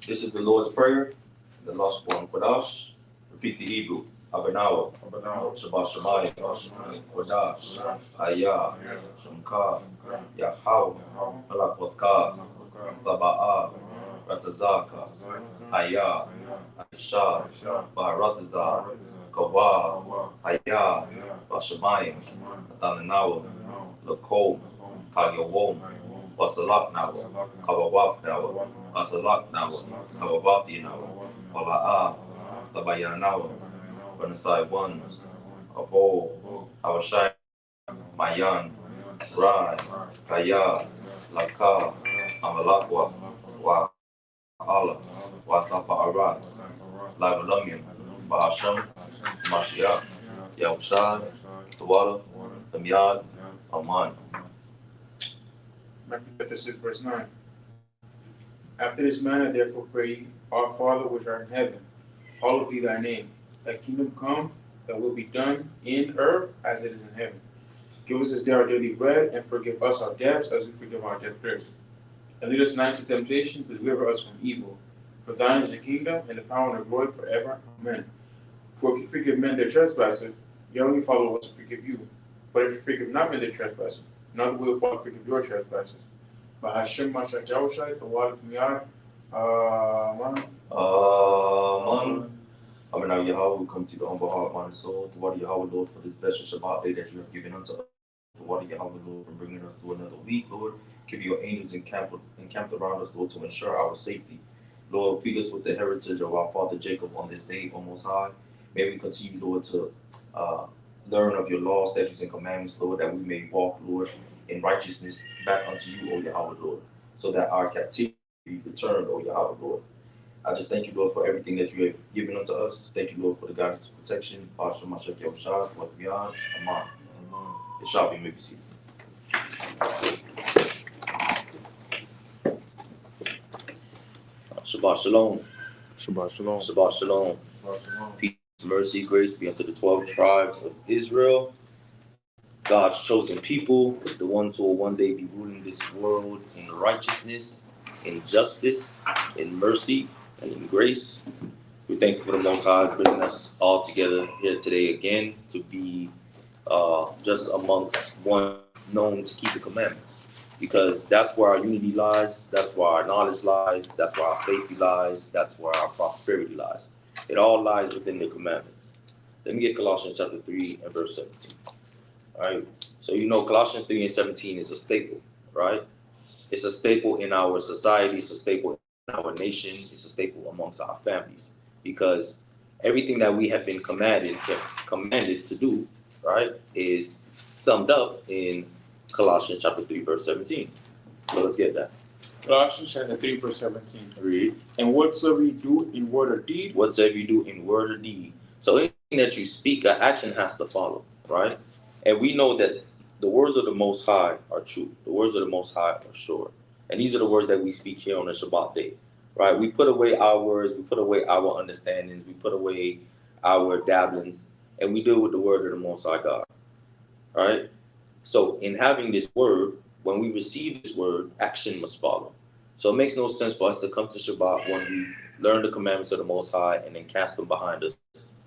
This is the Lord's Prayer, the last one. Kodash, repeat the Hebrew. Abanawa, Shabbat Shemayim, Kodash, Ayah, Shamka, Yahawah, Malakwatka, Laba'ah, Ratazaka, Ayah, Aisha, Baratazah, Kawah, Ayah, Bashamayim, Atananawa, Lakom, Kagawom, Basalak Nawa, Kawawaf Nawa, Basalak Nawa, Kawawati Nawa, Wala'ah, Labayanawa, Banasai One, Abo, Awashai, Mayan, Rai, Kaya, Laka, Amalakwa, Wa'ala, Watapa'arat, Lavalumium, Ba'asham, Mashiach, Yahushai, Tawala, Tamyad, Aman. Matthew chapter 6, verse 9. After this manner, therefore, pray ye, Our Father which art in heaven, hallowed be thy name. Thy kingdom come, thy will be done in earth as it is in heaven. Give us this day our daily bread, and forgive us our debts as we forgive our debtors. And lead us not into temptation, but deliver us from evil. For thine is the kingdom, and the power and the glory forever. Amen. For if you forgive men their trespasses, your heavenly Father will also forgive you. But if you forgive not men their trespasses, another will Father forgive your trespasses. By Hashem Mashiach Yahushai, the water from Yah. Amen. Amen. Amen. Now, Yahawah, we come to the humble heart, mind, and soul. To water Yahawah, Lord, for this special Shabbat day that you have given unto us. To water Yahawah, Lord, for bringing us through another week, Lord. Keep your angels encamped around us, Lord, to ensure our safety. Lord, feed us with the heritage of our father Jacob on this day, O Most High. May we continue, Lord, to learn of your laws, statutes, and commandments, Lord, that we may walk, Lord, in righteousness back unto you, O Yahawah, Lord, so that our captivity be returned, O Yahawah, Lord. I just thank you, Lord, for everything that you have given unto us. Thank you, Lord, for the guidance and protection. Pastor Mashiach Yahushua, what beyond. Amen. It shall be made seated. Shabbat Shalom. Shabbat Shalom. Shabbat Shalom. Peace, mercy, grace be unto the 12 tribes of Israel, God's chosen people, the ones who will one day be ruling this world in righteousness, in justice, in mercy, and in grace. We thank you for the Most High bringing us all together here today again to be just amongst one known to keep the commandments. Because that's where our unity lies, that's where our knowledge lies, that's where our safety lies, that's where our prosperity lies. It all lies within the commandments. Let me get Colossians chapter 3 and verse 17. All right, so you know Colossians 3 and 17 is a staple, right? It's a staple in our society, it's a staple in our nation, it's a staple amongst our families. Because everything that we have been commanded to do, right, is summed up in Colossians chapter 3, verse 17. So let's get that. Colossians chapter 3, verse 17. Read. And whatsoever you do in word or deed. Whatsoever you do in word or deed. So anything that you speak, an action has to follow, right? And we know that the words of the Most High are true. The words of the Most High are sure. And these are the words that we speak here on the Shabbat day, right? We put away our words, we put away our understandings, we put away our dabblings, and we deal with the word of the Most High God, right? So in having this word, when we receive this word, action must follow. So it makes no sense for us to come to Shabbat when we learn the commandments of the Most High and then cast them behind us,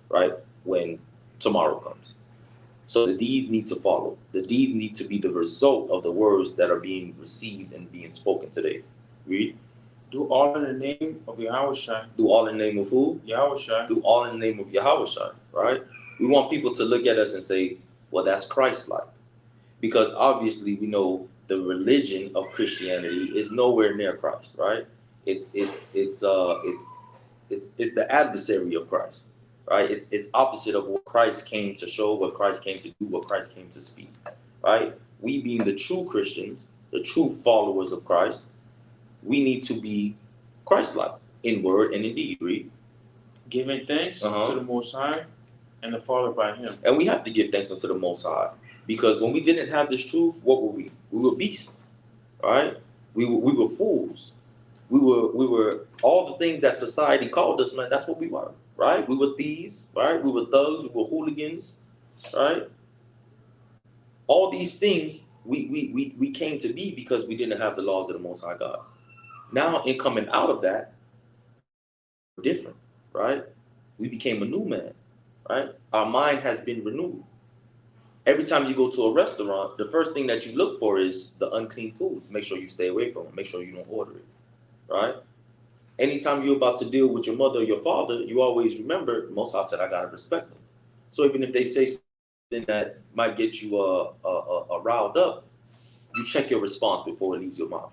right, when tomorrow comes. So the deeds need to follow. The deeds need to be the result of the words that are being received and being spoken today. Read. Do all in the name of Yahawashi. Do all in the name of who? Yahawashi. Do all in the name of Yahawashi, right? We want people to look at us and say, well, that's Christ-like. Because obviously we know the religion of Christianity is nowhere near Christ, right? It's the adversary of Christ, right? It's opposite of what Christ came to show, what Christ came to do, what Christ came to speak, right? We being the true Christians, the true followers of Christ, we need to be Christ-like in word and in deed. Read. Giving thanks to the Most High and the Father by Him. And we have to give thanks unto the Most High. Because when we didn't have this truth, what were we? We were beasts, right? We were fools. We were all the things that society called us, man. That's what we were, right? We were thieves, right? We were thugs. We were hooligans, right? All these things we came to be because we didn't have the laws of the Most High God. Now, in coming out of that, different, right? We became a new man, right? Our mind has been renewed. Every time you go to a restaurant, the first thing that you look for is the unclean foods. Make sure you stay away from it. Make sure you don't order it, right? Anytime you're about to deal with your mother or your father, you always remember, Most High said, I got to respect them. So even if they say something that might get you riled up, you check your response before it leaves your mouth.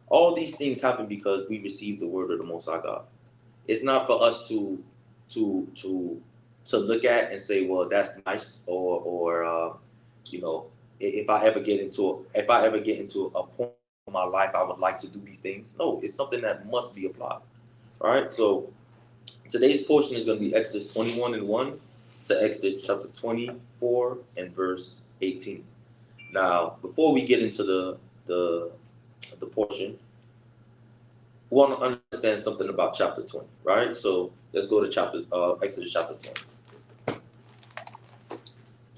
All these things happen because we received the word of the Most High God. It's not for us to look at and say, well, that's nice, or you know, if I ever get into a point in my life, I would like to do these things. No, it's something that must be applied. All right. So today's portion is going to be Exodus 21:1 to Exodus chapter 24 and verse 18. Now, before we get into the portion, we want to understand something about chapter 20, right? So let's go to Exodus chapter 20.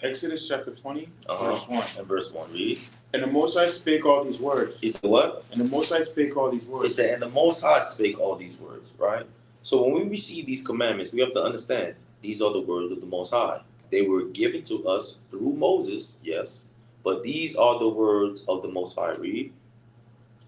Exodus chapter 20, verse 1. And verse 1, read. And the Most High spake all these words. He said what? And the Most High spake all these words. It said, and the Most High spake all these words, right? So when we receive these commandments, we have to understand these are the words of the Most High. They were given to us through Moses, yes, but these are the words of the Most High. Read.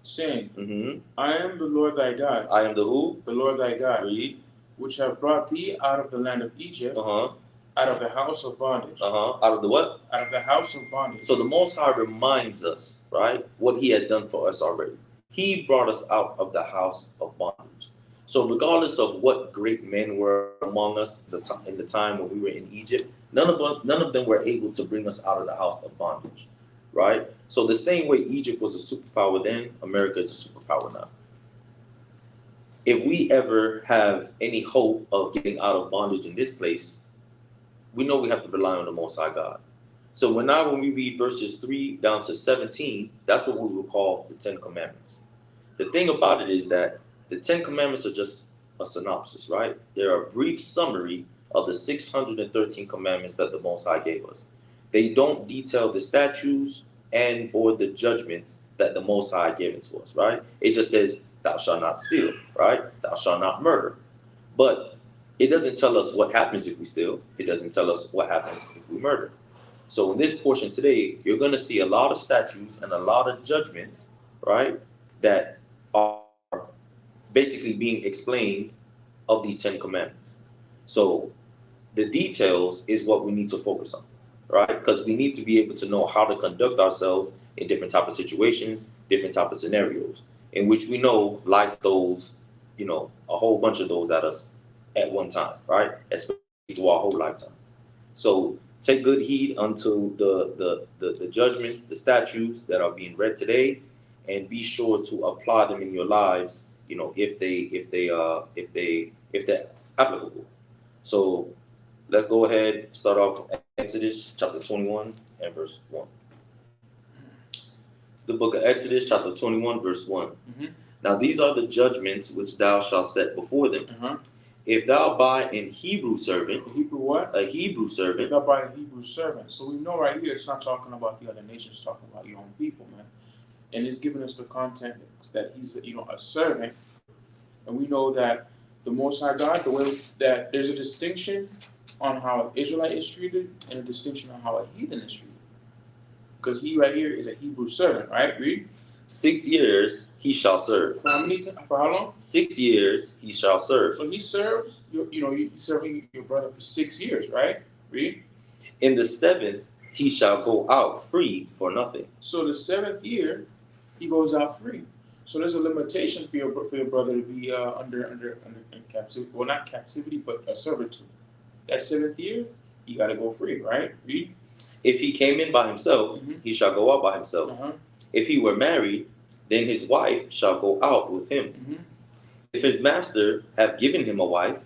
Saying, I am the Lord thy God. I am the who? The Lord thy God. Read. Which have brought thee out of the land of Egypt, out of the house of bondage. Out of the what? Out of the house of bondage. So the Most High reminds us, right, what he has done for us already. He brought us out of the house of bondage. So regardless of what great men were among us in the time when we were in Egypt, none of them were able to bring us out of the house of bondage, right? So the same way Egypt was a superpower then, America is a superpower now. If we ever have any hope of getting out of bondage in this place, we know we have to rely on the Most High God. So when we read verses 3 down to 17, that's what we will call the 10 Commandments. The thing about it is that the 10 Commandments are just a synopsis, right? They're a brief summary of the 613 commandments that the Most High gave us. They don't detail the statutes and or the judgments that the Most High given to us, right? It just says, thou shalt not steal, right? Thou shalt not murder. But it doesn't tell us what happens if we steal. It doesn't tell us what happens if we murder. So in this portion today, you're going to see a lot of statutes and a lot of judgments, right, that are basically being explained of these 10 commandments. So the details is what we need to focus on, right? Because we need to be able to know how to conduct ourselves in different type of situations, different type of scenarios, in which we know life throws, a whole bunch of those at us at one time, right? Especially through our whole lifetime. So take good heed unto the judgments, the statutes that are being read today, and be sure to apply them in your lives, if they're applicable. So let's go ahead, start off Exodus chapter 21 and verse 1. The book of Exodus chapter 21 verse 1. Now these are the judgments which thou shalt set before them. If thou buy an Hebrew servant. A Hebrew what? A Hebrew servant. If thou buy a Hebrew servant. So we know right here it's not talking about the other nations, it's talking about your own people, man. And it's giving us the content that he's a servant. And we know that the Most High God, the way that there's a distinction on how an Israelite is treated and a distinction on how a heathen is treated. Because he right here is a Hebrew servant, right? Read. 6 years he shall serve. For how long? 6 years he shall serve. So he serves, you're serving your brother for 6 years, right? Read. In the 7th he shall go out free for nothing. So the 7th year he goes out free. So there's a limitation for your brother to be under captivity. Well, not captivity, but a servitude. That 7th year, you got to go free, right? Read. If he came in by himself, he shall go out by himself. If he were married, then his wife shall go out with him. If his master have given him a wife,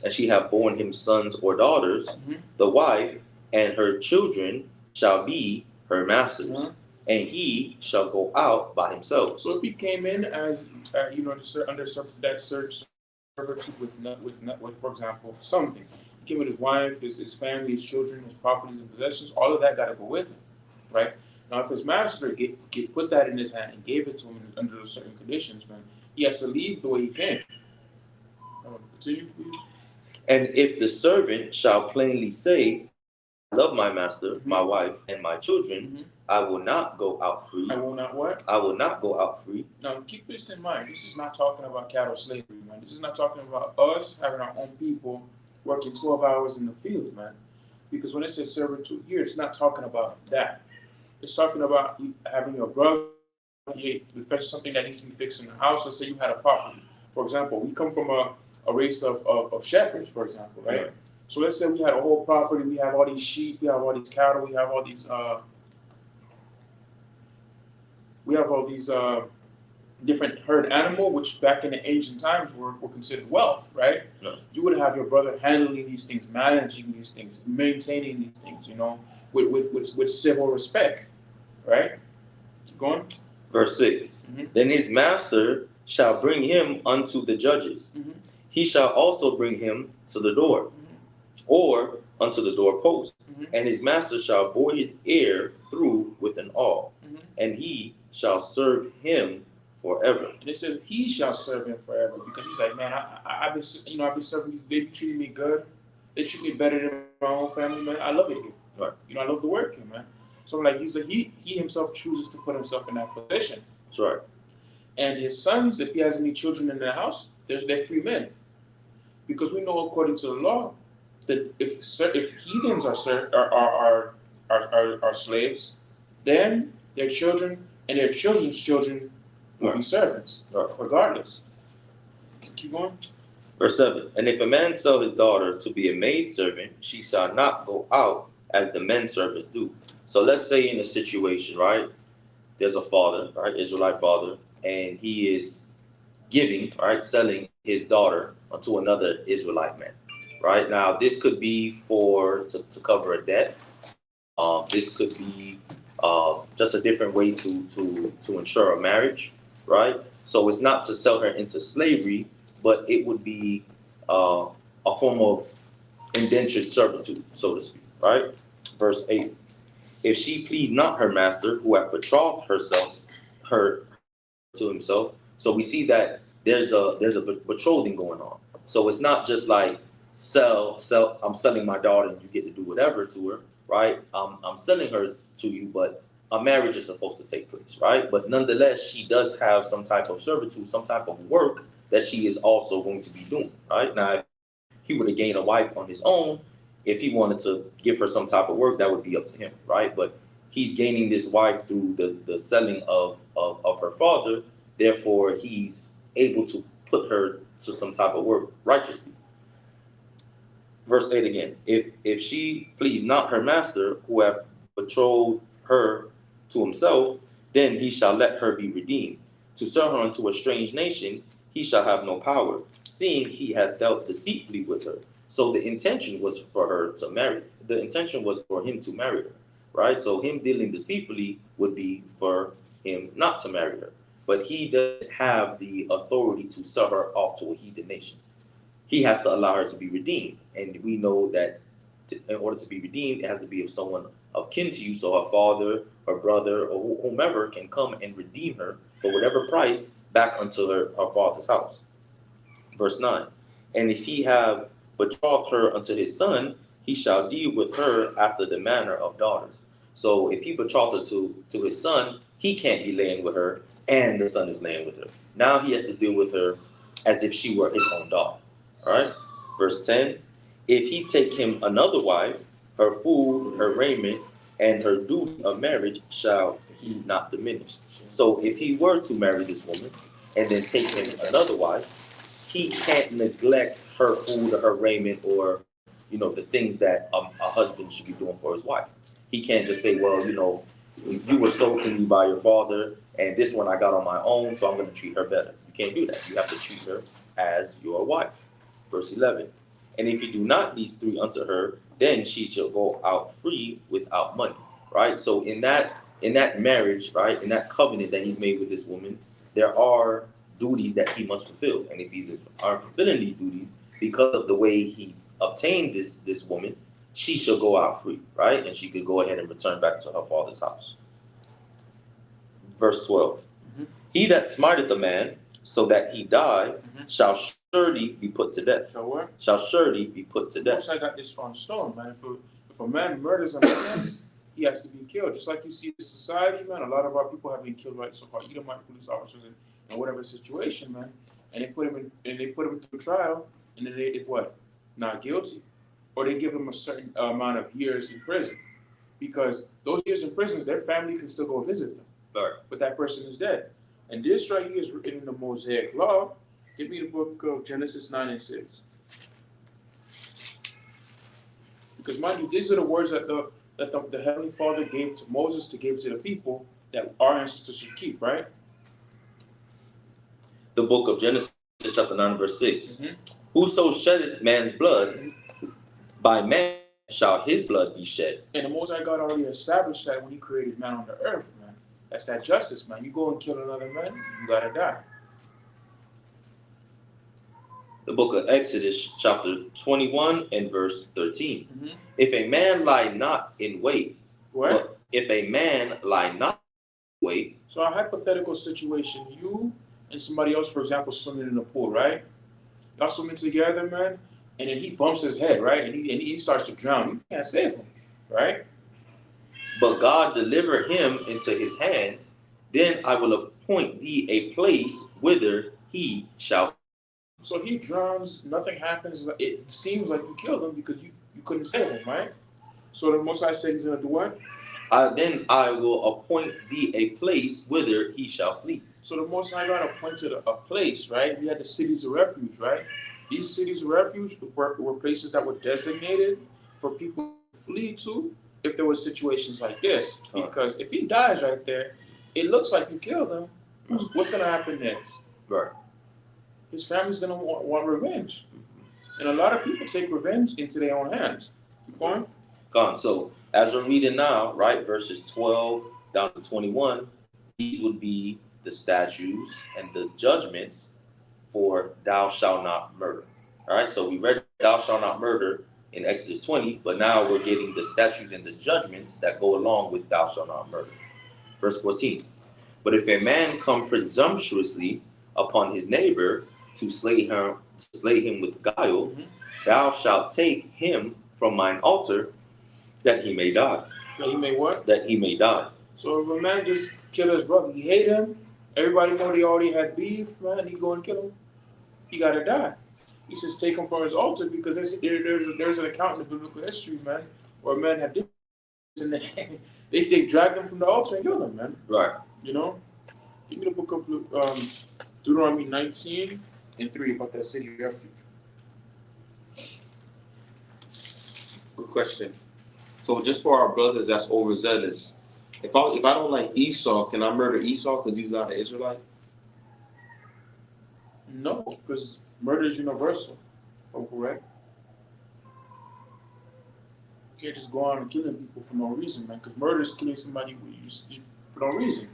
and she have borne him sons or daughters, the wife and her children shall be her masters, and he shall go out by himself. So if he came in as under that servitude with, for example, something, he came with his wife, his family, his children, his properties and possessions, all of that got to go with him, right? Now, if his master put that in his hand and gave it to him under certain conditions, man, he has to leave the way he came. Continue, please. And if the servant shall plainly say, I love my master, my wife, and my children, I will not go out free. I will not what? I will not go out free. Now, keep this in mind. This is not talking about cattle slavery, man. This is not talking about us having our own people working 12 hours in the field, man. Because when it says servitude here, it's not talking about that. It's talking about you having your brother, especially something that needs to be fixed in the house. Let's say you had a property. For example, we come from a race of shepherds, for example, right? Right. So let's say we had a whole property. We have all these sheep. We have all these cattle. We have all these different herd animal, which back in the ancient times were considered wealth, right? No. You would have your brother handling these things, managing these things, maintaining these things, you know, with civil respect, right? Keep going. Verse 6. Then his master shall bring him unto the judges. He shall also bring him to the door, or unto the doorpost. And his master shall bore his ear through with an awl, and he shall serve him forever. And it says he shall serve him forever, because he's like, man, I've been serving these. They be treating me good. They treat me better than my own family, man. I love it here. Right. You know, I love the work here, man. So like he himself chooses to put himself in that position. That's right. And his sons, if he has any children in the house, they're free men, because we know according to the law that if heathens are slaves, then their children and their children's children will be servants, regardless. Keep going. Verse 7. And if a man sell his daughter to be a maidservant, she shall not go out as the men servants do. So let's say in a situation, right, there's a father, right, Israelite father, and he is giving, right, selling his daughter to another Israelite man. Right now, this could be to cover a debt. This could be just a different way to ensure a marriage, right? So it's not to sell her into slavery, but it would be a form of indentured servitude, so to speak, right? Verse 8: If she please not her master, who hath betrothed her to himself. So we see that there's a betrothing going on. So it's not just like sell. I'm selling my daughter and you get to do whatever to her, right? I'm selling her to you, but a marriage is supposed to take place, right? But nonetheless, she does have some type of servitude, some type of work that she is also going to be doing, right? Now, if he would have gained a wife on his own, if he wanted to give her some type of work, that would be up to him, right? But he's gaining this wife through the selling of her father. Therefore, he's able to put her to some type of work righteously. Verse 8 again: If she please not her master, who hath betrothed her to himself, then he shall let her be redeemed. To sell her unto a strange nation, he shall have no power, seeing he hath dealt deceitfully with her. So the intention was for her to marry. The intention was for him to marry her, right? So him dealing deceitfully would be for him not to marry her. But he doesn't have the authority to sell her off to a heathen nation. He has to allow her to be redeemed. And we know that in order to be redeemed, it has to be of someone of kin to you. So her father, her brother, or whomever can come and redeem her for whatever price back unto her father's house. Verse 9: And if he have betrothed her unto his son, he shall deal with her after the manner of daughters. So if he betrothed her to his son, he can't be laying with her, and the son is laying with her. Now he has to deal with her as if she were his own daughter. All right? Verse 10: If he take him another wife, her food, her raiment, and her duty of marriage shall he not diminish. So if he were to marry this woman and then take him another wife, he can't neglect her food or her raiment or, the things that a husband should be doing for his wife. He can't just say, well, you were sold to me by your father, and this one I got on my own, so I'm going to treat her better. You can't do that. You have to treat her as your wife. Verse 11: And if you do not these three unto her, then she shall go out free without money. Right? So in that marriage, right, in that covenant that he's made with this woman, there are duties that he must fulfill. And if he's fulfilling these duties, because of the way he obtained this woman, she shall go out free, right? And she could go ahead and return back to her father's house. Verse 12: He that smiteth a man so that he die, shall surely be put to death. So what? Shall surely be put to death. Most I got this from stone, man. If a man murders a man, he has to be killed. Just like you see in society, man, a lot of our people have been killed by so-called Edomite police officers in whatever situation, man. And they put him through trial, and then they what? Not guilty, or they give him a certain amount of years in prison, because those years in prison, their family can still go visit them. Right. But that person is dead. And this right here is written in the Mosaic Law. Give me the book of Genesis 9 and 6. Because mind you, these are the words that the Heavenly Father gave to Moses to give to the people that our ancestors should keep, right? The book of Genesis, chapter 9, verse 6. Whoso sheddeth man's blood, by man shall his blood be shed. And the Most High God already established that when he created man on the earth, man. That's that justice, man. You go and kill another man, you gotta die. The book of Exodus, chapter 21 and verse 13. If a man lie not in wait, what? If a man lie not in wait. So a hypothetical situation, you and somebody else, for example, swimming in the pool, right? Y'all swimming together, man, and then he bumps his head, right? And he starts to drown. You can't save him, right? But God deliver him into his hand, then I will appoint thee a place whither he shall. So he drowns, nothing happens. It seems like you killed him because you couldn't save him, right? So the Most High said he's going to do what? Then I will appoint thee a place whither he shall flee. So the Most High God appointed a place, right? We had the cities of refuge, right? These cities of refuge were places that were designated for people to flee to if there were situations like this. Because if he dies right there, it looks like you killed him. What's going to happen next? Right. His family's going to want revenge. And a lot of people take revenge into their own hands. Keep going. Gone. So as we're reading now, right, verses 12 down to 21, these would be the statutes and the judgments for thou shalt not murder. All right, so we read thou shalt not murder in Exodus 20, but now we're getting the statutes and the judgments that go along with thou shalt not murder. Verse 14. But if a man come presumptuously upon his neighbor to slay him with guile, thou shalt take him from mine altar, that he may die. That he may what? That he may die. So if a man just killed his brother, he hate him, everybody know they already had beef, man, he go and kill him, he gotta die. He says take him from his altar, because there's an account in the biblical history, man, where a man had different and they dragged him from the altar and killed him, man. Right. You know? Give me the book of Deuteronomy 19 and 3 about that city of refuge. Good question. So just for our brothers that's overzealous, if I don't like Esau, can I murder Esau because he's not an Israelite? No, because murder is universal. Oh, correct? You can't just go on and killing people for no reason, man. Because murder is killing somebody for no reason.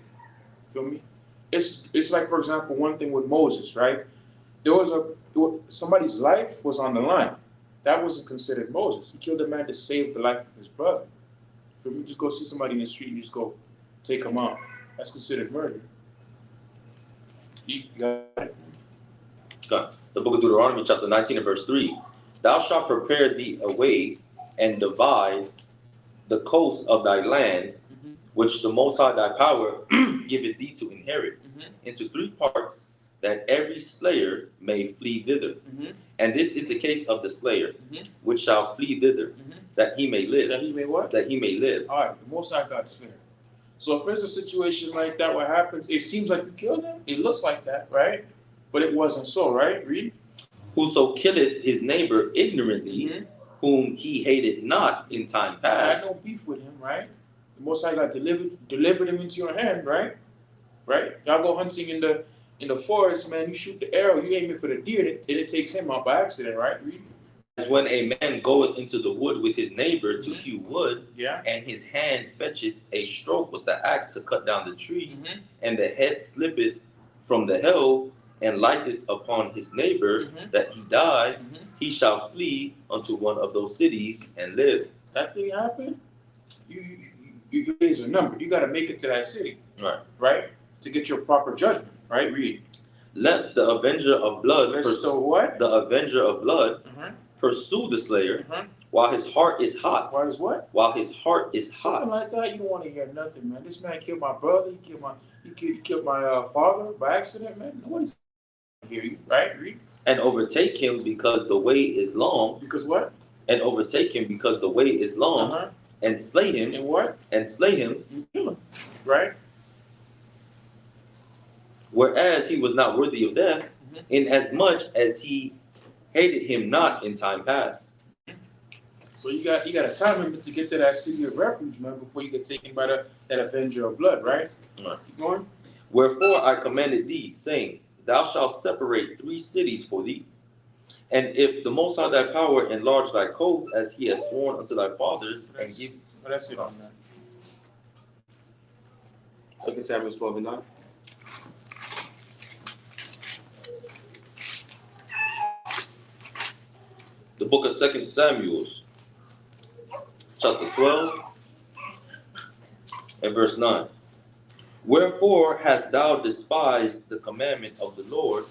Feel me? It's like, for example, one thing with Moses, right? Somebody's life was on the line. That wasn't considered Moses. He killed a man to save the life of his brother. For me, just go see somebody in the street and just go take him out. That's considered murder. You got it. The book of Deuteronomy, chapter 19 and verse 3. Thou shalt prepare thee a way and divide the coast of thy land, which the Most High thy power giveth thee to inherit, into 3 parts, that every slayer may flee thither. And this is the case of the slayer, which shall flee thither, that he may live. That he may what? That he may live. All right, the Most High God's fair. So if there's a situation like that, what happens, it seems like you killed him. It looks like that, right? But it wasn't so, right? Read. Whoso killeth his neighbor ignorantly, whom he hated not in time I past. had no beef with him, right? The Most High God delivered him into your hand, right? Right? Y'all go hunting in the forest, man. You shoot the arrow, you aim it for the deer, and it takes him out by accident, right? Read. As when a man goeth into the wood with his neighbor to hew wood, and his hand fetcheth a stroke with the axe to cut down the tree, and the head slippeth from the helve, and lighteth upon his neighbor, that he die, he shall flee unto one of those cities and live. That thing happened, your days are numbered. You got to make it to that city. Right. Right? To get your proper judgment. Right? Read. Lest the avenger of blood the avenger of blood pursue the slayer while his heart is hot. Why is what? While his heart is Something hot. like that, you don't want to hear nothing, man. This man killed my brother. He killed my father by accident, man. Nobody's gonna hear you, right? Read. And overtake him because the way is long. Because what? And overtake him because the way is long. And slay him. And what? And slay him. And kill him. Right? Whereas he was not worthy of death, inasmuch as he hated him not in time past. So you got a time limit to get to that city of refuge, man, before you get taken by that avenger of blood, right? Right. Keep going. Wherefore I commanded thee, saying, Thou shalt separate 3 cities for thee. And if the Most High thy power enlarge thy coast, as he has sworn unto thy fathers, and give. Well, that's it on that. 2 Samuel 12:9. The book of 2 Samuel, chapter 12, and verse 9. Wherefore hast thou despised the commandment of the Lord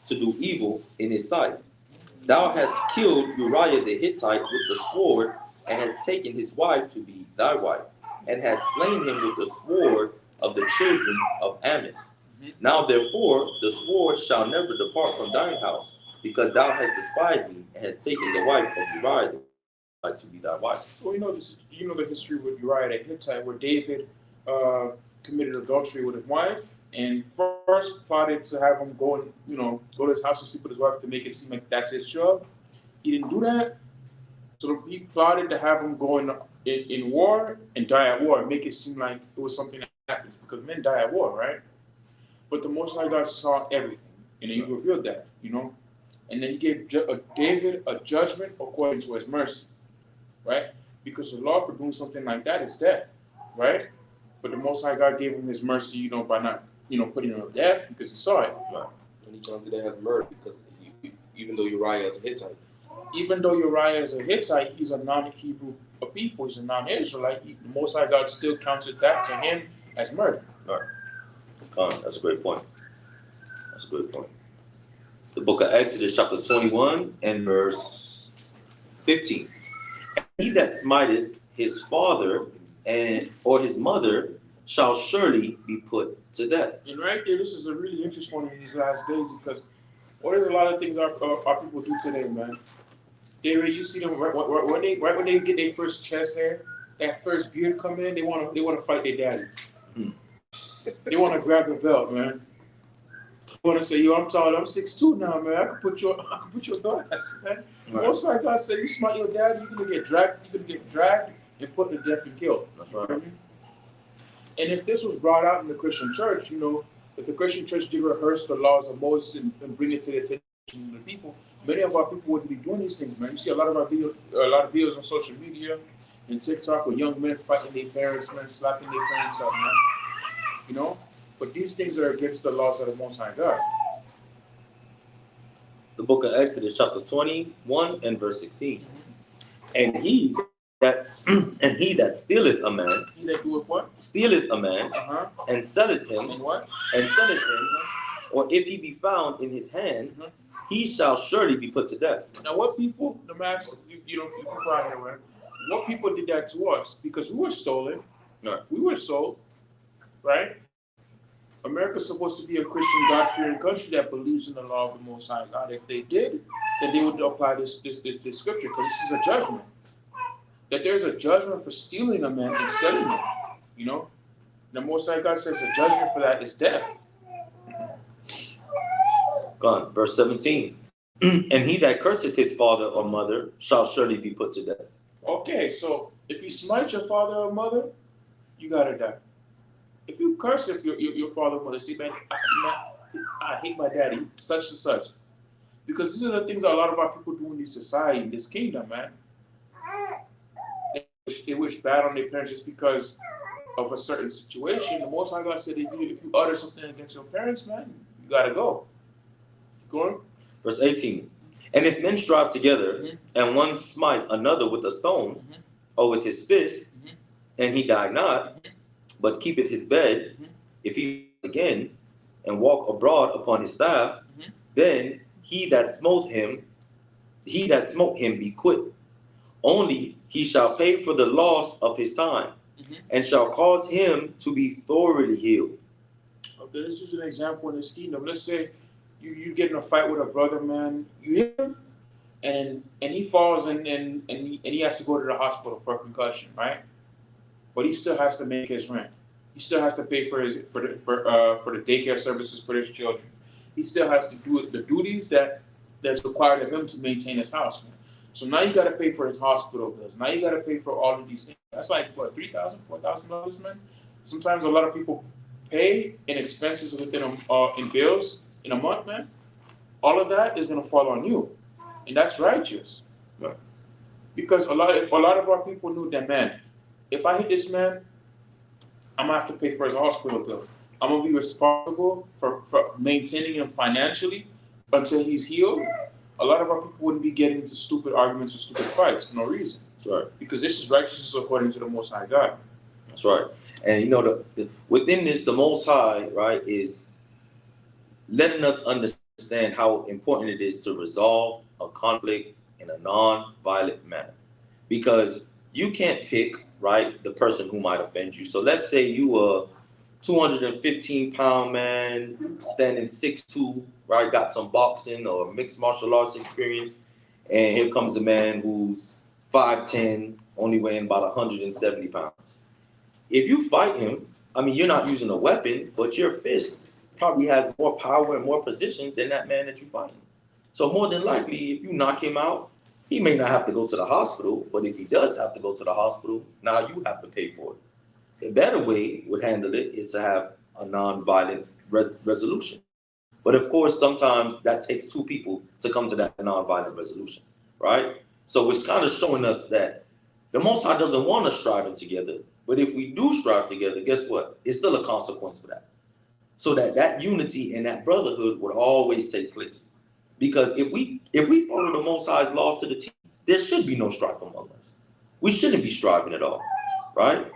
to do evil in his sight? Thou hast killed Uriah the Hittite with the sword, and hast taken his wife to be thy wife, and hast slain him with the sword of the children of Ammon. Now therefore the sword shall never depart from thine house, because thou hast despised me, and hast taken the wife of Uriah the Hittite to be thy wife. So you know the history with Uriah the Hittite, where David committed adultery with his wife, and first plotted to have him go to his house and sleep with his wife to make it seem like that's his job. He didn't do that, so he plotted to have him go in war and die at war, and make it seem like it was something that happens, because men die at war, right? But the Most High God saw everything, and he revealed that, and then he gave David a judgment according to his mercy, right? Because the law for doing something like that is death, right? But the Most High God gave him his mercy, by not, putting him to death, because he saw it. Right. And he counted that as murder, because even though Uriah is a Hittite. Even though Uriah is a Hittite, he's a non-Hebrew people, he's a non-Israelite. The Most High God still counted that to him as murder. Right. That's a great point. That's a great point. The book of Exodus, chapter 21, and verse 15. He that smiteth his father or his mother shall surely be put to death. And right there, this is a really interesting one in these last days, because there's a lot of things our people do today, man. You see them right when they get their first chest hair, that first beard come in, they want to fight their daddy. They want to grab the belt, man. They want to say, yo, I'm tall, I'm 6'2" now, man. I can put your glass, man. Right. Most like God said, you smite your dad, you're gonna get dragged and put to death and killed. That's right. And if this was brought out in the Christian church, if the Christian church did rehearse the laws of Moses and bring it to the attention of the people, many of our people wouldn't be doing these things, man. You see a lot of videos on social media and TikTok with young men fighting their parents, man, slapping their parents up, man. But these things are against the laws of the Most High God. The book of Exodus, chapter 21, and verse 16. And he that stealeth a man, He that doeth what? stealeth a man, and selleth him, And what? or if he be found in his hand, he shall surely be put to death. Now, what people, the master, people out here, right? What people did that to us? Because we were stolen. Right. We were sold, right? America's supposed to be a Christian, God-fearing country that believes in the law of the Most High God. If they did, then they would apply this scripture, because this is a judgment. That there's a judgment for stealing a man and selling him. The Most High God says the judgment for that is death. Gone. Verse 17. And he that curseth his father or mother shall surely be put to death. Okay, so if you smite your father or mother, you gotta die. If you curse your father or mother, say, man, I hate my daddy, such and such. Because these are the things that a lot of our people do in this society, in this kingdom, man. They wish bad on their parents just because of a certain situation. The Most High God said, if you utter something against your parents, man, you gotta go. Go on. Verse 18. And if men strive together, and one smite another with a stone, or with his fist, and he die not, but keepeth his bed, if he again, and walk abroad upon his staff, then he that smote him be quit. Only he shall pay for the loss of his time, and shall cause him to be thoroughly healed. Okay, let's use an example in this kingdom. Let's say you get in a fight with a brother, man. You hit him, and he falls and he has to go to the hospital for a concussion, right? But he still has to make his rent. He still has to pay for the daycare services for his children. He still has to do the duties that's required of him to maintain his house, man. So now you got to pay for his hospital bills. Now you got to pay for all of these things. That's like what, $3,000, $4,000, man. Sometimes a lot of people pay in expenses within in bills in a month, man. All of that is gonna fall on you, and that's righteous, right? Because if a lot of our people knew that, man, if I hit this man, I'm gonna have to pay for his hospital bill. I'm gonna be responsible for maintaining him financially until he's healed. A lot of our people wouldn't be getting into stupid arguments or stupid fights for no reason. That's right. Because this is righteousness according to the Most High God. That's right. And you know, within this, the Most High, right, is letting us understand how important it is to resolve a conflict in a non-violent manner. Because you can't pick, right, the person who might offend you. So let's say you a 215-pound man, standing 6'2", right, got some boxing or mixed martial arts experience, and here comes a man who's 5'10", only weighing about 170 pounds. If you fight him, I mean, you're not using a weapon, but your fist probably has more power and more position than that man that you're fighting. So more than likely, if you knock him out, he may not have to go to the hospital, but if he does have to go to the hospital, now you have to pay for it. The better way would handle it is to have a non-violent resolution. But of course, sometimes that takes two people to come to that non-violent resolution, right? So it's kind of showing us that the Most High doesn't want us striving together, but if we do strive together, guess what? It's still a consequence for that. So that unity and that brotherhood would always take place. Because if we follow the Most High's laws to the T, there should be no strife among us. We shouldn't be striving at all, right?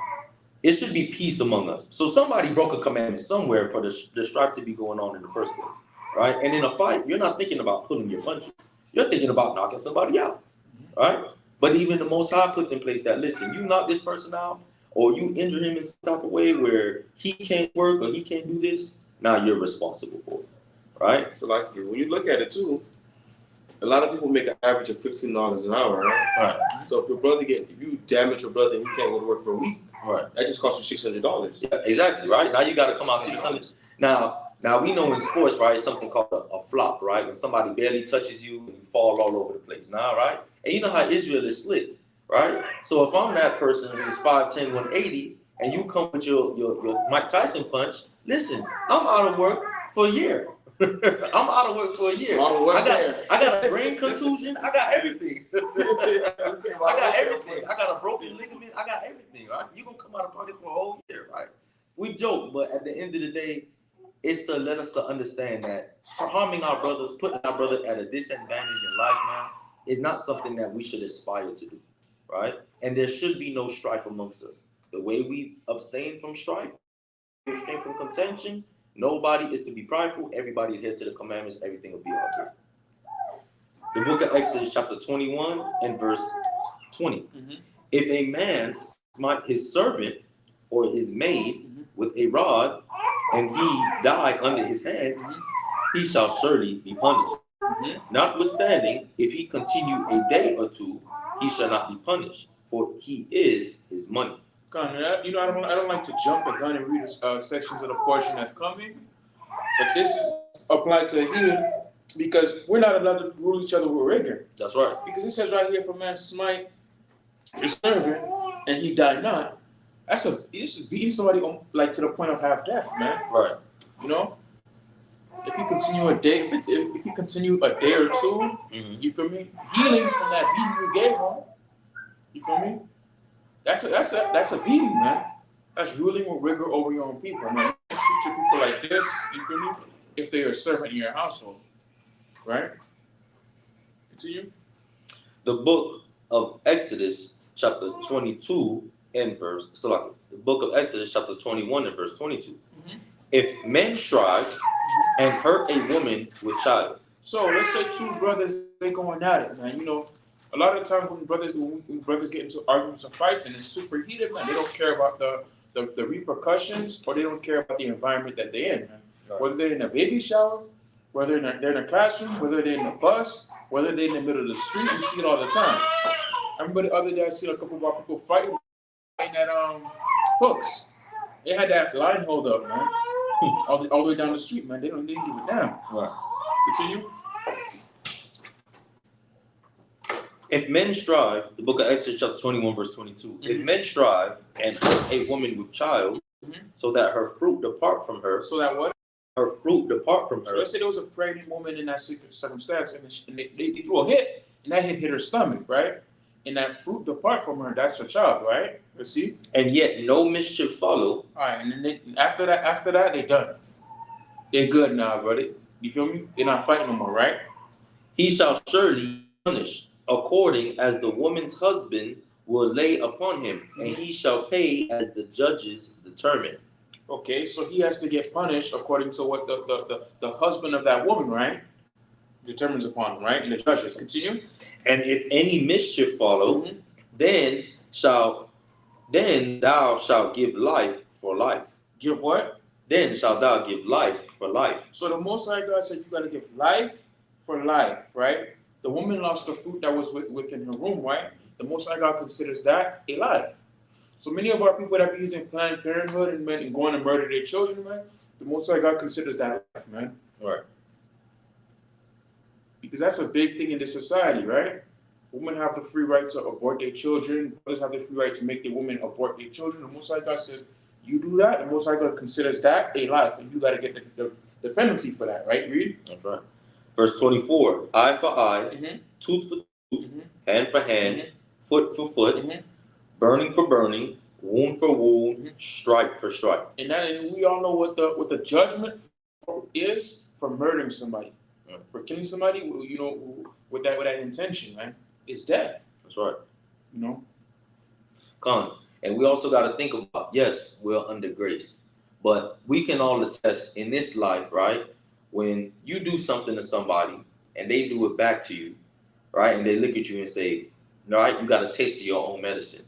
It should be peace among us. So somebody broke a commandment somewhere for the strife to be going on in the first place, right? And in a fight, you're not thinking about pulling your punches. You're thinking about knocking somebody out, right? But even the Most High puts in place that, listen, you knock this person out or you injure him in some type of way where he can't work or he can't do this, now you're responsible for it, right? So like when you look at it too, a lot of people make an average of $15 an hour, right? Right. So if you damage your brother and he can't go to work for a week, right, that just costs you $600. Yeah, exactly, right? Now you got to come out $600. Now we know in sports, right, something called a flop, right? When somebody barely touches you and you fall all over the place. Now, right? And you know how Israel is slick, right? So if I'm that person who's 5'10", 180, and you come with your Mike Tyson punch, listen, I'm out of work for a year. I'm out of work for a year. I got a brain contusion. I got everything. I got everything. I got a broken ligament. I got everything, right? You're going to come out of pocket for a whole year, right? We joke, but at the end of the day, it's to let us to understand that harming our brother, putting our brother at a disadvantage in life now, is not something that we should aspire to do, right? And there should be no strife amongst us. The way we abstain from strife, abstain from contention, nobody is to be prideful. Everybody adhere to the commandments. Everything will be all good. The book of Exodus, chapter 21 and verse 20. If a man smite his servant or his maid with a rod, and he die under his hand, he shall surely be punished. Notwithstanding, if he continue a day or two, he shall not be punished, for he is his money. I don't like to jump the gun and read sections of the portion that's coming, but this is applied to here because we're not allowed to rule each other with rigor. That's right. Because it says right here, if a man smite his servant and he die not, this is beating somebody like to the point of half death, man. Right. You know, if you continue a day, if you continue a day or two, you feel me? Healing from that beating you gave him, you feel me? That's a beating, man. That's ruling with rigor over your own people, man. You treat your people like this, you feel me? If they're a servant in your household, right? Continue. The book of Exodus, chapter 22 and verse. The book of Exodus, chapter 21 and verse 22. If men strive, and hurt a woman with child. So let's say two brothers, they going at it, man. You know, a lot of times when brothers get into arguments and fights and it's super heated, man, they don't care about the repercussions, or they don't care about the environment that they're in, man. Right. Whether they're in a baby shower, whether they're in a classroom, whether they're in a bus, whether they're in the middle of the street, you see it all the time. I remember the other day I see a couple of our people fighting at hooks. They had that line hold up, man. all the way down the street, man. They didn't give it down. Right. Continue. If men strive, the book of Exodus chapter 21 verse 22, if men strive and hurt a woman with child, so that her fruit depart from her. So that what? Her fruit depart from her. So let's say there was a pregnant woman in that circumstance, and they threw a hit, and that hit her stomach, right? And that fruit depart from her, that's her child, right? Let's see. And yet no mischief follow. All right, and then after that, they done. They're good now, brother. You feel me? They're not fighting no more, right? He shall surely punish according as the woman's husband will lay upon him, and he shall pay as the judges determine. Okay, so he has to get punished according to what the husband of that woman, right, determines upon him, right? And the judges. Continue. And if any mischief follow, then thou shalt give life for life. Give what? Then shalt thou give life for life. So the Most High God said you got to give life for life, right? The woman lost the fruit that was within her womb, right? The Most High God considers that a life. So many of our people that be using Planned Parenthood and going to murder their children, man, the Most High God considers that life, man. Right. Because that's a big thing in this society, right? Women have the free right to abort their children. Brothers have the free right to make the women abort their children. The Most High God says, you do that, the Most High God considers that a life, and you got to get the penalty for that, right? Read. That's right. Verse 24, eye for eye, tooth for tooth, hand for hand, foot for foot, burning for burning, wound for wound, stripe for stripe. And we all know what the judgment is for murdering somebody, for killing somebody. You know, with that intention, man, it's death. That's right. You know. And we also got to think about, yes, we're under grace, but we can all attest in this life, right? When you do something to somebody and they do it back to you, right? And they look at you and say, all right, you got a taste of your own medicine.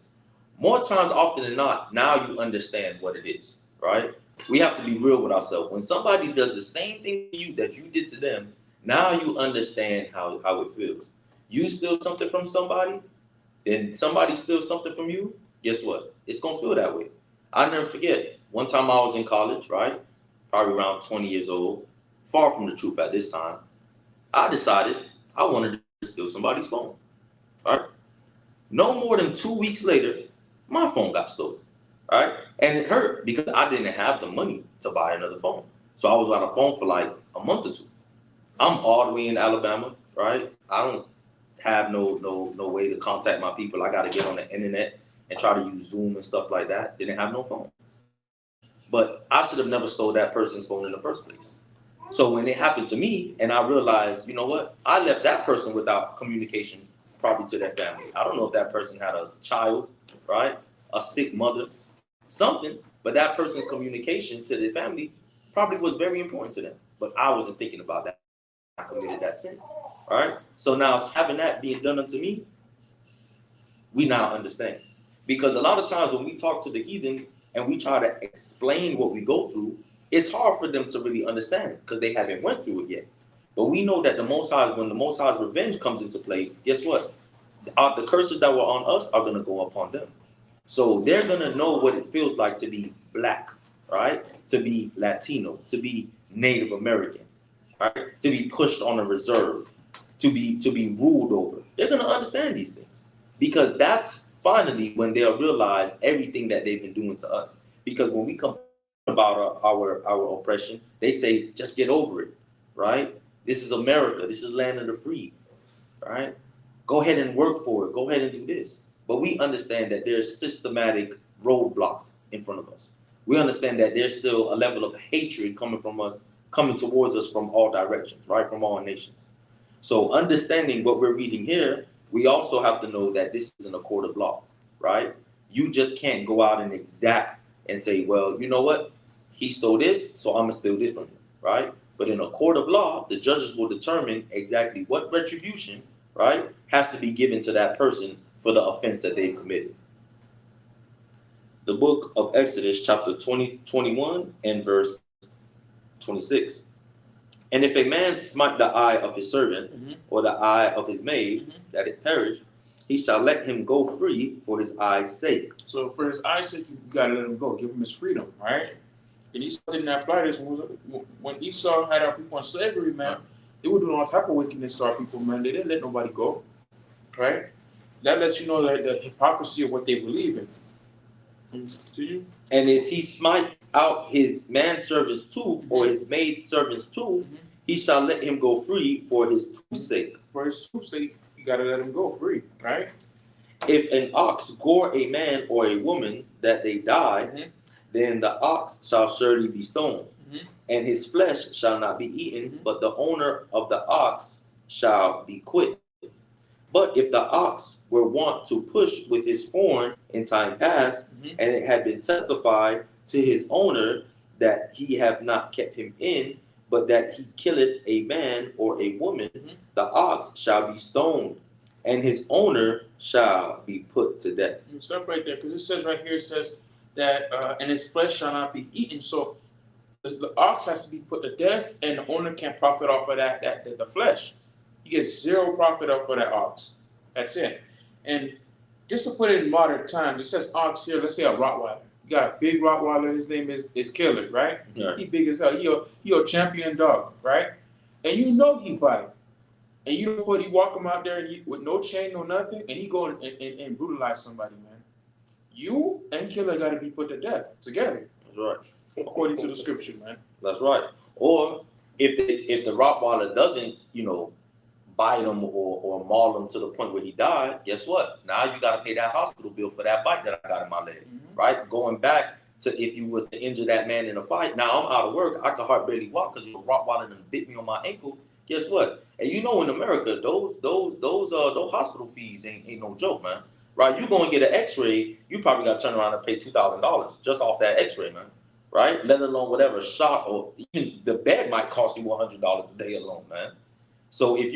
More times often than not, now you understand what it is, right? We have to be real with ourselves. When somebody does the same thing to you that you did to them, now you understand how it feels. You steal something from somebody, then somebody steals something from you, guess what? It's going to feel that way. I'll never forget, one time I was in college, right? Probably around 20 years old, far from the truth at this time. I decided I wanted to steal somebody's phone, right? No more than 2 weeks later, my phone got stolen, right? And it hurt because I didn't have the money to buy another phone. So I was without a phone for like a month or two. I'm all the way in Alabama, right? I don't have no way to contact my people. I got to get on the internet and try to use Zoom and stuff like that. Didn't have no phone. But I should have never stole that person's phone in the first place. So when it happened to me and I realized, you know what? I left that person without communication probably to their family. I don't know if that person had a child, right? A sick mother, something. But that person's communication to their family probably was very important to them. But I wasn't thinking about that. I committed that sin, all right? So now having that being done unto me, we now understand. Because a lot of times when we talk to the heathen and we try to explain what we go through, it's hard for them to really understand because they haven't went through it yet. But we know that the Most High, when the Most High's revenge comes into play, guess what? The curses that were on us are going to go upon them. So they're going to know what it feels like to be black, right? To be Latino, to be Native American, right? To be pushed on a reserve, to be ruled over. They're going to understand these things because that's finally when they'll realize everything that they've been doing to us. Because when we come about our oppression, they say, just get over it, right? This is America. This is land of the free, right? Go ahead and work for it. Go ahead and do this. But we understand that there's systematic roadblocks in front of us. We understand that there's still a level of hatred coming towards us from all directions, right? From all nations. So understanding what we're reading here, we also have to know that this isn't a court of law, right? You just can't go out and exact and say, well, you know what? He stole this, so I'm going to steal this from him, right? But in a court of law, the judges will determine exactly what retribution, right, has to be given to that person for the offense that they've committed. The book of Exodus, chapter 21, and verse 26. And if a man smite the eye of his servant, or the eye of his maid, that it perish, he shall let him go free for his eye's sake. So for his eye's sake, you gotta let him go. Give him his freedom, right? And Esau didn't apply this. When Esau had our people in slavery, man, they were doing all type of wickedness to our people, man. They didn't let nobody go, right? That lets you know that the hypocrisy of what they believe in. To you. And if he smite out his manservant's tooth or his maidservant's tooth, he shall let him go free for his tooth's sake. For his tooth's sake, you gotta let him go free, right? If an ox gore a man or a woman that they die, then the ox shall surely be stoned, and his flesh shall not be eaten, but the owner of the ox shall be quit. But if the ox were wont to push with his horn in time past, and it had been testified to his owner that he have not kept him in, but that he killeth a man or a woman, the ox shall be stoned, and his owner shall be put to death. Stop right there, because it says right here, it says that, and his flesh shall not be eaten. So the ox has to be put to death, and the owner can't profit off of the flesh. He gets zero profit off of that ox. That's it. And just to put it in modern times, it says ox here, let's say a Rottweiler. You got a big Rottweiler, his name is Killer, right? Yeah. He big as hell. He a champion dog, right? And you know he bite. And you know what, he walk him out there with no chain, no nothing, and he go and brutalize somebody, man. You and Killer got to be put to death together. That's right. According to the scripture, man. That's right. Or if the Rottweiler doesn't, bite him or maul him to the point where he died, guess what? Now you got to pay that hospital bill for that bite that I got in my leg, right? Going back to if you were to injure that man in a fight, now I'm out of work. I can hardly barely walk because your Rottweiler done bit me on my ankle. Guess what? And in America, those hospital fees ain't no joke, man. Right? You go and get an X-ray, you probably got to turn around and pay $2,000 just off that X-ray, man. Right? Let alone whatever shot, or even the bed might cost you $100 a day alone, man. So if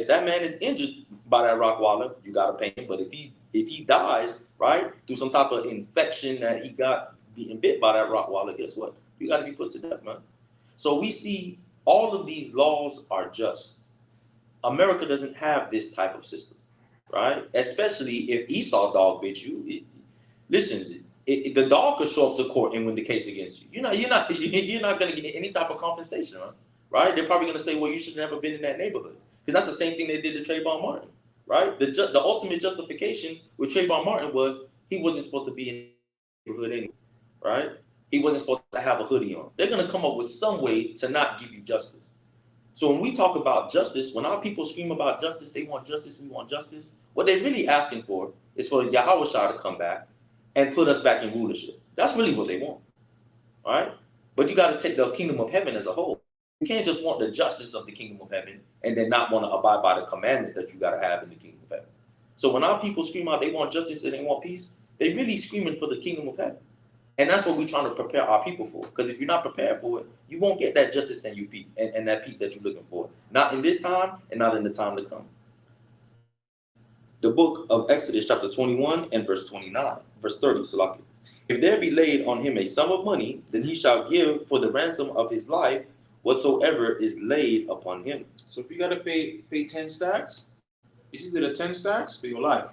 that man is injured by that Rottweiler, you got to pay him. But if he dies, right, through some type of infection that he got being bit by that Rottweiler, guess what? You got to be put to death, man. So we see all of these laws are just. America doesn't have this type of system, right? Especially if Esau's dog bit you. The dog could show up to court and win the case against you. You're not going to get any type of compensation, right? They're probably going to say, well, you should have never been in that neighborhood, because that's the same thing they did to Trayvon Martin, right? The ultimate justification with Trayvon Martin was he wasn't supposed to be in the neighborhood anyway, right? He wasn't supposed to have a hoodie on. They're going to come up with some way to not give you justice. So when we talk about justice, when our people scream about justice, they want justice, we want justice. What they're really asking for is for Yahawah to come back and put us back in rulership. That's really what they want, all right? But you got to take the kingdom of heaven as a whole. You can't just want the justice of the kingdom of heaven and then not want to abide by the commandments that you got to have in the kingdom of heaven. So when our people scream out they want justice and they want peace, they're really screaming for the kingdom of heaven. And that's what we're trying to prepare our people for. Because if you're not prepared for it, you won't get that justice and that peace that you're looking for. Not in this time and not in the time to come. The book of Exodus, chapter 21 and verse 29, verse 30, Salaki. If there be laid on him a sum of money, then he shall give for the ransom of his life whatsoever is laid upon him. So if you got to pay 10 stacks, it's either the 10 stacks or your life.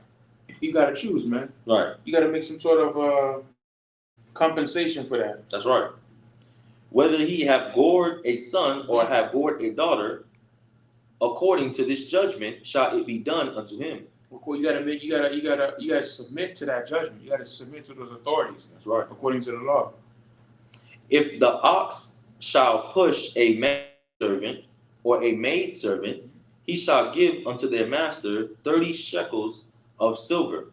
You got to choose, man. Right. You got to make some sort of compensation for that. That's right. Whether he have gored a son or have gored a daughter, according to this judgment shall it be done unto him. You gotta submit to that judgment. You gotta submit to those authorities. That's right. According to the law. If the ox shall push a manservant or a maidservant, he shall give unto their master 30 shekels of silver,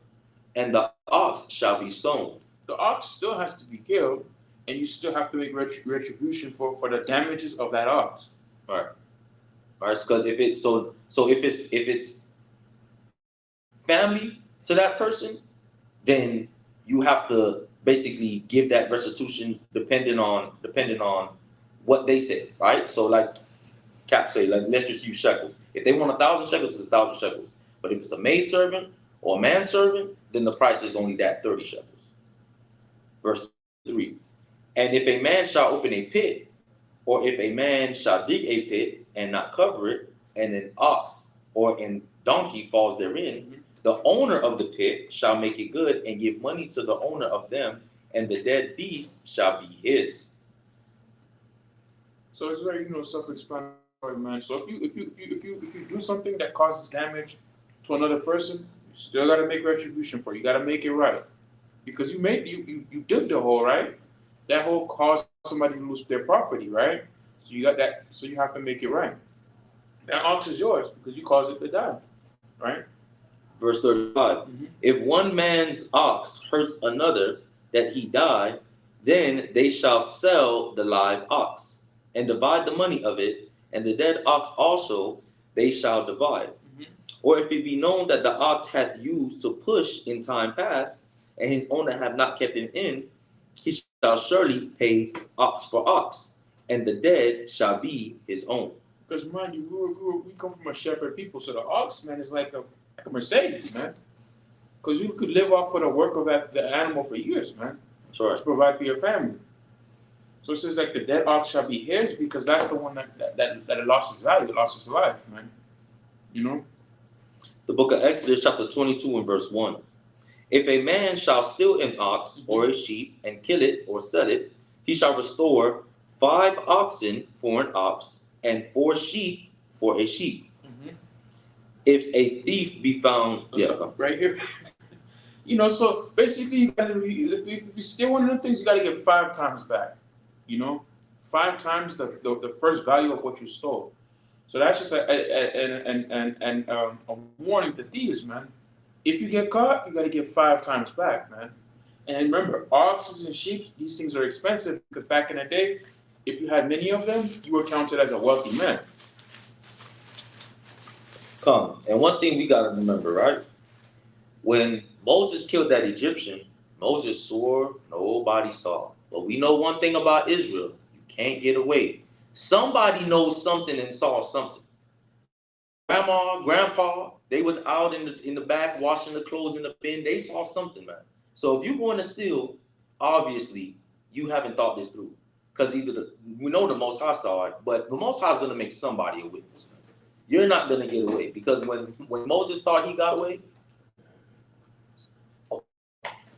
and the ox shall be stoned. The ox still has to be killed, and you still have to make retribution for the damages of that ox. All right. Because if it's family to that person, then you have to basically give that restitution depending on what they said, right? So like Cap say, like let's just use shekels. If they want 1,000 shekels, it's 1,000 shekels. But if it's a maidservant or a manservant, then the price is only that 30 shekels. Verse 3. And if a man shall open a pit, or if a man shall dig a pit and not cover it, and an ox or an donkey falls therein, the owner of the pit shall make it good and give money to the owner of them, and the dead beast shall be his. So it's very, self-explanatory, man. So if you do something that causes damage to another person, you still gotta make retribution for it. You gotta make it right. Because you dug the hole, right? That hole caused somebody to lose their property, right? So you got that, so you have to make it right. That ox is yours because you caused it to die, right? Verse 35. If one man's ox hurts another that he die, then they shall sell the live ox and divide the money of it, and the dead ox also they shall divide. Or if it be known that the ox hath used to push in time past, and his owner have not kept him in, he shall surely pay ox for ox, and the dead shall be his own. Because mind you, we come from a shepherd people, so the ox, man, is like a Mercedes, man. Because you could live off of the work of the animal for years, man. That's right. To provide for your family. So it says like the dead ox shall be his because that's the one that lost his value, lost his life, man. You know? The book of Exodus chapter 22 and verse 1. If a man shall steal an ox or a sheep and kill it or sell it, he shall restore 5 oxen for an ox and 4 sheep for a sheep. If a thief be found, right here. So basically, if you steal one of them things, you got to get 5 times back. 5 times the first value of what you stole. So that's just a warning to thieves, man. If you get caught, you got to get 5 times back, man. And remember, oxes and sheep, these things are expensive because back in the day, if you had many of them, you were counted as a wealthy man. And one thing we got to remember, right? When Moses killed that Egyptian, Moses swore nobody saw. But we know one thing about Israel. You can't get away. Somebody knows something and saw something. Grandma, grandpa, they was out in the back washing the clothes in the bin. They saw something, man. So if you're going to steal, obviously, you haven't thought this through. Because we know the Most High saw it, but the Most High is going to make somebody a witness, man. You're not going to get away. Because when Moses thought he got away,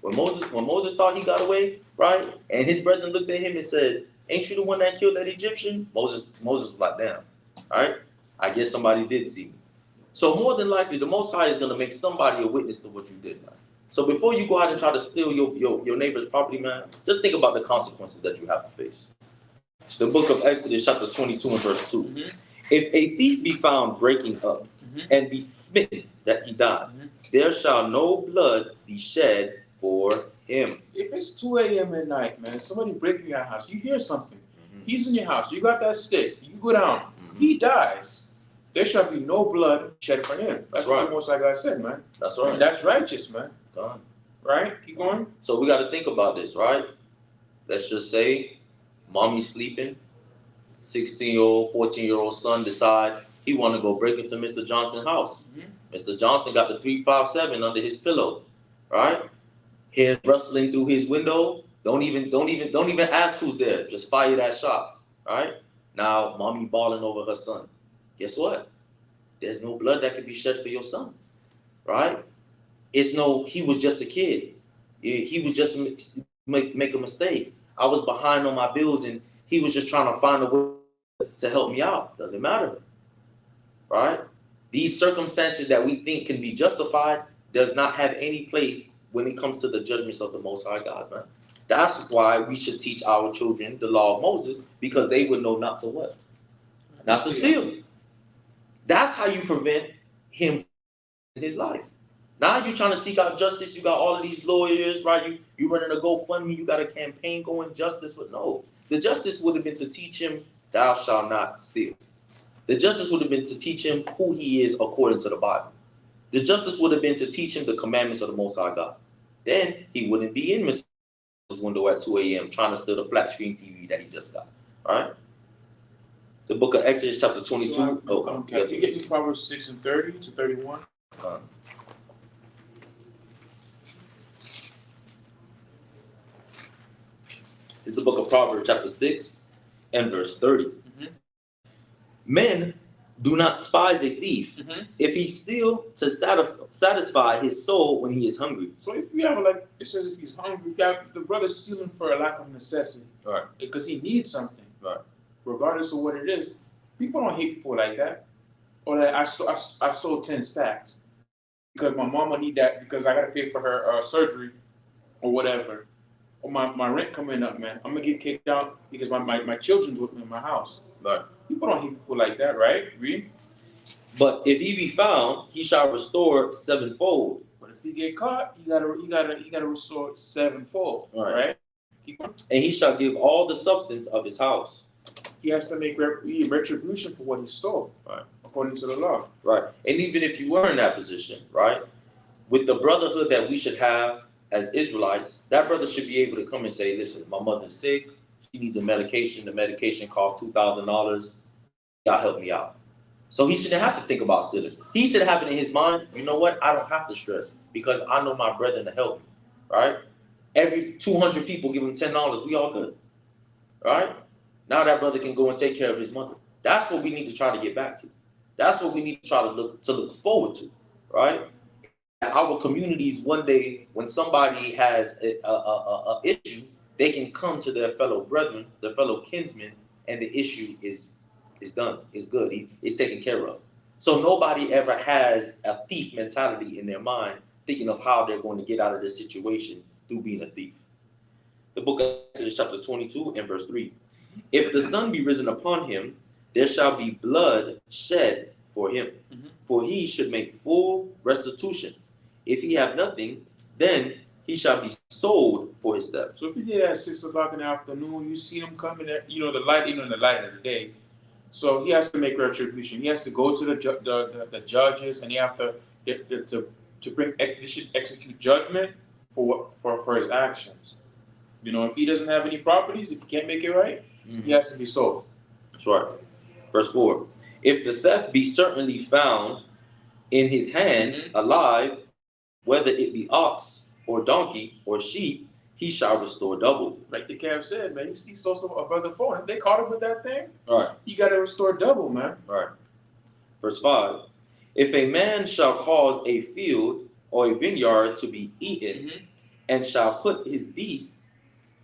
when Moses thought he got away, right? And his brethren looked at him and said, ain't you the one that killed that Egyptian? Moses was like, damn, all right? I guess somebody did see me. So more than likely, the Most High is going to make somebody a witness to what you did, man. So before you go out and try to steal your neighbor's property, man, just think about the consequences that you have to face. The book of Exodus, chapter 22 and verse 2. If a thief be found breaking up and be smitten that he died, there shall no blood be shed for him. If it's 2 a.m. at night, man, somebody breaking your house, you hear something. He's in your house. You got that stick. You go down. He dies. There shall be no blood shed for him. That's right. What the Most High God said, man. That's right. And that's righteous, man. God. Right? Keep going. So we got to think about this, right? Let's just say mommy's sleeping. 16-year-old, 14-year-old son decides he want to go break into Mr. Johnson's house. Mr. Johnson got the 357 under his pillow, right? Hear rustling through his window. Don't even ask who's there. Just fire that shot, right? Now, mommy bawling over her son. Guess what? There's no blood that can be shed for your son, right? He was just a kid. He was just make a mistake. I was behind on my bills and he was just trying to find a way to help me out. Doesn't matter, right? These circumstances that we think can be justified does not have any place when it comes to the judgments of the Most High God, man. That's why we should teach our children the law of Moses, because they would know not to what? Not to steal. That's how you prevent him in his life. Now you're trying to seek out justice. You got all of these lawyers, right? You running a GoFundMe. You got a campaign going, justice. But no, the justice would have been to teach him, thou shalt not steal. The justice would have been to teach him who he is according to the Bible. The justice would have been to teach him the commandments of the Most High God. Then he wouldn't be in Mr. window at 2 a.m. trying to steal the flat screen TV that he just got, right? The book of Exodus chapter 22. So Okay. yes, you get me Proverbs 6 and 30 to 31. It's the book of Proverbs chapter 6 and verse 30. Men do not despise a thief if he steal to satisfy his soul when he is hungry. So if you have like, it says if he's hungry, if you have the brother stealing for a lack of necessity, Right. because he needs something, Right. regardless of what it is. People don't hate people like that. Or that I stole 10 stacks because my mama need that because I gotta pay for her surgery or whatever. Or my rent coming up, man. I'm gonna get kicked out because my children's with me in my house. Right. People don't hate people like that, right? Read. But if he be found, he shall restore sevenfold. But if he get caught, you gotta restore sevenfold, right? Keep on. And he shall give all the substance of his house. He has to make retribution for what he stole, Right, according to the law. Right. And even if you were in that position, right, with the brotherhood that we should have as Israelites, that brother should be able to come and say, listen, my mother's sick, she needs a medication, the medication costs $2,000, y'all help me out. So he shouldn't have to think about stealing. He should have it in his mind, you know what, I don't have to stress because I know my brethren to help me, right? Every 200 people give him $10, we all good, right? Now that brother can go and take care of his mother. That's what we need to try to get back to. That's what we need to try to look forward to, right? Our communities, one day, when somebody has a issue, they can come to their fellow brethren, their fellow kinsmen, and the issue is done, is good, it's taken care of. So nobody ever has a thief mentality in their mind, thinking of how they're going to get out of this situation through being a thief. The book of Exodus chapter 22 and verse 3. If the sun be risen upon him, there shall be blood shed for him, for he should make full restitution. If he have nothing, then he shall be sold for his theft. So if you did at 6 o'clock in the afternoon, you see him coming at the light, in the light of the day. So he has to make retribution. He has to go to the judges, and he have to execute judgment for his actions. If he doesn't have any properties, if he can't make it right, he has to be sold. That's right. Verse 4. If the theft be certainly found in his hand alive, whether it be ox or donkey or sheep, he shall restore double. Like the Cap said, man, he stole a brother phone. If they caught him with that thing, all right, you got to restore double, man. All right. Verse 5. If a man shall cause a field or a vineyard to be eaten, and shall put his beast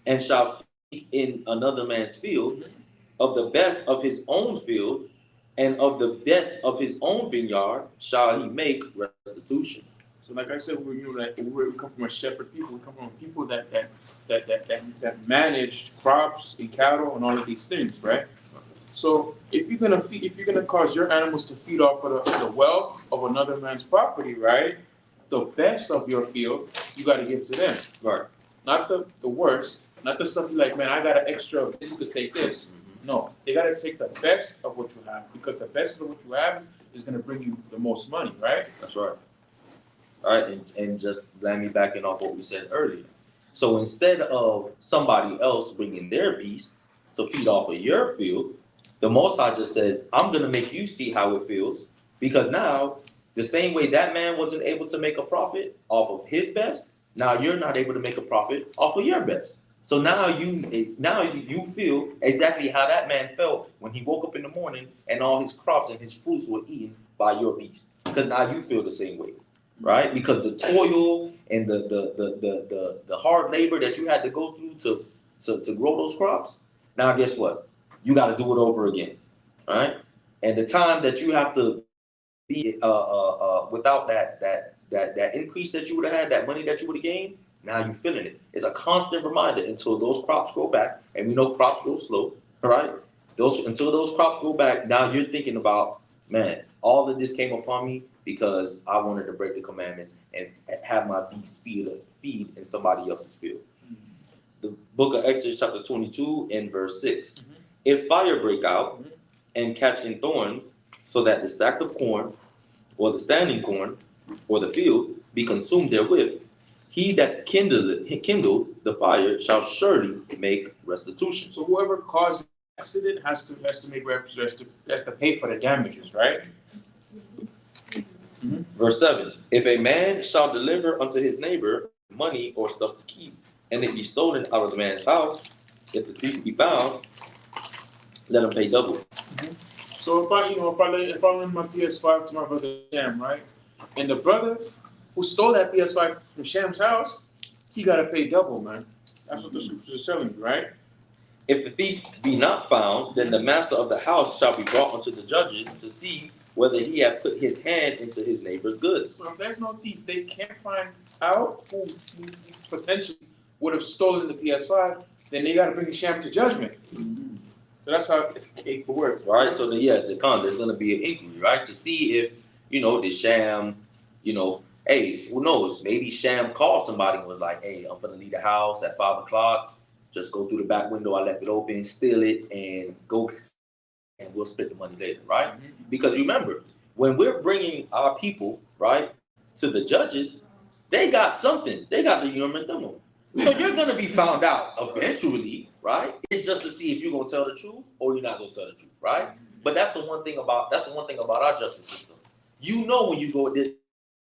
and shall feed in another man's field, of the best of his own field and of the best of his own vineyard shall he make restitution. So, like I said, we come from a shepherd people. We come from people that managed crops and cattle and all of these things, right? So, if you're gonna cause your animals to feed off of the wealth of another man's property, right? The best of your field, you got to give to them, right? Not the worst, not the stuff like, man, I got an extra of this, you could take this. No, they got to take the best of what you have, because the best of what you have is going to bring you the most money, right? That's right. All right, and just land me back in off what we said earlier. So instead of somebody else bringing their beast to feed off of your field, the Most High just says, I'm going to make you see how it feels, because now the same way that man wasn't able to make a profit off of his best, now you're not able to make a profit off of your best. So now you feel exactly how that man felt when he woke up in the morning and all his crops and his fruits were eaten by your beast. Because now you feel the same way, right? Because the toil and the hard labor that you had to go through to grow those crops, now guess what? You got to do it over again, right? And the time that you have to be without that increase that you would have had, that money that you would have gained, now you're feeling it. It's a constant reminder until those crops grow back, and we know crops grow slow, right? Until those crops go back, now you're thinking about, man, all of this came upon me because I wanted to break the commandments and have my beast feed in somebody else's field. The book of Exodus chapter 22 and verse 6. If fire break out and catch in thorns, so that the stacks of corn or the standing corn or the field be consumed therewith, he that kindled the fire shall surely make restitution. So whoever causes accident has to make has to pay for the damages, right? Verse 7. If a man shall deliver unto his neighbor money or stuff to keep, and it be stolen out of the man's house, if the thief be found, let him pay double. So if I lend my PS5 to my brother Sham, right, and the brother who stole that PS5 from Sham's house, he gotta pay double, man. That's what the scriptures are telling you, right? If the thief be not found, then the master of the house shall be brought unto the judges to see whether he hath put his hand into his neighbor's goods. So if there's no thief, they can't find out who potentially would have stolen the PS5, then they gotta bring Sham to judgment. So that's how it works. Right? So there's gonna be an inquiry, right? To see if, the Sham, hey, who knows? Maybe Sham called somebody and was like, hey, I'm gonna leave the house at 5 o'clock. Just go through the back window. I left it open, steal it, and go, and we'll split the money later, right? Because remember, when we're bringing our people, right, to the judges, they got something. They got the Urim and Thummim. So you're gonna be found out eventually, right? It's just to see if you're gonna tell the truth or you're not gonna tell the truth, right? But that's the one thing about our justice system. When you go there,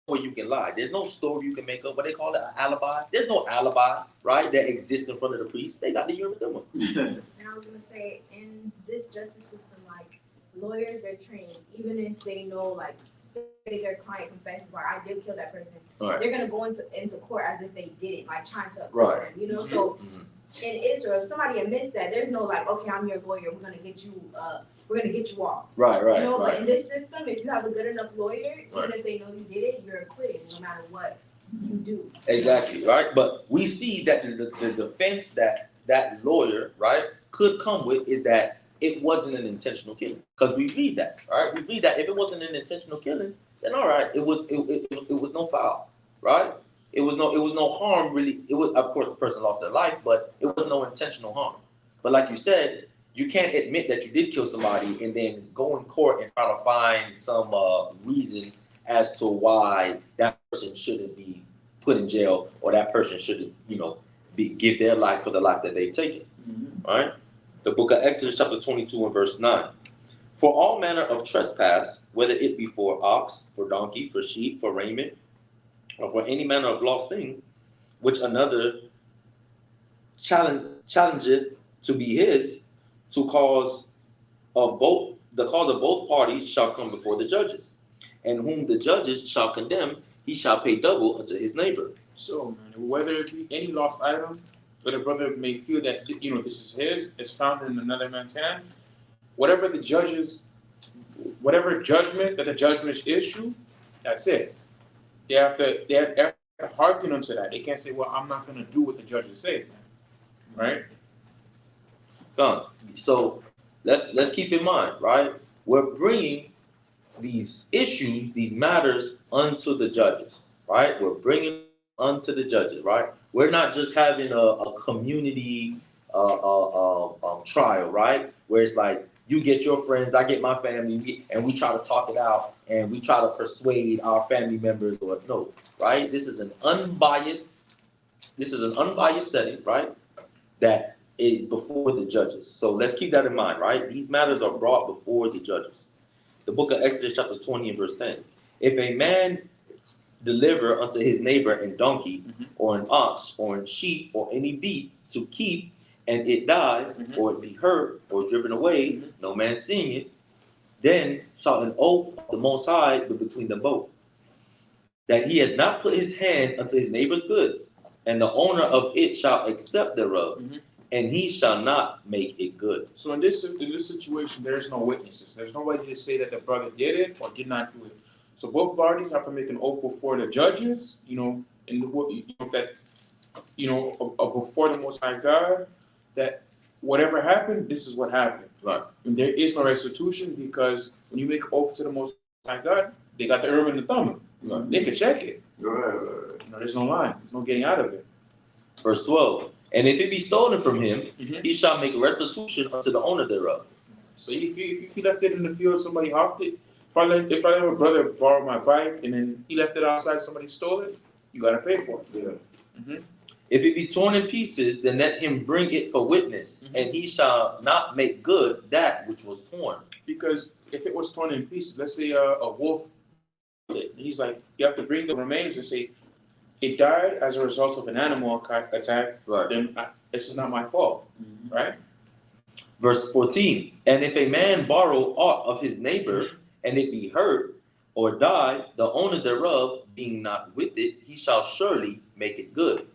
where you can lie. There's no story you can make up. What they call it, an alibi. There's no alibi, right, that exists in front of the priest. They got the Urim and Thummim. And I was gonna say, in this justice system, like lawyers are trained, even if they know, like, say their client confesses, or I did kill that person, Right. they're gonna go into court as if they didn't, like trying to acquit them, So in Israel, if somebody admits that, there's no like, okay, I'm your lawyer, we're gonna get you off. Right. But in this system, if you have a good enough lawyer, even if they know you did it, you're acquitted no matter what you do. Exactly, right? But we see that the defense that lawyer, right, could come with is that it wasn't an intentional killing. Because we read that, right? We read that if it wasn't an intentional killing, then all right, it was no foul, right? It was no harm really. It was, of course, the person lost their life, but it was no intentional harm. But like you said, you can't admit that you did kill somebody and then go in court and try to find some reason as to why that person shouldn't be put in jail or that person shouldn't, give their life for the life that they've taken. Right? The book of Exodus, chapter 22 and verse 9. For all manner of trespass, whether it be for ox, for donkey, for sheep, for raiment, or for any manner of lost thing, which another challengeth to be his, the cause of both parties shall come before the judges, and whom the judges shall condemn, he shall pay double unto his neighbor. So, man, whether it be any lost item, or the brother may feel that this is his, it's found in another man's hand, whatever judgment that the judgment issue, that's it. They have to hearken unto that. They can't say, well, I'm not going to do what the judges say, right? Done. So let's keep in mind, right? We're bringing these issues, these matters unto the judges, right? We're bringing unto the judges, right? We're not just having a community trial, right? Where it's like you get your friends, I get my family, and we try to talk it out and we try to persuade our family members or no, right? This is an unbiased setting, right? That is before the judges. So let's keep that in mind, right? These matters are brought before the judges. The book of Exodus chapter 20 and verse 10. If a man deliver unto his neighbor an donkey or an ox or an sheep or any beast to keep, and it die, or it be hurt or driven away, no man seeing it, then shall an oath of the Most High be between them both, that he had not put his hand unto his neighbor's goods, and the owner of it shall accept thereof, and he shall not make it good. So in this situation, there's no witnesses. There's nobody to say that the brother did it or did not do it. So both parties have to make an oath before the judges, before the Most High God, that whatever happened, this is what happened. Right. And there is no restitution because when you make oath to the Most High God, they got the Urim and the Thummim. Right. They can check it. There's no line. There's no getting out of it. Verse 12. And if it be stolen from him, he shall make restitution unto the owner thereof. So if he left it in the field, somebody hopped it. If I let a brother borrow my bike and then he left it outside, somebody stole it, you gotta pay for it. Yeah. If it be torn in pieces, then let him bring it for witness, and he shall not make good that which was torn. Because if it was torn in pieces, let's say a wolf, he's like, you have to bring the remains and say, it died as a result of an animal attack, Right. then this is not my fault, right? Verse 14, and if a man borrow aught of his neighbor, and it be hurt or die, the owner thereof being not with it, he shall surely make it good.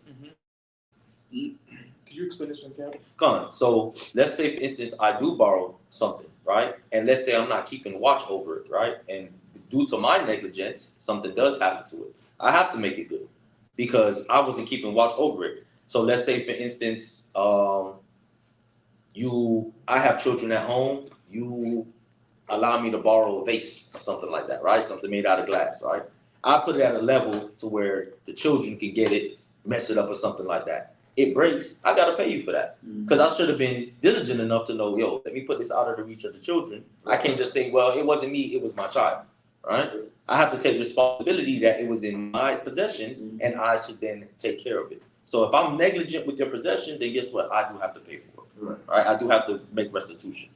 Could you explain this one, Kevin? Come on. So let's say, for instance, I do borrow something, right? And let's say I'm not keeping watch over it, right? And due to my negligence, something does happen to it. I have to make it good because I wasn't keeping watch over it. So let's say, for instance, I have children at home. You allow me to borrow a vase or something like that, right? Something made out of glass, right? I put it at a level to where the children can get it, mess it up or something like that. It breaks, I gotta pay you for that. Because I should have been diligent enough to know, yo, let me put this out of the reach of the children. I can't just say, well, it wasn't me, it was my child, right? I have to take responsibility that it was in my possession and I should then take care of it. So if I'm negligent with your possession, then guess what? I do have to pay for it, right? I do have to make restitution.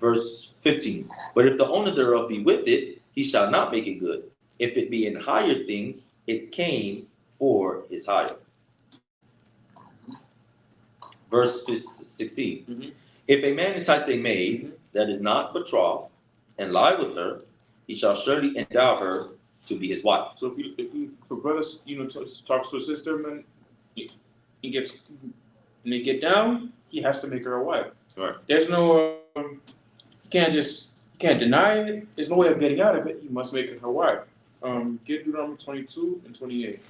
Verse 15, but if the owner thereof be with it, he shall not make it good. If it be an higher thing, it came for his hire. Verse 16, if a man entice a maid that is not betrothed and lie with her, he shall surely endow her to be his wife. So if a brother, talks to a sister, man, he gets, and they get down, he has to make her a wife. Right. There's no, you can't deny it. There's no way of getting out of it. You must make it her wife. Get Deuteronomy 22 and 28.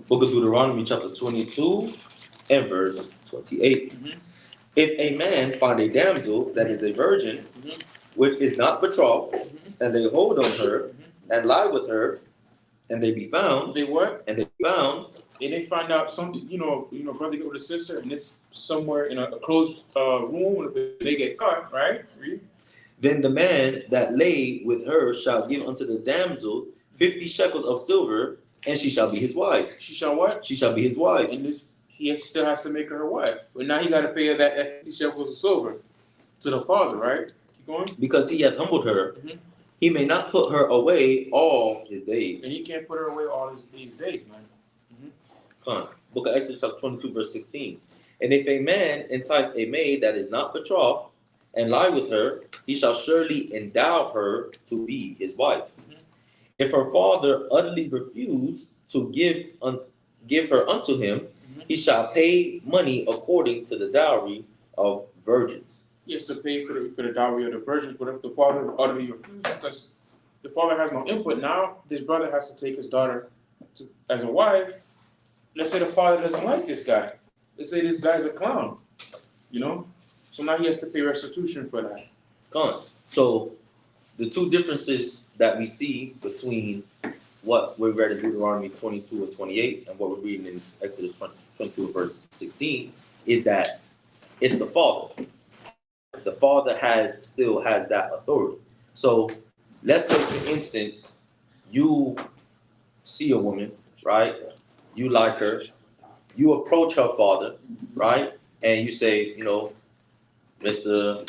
Book of Deuteronomy chapter 22 and verse 28. If a man find a damsel that is a virgin, which is not betrothed, and they hold on her and lie with her, and they be found. They what? And they be found. And they find out something, brother get with a sister, and it's somewhere in a closed room, and they get caught, right? Read. Then the man that lay with her shall give unto the damsel 50 shekels of silver, and she shall be his wife. She shall what? She shall be his wife. And he still has to make her wife. But now he got to pay her that 50 shekels of silver to the father, right? Keep going. Because he hath humbled her, he may not put her away all his days. And he can't put her away all his days, man. Book of Exodus chapter 22, verse 16. And if a man entice a maid that is not betrothed and lie with her, he shall surely endow her to be his wife. If her father utterly refuse to give her unto him, he shall pay money according to the dowry of virgins. He has to pay for the dowry of the virgins, but if the father utterly refuses, because the father has no input, now this brother has to take his daughter as a wife. Let's say the father doesn't like this guy. Let's say this guy's a clown, So now he has to pay restitution for that. So the two differences that we see between what we read in Deuteronomy 22 and 28 and what we're reading in Exodus 22 and verse 16 is that it's the father. The father still has that authority. So let's say, for instance, you see a woman, right? You like her. You approach her father, right? And you say, Mr.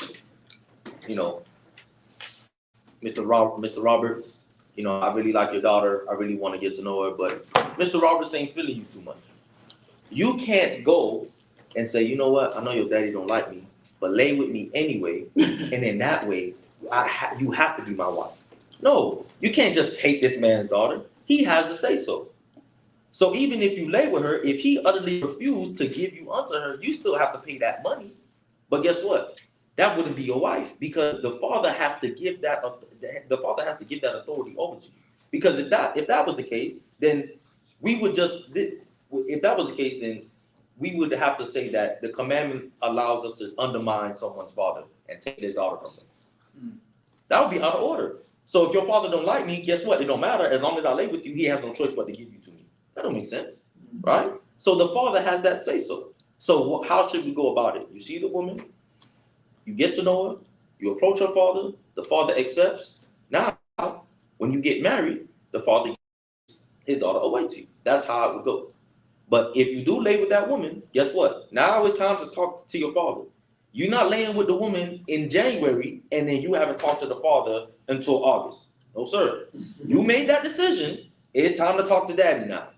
Roberts, I really like your daughter. I really want to get to know her, but Mr. Roberts ain't feeling you too much. You can't go and say, you know what? I know your daddy don't like me, but lay with me anyway. And in that way, you have to be my wife. No, you can't just take this man's daughter. He has to say so. So even if you lay with her, if he utterly refused to give you unto her, you still have to pay that money. But guess what? That wouldn't be your wife, because the father has to give that authority over to you. Because if that was the case, then we would have to say that the commandment allows us to undermine someone's father and take their daughter from them. That would be out of order. So if your father don't like me, guess what? It don't matter. As long as I lay with you, he has no choice but to give you to me. That don't make sense, right? So the father has that say so. So how should we go about it? You see the woman, you get to know her, you approach her father, the father accepts. Now, when you get married, the father gives his daughter away to you. That's how it would go. But if you do lay with that woman, guess what? Now it's time to talk to your father. You're not laying with the woman in January and then you haven't talked to the father until August. No, sir. You made that decision. It's time to talk to daddy now.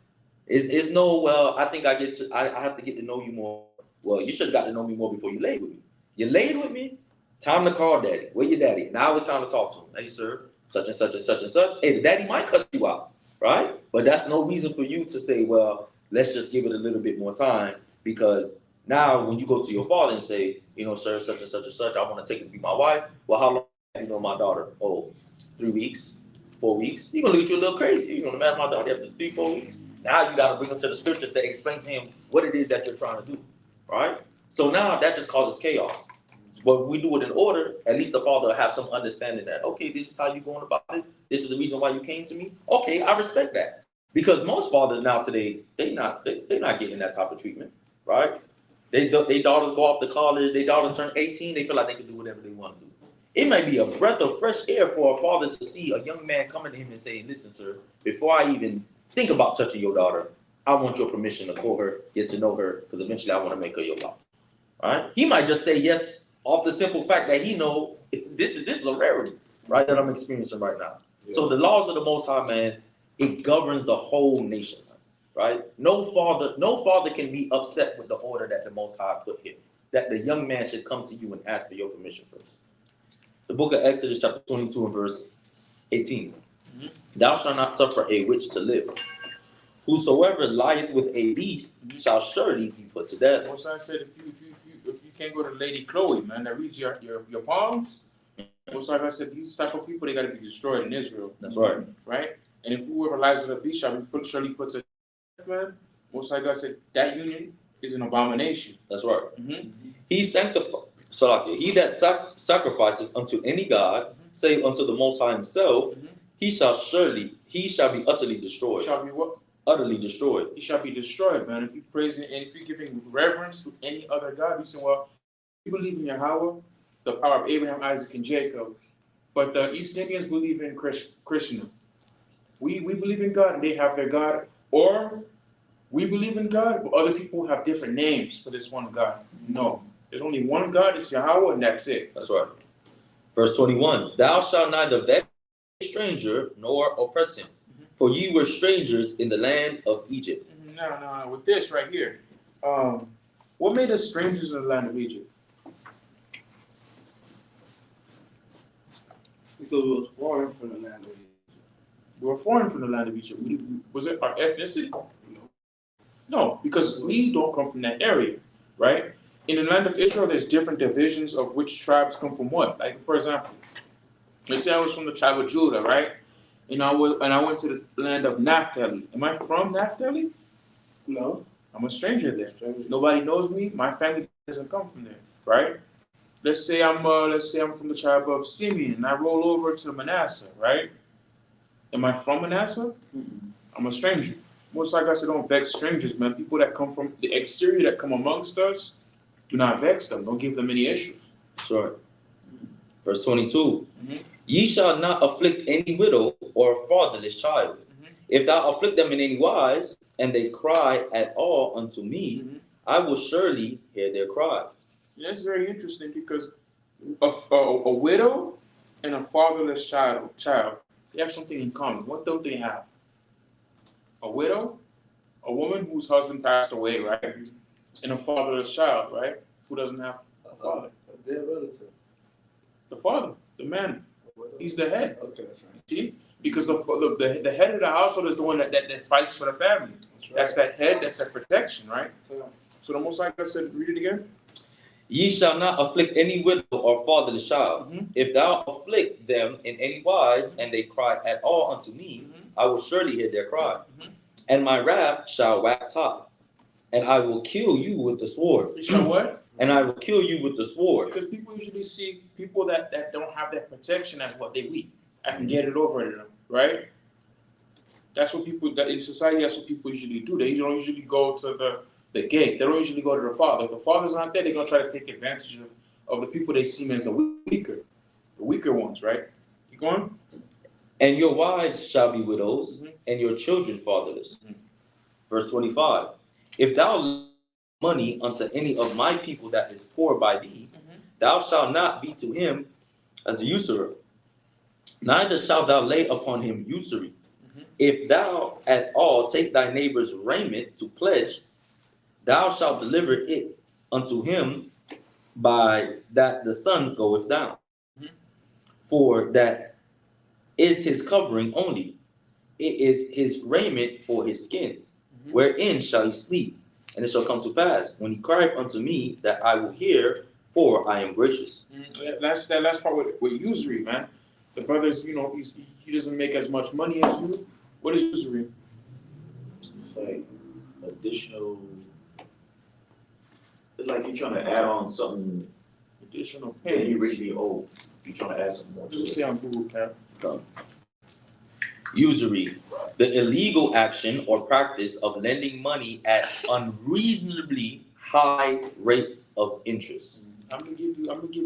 It's no, well, I think I have to get to know you more. Well, you should have got to know me more before you laid with me. You laid with me, time to call daddy. Where your daddy? Now it's time to talk to him. Hey, sir, such and such and such and such. Hey, the daddy might cuss you out, right? But that's no reason for you to say, well, let's just give it a little bit more time, because now when you go to your father and say, sir, such and such and such, I want to take her to be my wife. Well, how long have you known my daughter? Oh, 3 weeks, 4 weeks. You're going to look at you a little crazy. You're going to mad my daughter after 3, 4 weeks. Now you got to bring him to the scriptures to explain to him what it is that you're trying to do, right? So now that just causes chaos. But if we do it in order, at least the father will have some understanding that, okay, this is how you're going about it. This is the reason why you came to me. Okay, I respect that. Because most fathers now today, they're not getting that type of treatment, right? They daughters go off to college, their daughters turn 18, they feel like they can do whatever they want to do. It might be a breath of fresh air for a father to see a young man coming to him and say, listen, sir, before I even think about touching your daughter, I want your permission to call her, get to know her, because eventually I want to make her your wife. All right? He might just say yes off the simple fact that he know this is a rarity, right, that I'm experiencing right now. Yeah. So the laws of the Most High, man, it governs the whole nation, right? No father can be upset with the order that the Most High put here, that the young man should come to you and ask for your permission first. The book of Exodus chapter 22 and verse 18. Mm-hmm. Thou shalt not suffer a witch to live. Whosoever lieth with a beast shall surely be put to death. Most I said, if you can't go to Lady Chloe, man, that reads your palms. Most I said, these type of people, they got to be destroyed in Israel. That's right. Right? And if whoever lies with a beast shall be surely put to death, man. Most I said, that union is an abomination. That's right. Mm-hmm. He that sacrifices unto any god, save unto the Most High himself, he shall be utterly destroyed. Shall be what? Utterly destroyed. He shall be destroyed, man. If you praise and if you're giving reverence to any other god, you say, well, you believe in Yahawah, the power of Abraham, Isaac, and Jacob. But the East Indians believe in Krishna. We believe in God, and they have their God. Or we believe in God, but other people have different names for this one God. No. There's only one God, it's Yahawah, and that's it. That's right. Verse 21. Thou shalt neither vex a stranger nor oppress him. For ye were strangers in the land of Egypt. No. With this right here, what made us strangers in the land of Egypt? Because we was foreign from the land of Egypt. We were foreign from the land of Egypt. Was it our ethnicity? No, because we don't come from that area, right? In the land of Israel, there's different divisions of which tribes come from what. Like, for example, let's say I was from the tribe of Judah, right? And I went to the land of Naphtali. Am I from Naphtali? No. I'm a stranger there. Nobody knows me. My family doesn't come from there, right? Let's say I'm from the tribe of Simeon, and I roll over to Manasseh, right? Am I from Manasseh? Mm-hmm. I'm a stranger. Most like I said, don't vex strangers, man. People that come from the exterior that come amongst us, do not vex them. Don't give them any issues. Sure. Verse 22. Ye shall not afflict any widow or fatherless child. If thou afflict them in any wise, and they cry at all unto me, I will surely hear their cry. That's very interesting, because a widow and a fatherless child, they have something in common. What don't they have? A widow, a woman whose husband passed away, right? And a fatherless child, right? Who doesn't have a father? A dead relative. The father, the man. He's the head. Okay, that's right. See? Because the head of the household is the one that fights for the family. That's, right. That's that head, that's that protection, right? Yeah. So the Most High God said, read it again. Ye shall not afflict any widow or fatherless child. If thou afflict them in any wise, and they cry at all unto me, I will surely hear their cry. And my wrath shall wax hot, and I will kill you with the sword. You shall what? And I will kill you with the sword. Because people usually see people that don't have that protection as what they weak, I can get it over to them, right? That's what people, that in society, that's what people usually do. They don't usually go to the gate. They don't usually go to the father. If the father's not there, they're going to try to take advantage of the people they see as the weaker ones, right? Keep going. And your wives shall be widows, and your children fatherless. Verse 25. If thou lend money unto any of my people that is poor by thee, thou shalt not be to him as a usurer, neither shalt thou lay upon him usury. If thou at all take thy neighbor's raiment to pledge, thou shalt deliver it unto him by that the sun goeth down. For that is his covering only. It is his raiment for his skin. Wherein shall he sleep? And it shall come to pass, when he crieth unto me, that I will hear, for I am gracious. That's that last part with usury, man. The brothers, he doesn't make as much money as you. What is usury? It's like additional. It's like you're trying to add on something Additional that pay. you originally owe. You're trying to add something more. What does it say on Google, Cap? Usury, the illegal action or practice of lending money at unreasonably high rates of interest. I'm gonna give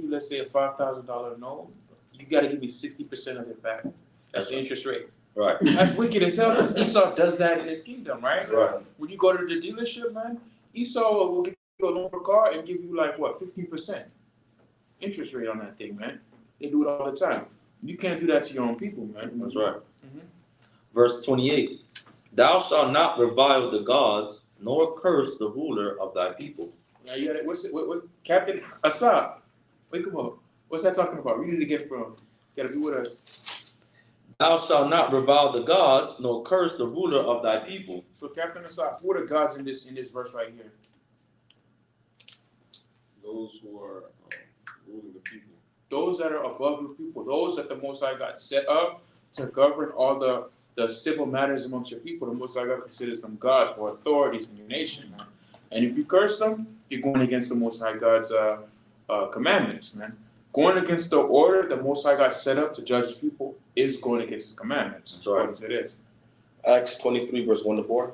you, let's say, a $5,000 note. You gotta give me 60% of it back. That's the interest rate. Right. That's wicked as hell, because Esau does that in his kingdom, right? Right. When you go to the dealership, man, Esau will give you a loan for a car and give you 15% interest rate on that thing, man. They do it all the time. You can't do that to your own people, man. That's right. Verse 28. Thou shalt not revile the gods, nor curse the ruler of thy people. Now you got what Captain Ahhad. Wake him up. What's that talking about? Read it again from. You gotta be with us. Thou shalt not revile the gods, nor curse the ruler of thy people. So Captain Ahhad, who are the gods in this verse right here? Those who are ruling the people. Those that are above the people. Those that the Most High God set up to govern all the civil matters amongst your people. The Most High God considers them gods or authorities in your nation, man. And if you curse them, you're going against the Most High God's commandments, man. Going against the order the Most High God set up to judge his people is going against his commandments. That's right. It is. Acts 23, verse 1 to 4.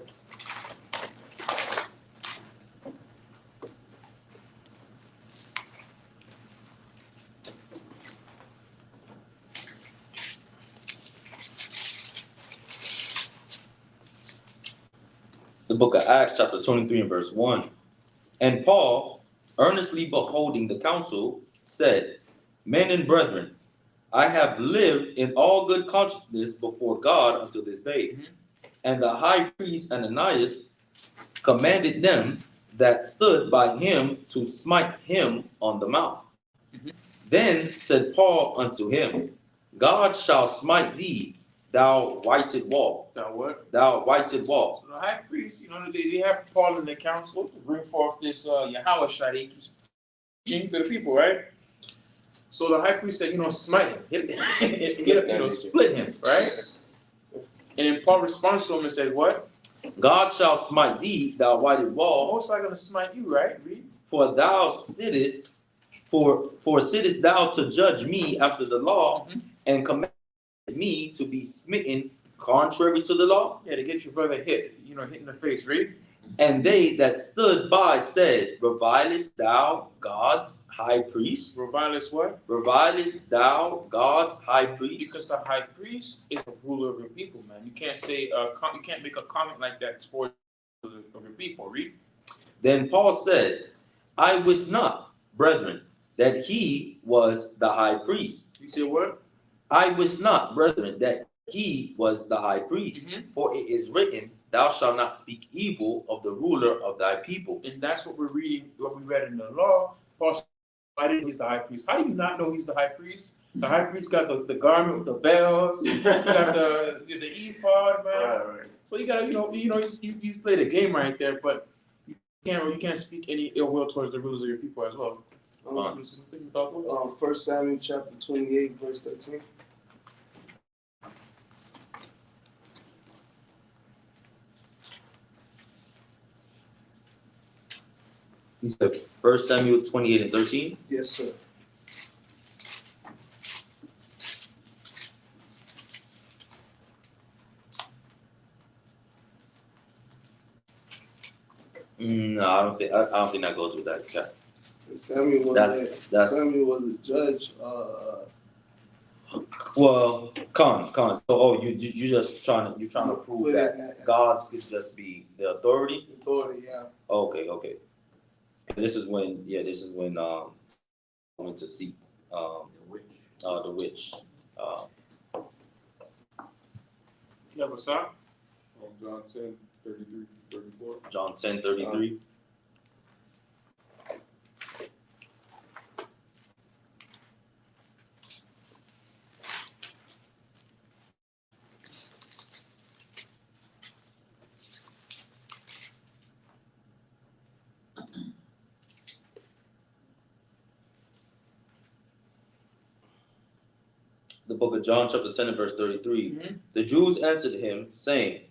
The book of Acts, chapter 23 and verse 1. And Paul, earnestly beholding the council, said, Men and brethren, I have lived in all good consciousness before God until this day. And the high priest Ananias commanded them that stood by him to smite him on the mouth. Then said Paul unto him, God shall smite thee, thou whited wall. Thou what? Thou whited wall. So the high priest, they have Paul in the council to bring forth this Yahawah that he keeps preaching to the people, right? So the high priest said, smite him, split him, right? And then Paul responds to him and says, what? God shall smite thee, thou whited wall. Most High gonna smite you, right? Read. For sittest thou to judge me after the law, and command me to be smitten contrary to the law? Yeah, to get your brother hit in the face, read. And they that stood by said, Revilest thou God's high priest? Revilest what? Revilest thou God's high priest? Because the high priest is the ruler of your people, man. You can't say you can't make a comment like that towards the ruler of your people. Read. Then Paul said, I wist not, brethren, that he was the high priest. You say what? I wist not, brethren, that he was the high priest. For it is written, Thou shalt not speak evil of the ruler of thy people. And that's what we're reading, what we read in the law. Paul said, I didn't know he's the high priest. How do you not know he's the high priest? The high priest got the garment with the bells, he got the ephod, man. Right. So you gotta, you played a game right there, but you can't speak any ill will towards the rulers of your people as well. 1 Samuel chapter 28, verse 13. He said 1 Samuel 28 and 13. Yes, sir. No, I don't think that goes with that. Cap. Samuel was Samuel was a judge. Well, So, you trying to prove that gods could just be the authority? Authority, yeah. Okay. This is when went to see the witch. You have a sock? John 10:33-34. John 10:33. The book of John, chapter 10 and verse 33. Mm-hmm. The Jews answered him, saying,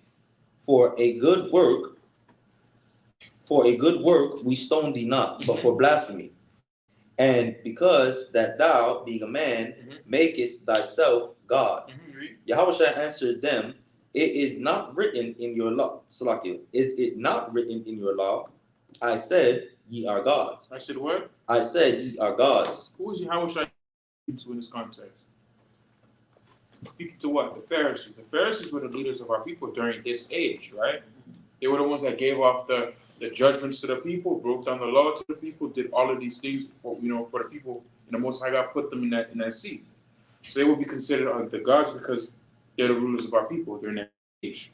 For a good work we stone thee not, but for blasphemy. And because that thou, being a man, makest thyself God. Yahawah answered them, It is not written in your law. Salakia, is it not written in your law? I said, Ye are gods. I said what? I said, Ye are gods. Who is Yahawah speaking to in this context? Speaking to what? The Pharisees. The Pharisees were the leaders of our people during this age, right? They were the ones that gave off the judgments to the people, broke down the law to the people, did all of these things for the people, and the Most High God put them in that seat. So they would be considered the gods because they're the rulers of our people during that age.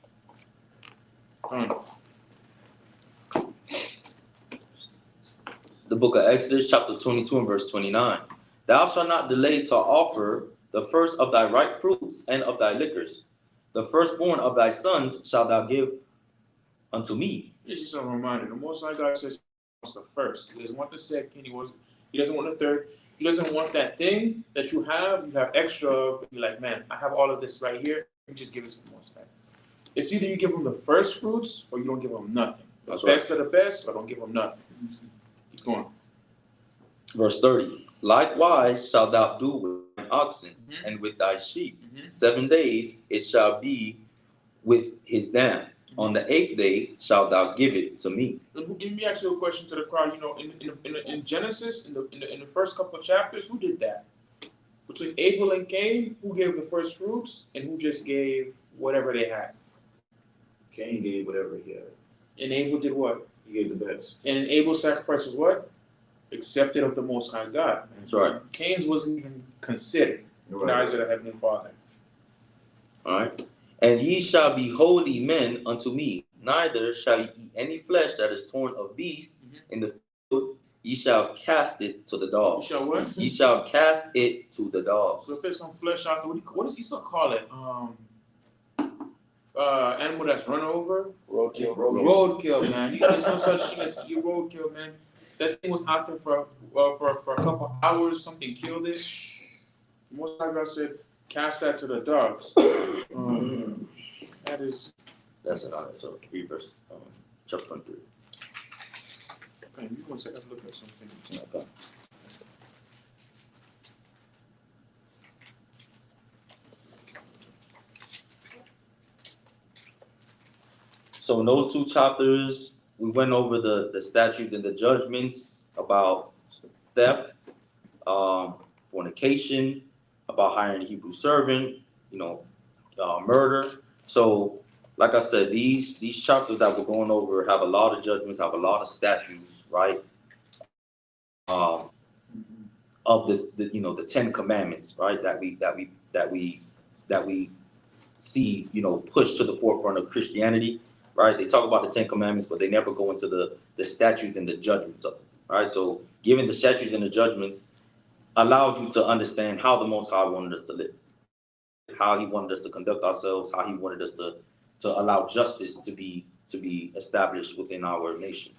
The book of Exodus, chapter 22 and verse 29. Thou shalt not delay to offer the first of thy ripe fruits and of thy liquors. The firstborn of thy sons shalt thou give unto me. This is a reminder. The Most High God says he wants the first. He doesn't want the second. He doesn't want the third. He doesn't want that thing that you have extra. You're like, man, I have all of this right here. You just give it to the Most High. It's either you give them the first fruits or you don't give them nothing. The best of the best or don't give them nothing. Keep going. Verse 30. Likewise shalt thou do with thine oxen and with thy sheep. 7 days it shall be with his dam. On the 8th day shalt thou give it to me. Let me ask you a question to the crowd. In Genesis, in the first couple of chapters, who did that? Between Abel and Cain, who gave the first fruits and who just gave whatever they had? Cain gave whatever he had. And Abel did what? He gave the best. And Abel's sacrifice was what? Accepted of the Most High God. That's right. Cain's wasn't even considered in the eyes of the Heavenly Father. All right. And ye shall be holy men unto me, neither shall ye eat any flesh that is torn of beasts in the field. Ye shall cast it to the dogs. You shall what? Ye shall cast it to the dogs. So if there's some flesh out there, what does Esau call it? Animal that's run over? Roadkill. Roadkill, man. There's no such thing as roadkill, man. That thing was out there for a couple hours. Something killed it. Most High God said, cast that to the dogs. That's an honest. So read verse chapter 23. Okay, you want to say, look at something. Okay. So in those two chapters, we went over the statutes and the judgments about theft, fornication, about hiring a Hebrew servant, murder. So, like I said, these chapters that we're going over have a lot of judgments, have a lot of statutes, right? Of the 10 Commandments, right? That we see, pushed to the forefront of Christianity, right? They talk about the 10 Commandments, but they never go into the statutes and the judgments of them, right? So, given the statutes and the judgments allowed you to understand how the Most High wanted us to live, how He wanted us to conduct ourselves, how He wanted us to allow justice to be established within our nation.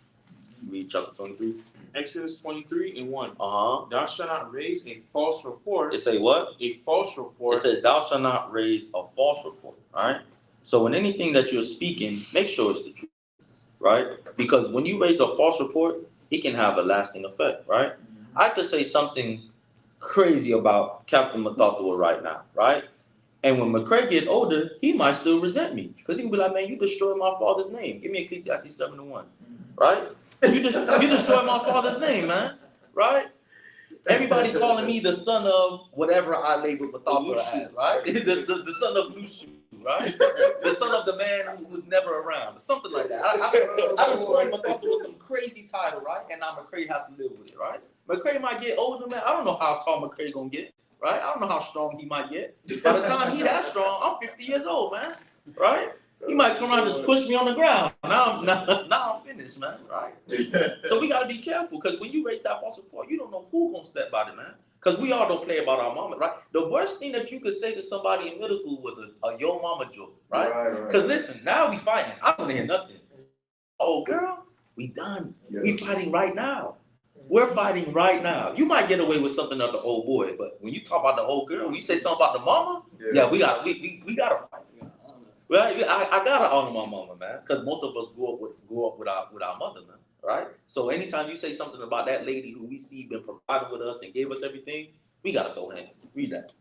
Read chapter 23. Exodus 23:1. Uh-huh. Thou shalt not raise a false report. It say what? A false report. It says, thou shalt not raise a false report, all right? So in anything that you're speaking, make sure it's the truth, right? Because when you raise a false report, it can have a lasting effect, right? I could say something crazy about Captain Mathathua right now, right? And when McCray get older, he might still resent me because he can be like, man, you destroyed my father's name. Give me Ecclesiastes 7:1. right? You destroyed my father's name, man, right? Everybody calling me the son of whatever I labeled Yahawah as, right? the son of Lushu, right? The son of the man who was never around, something like that. I done called Yahawah with some crazy title, right? And now McCray have to live with it, right? McCray might get older, man. I don't know how tall McCray gonna get, right? I don't know how strong he might get. By the time he that strong, I'm 50 years old, man, right? He might come around and just push me on the ground. Now I'm finished, man, right? So we gotta be careful, because when you raise that false report, you don't know who gonna step by it, man. Because we all don't play about our mama, right? The worst thing that you could say to somebody in middle school was a yo mama joke, right? Because listen, now we fighting. I don't hear nothing. Oh girl, we done. Yes. We fighting right now. We're fighting right now. You might get away with something of the old boy, but when you talk about the old girl, when you say something about the mama, yeah we gotta fight. Right? I gotta honor my mama, man, because most of us grew up with our mother, man, right? So anytime you say something about that lady who we see been providing with us and gave us everything, we gotta throw hands. Read that.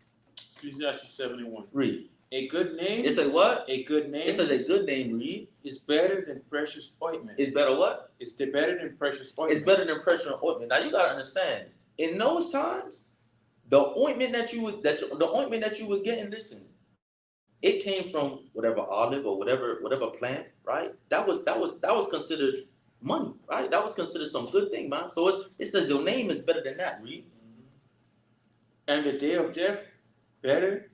Ecclesiastes 71. Read. A good name. It says what? A good name. It says a good name. Read. Is better than precious ointment. It's better what? It's better than precious ointment. It's better than precious ointment. Now you gotta understand. In those times, the ointment that you was getting, listen. It came from whatever olive or whatever plant, right? That was considered money, right? That was considered some good thing, man. So it says your name is better than that. Read. And the day of death, better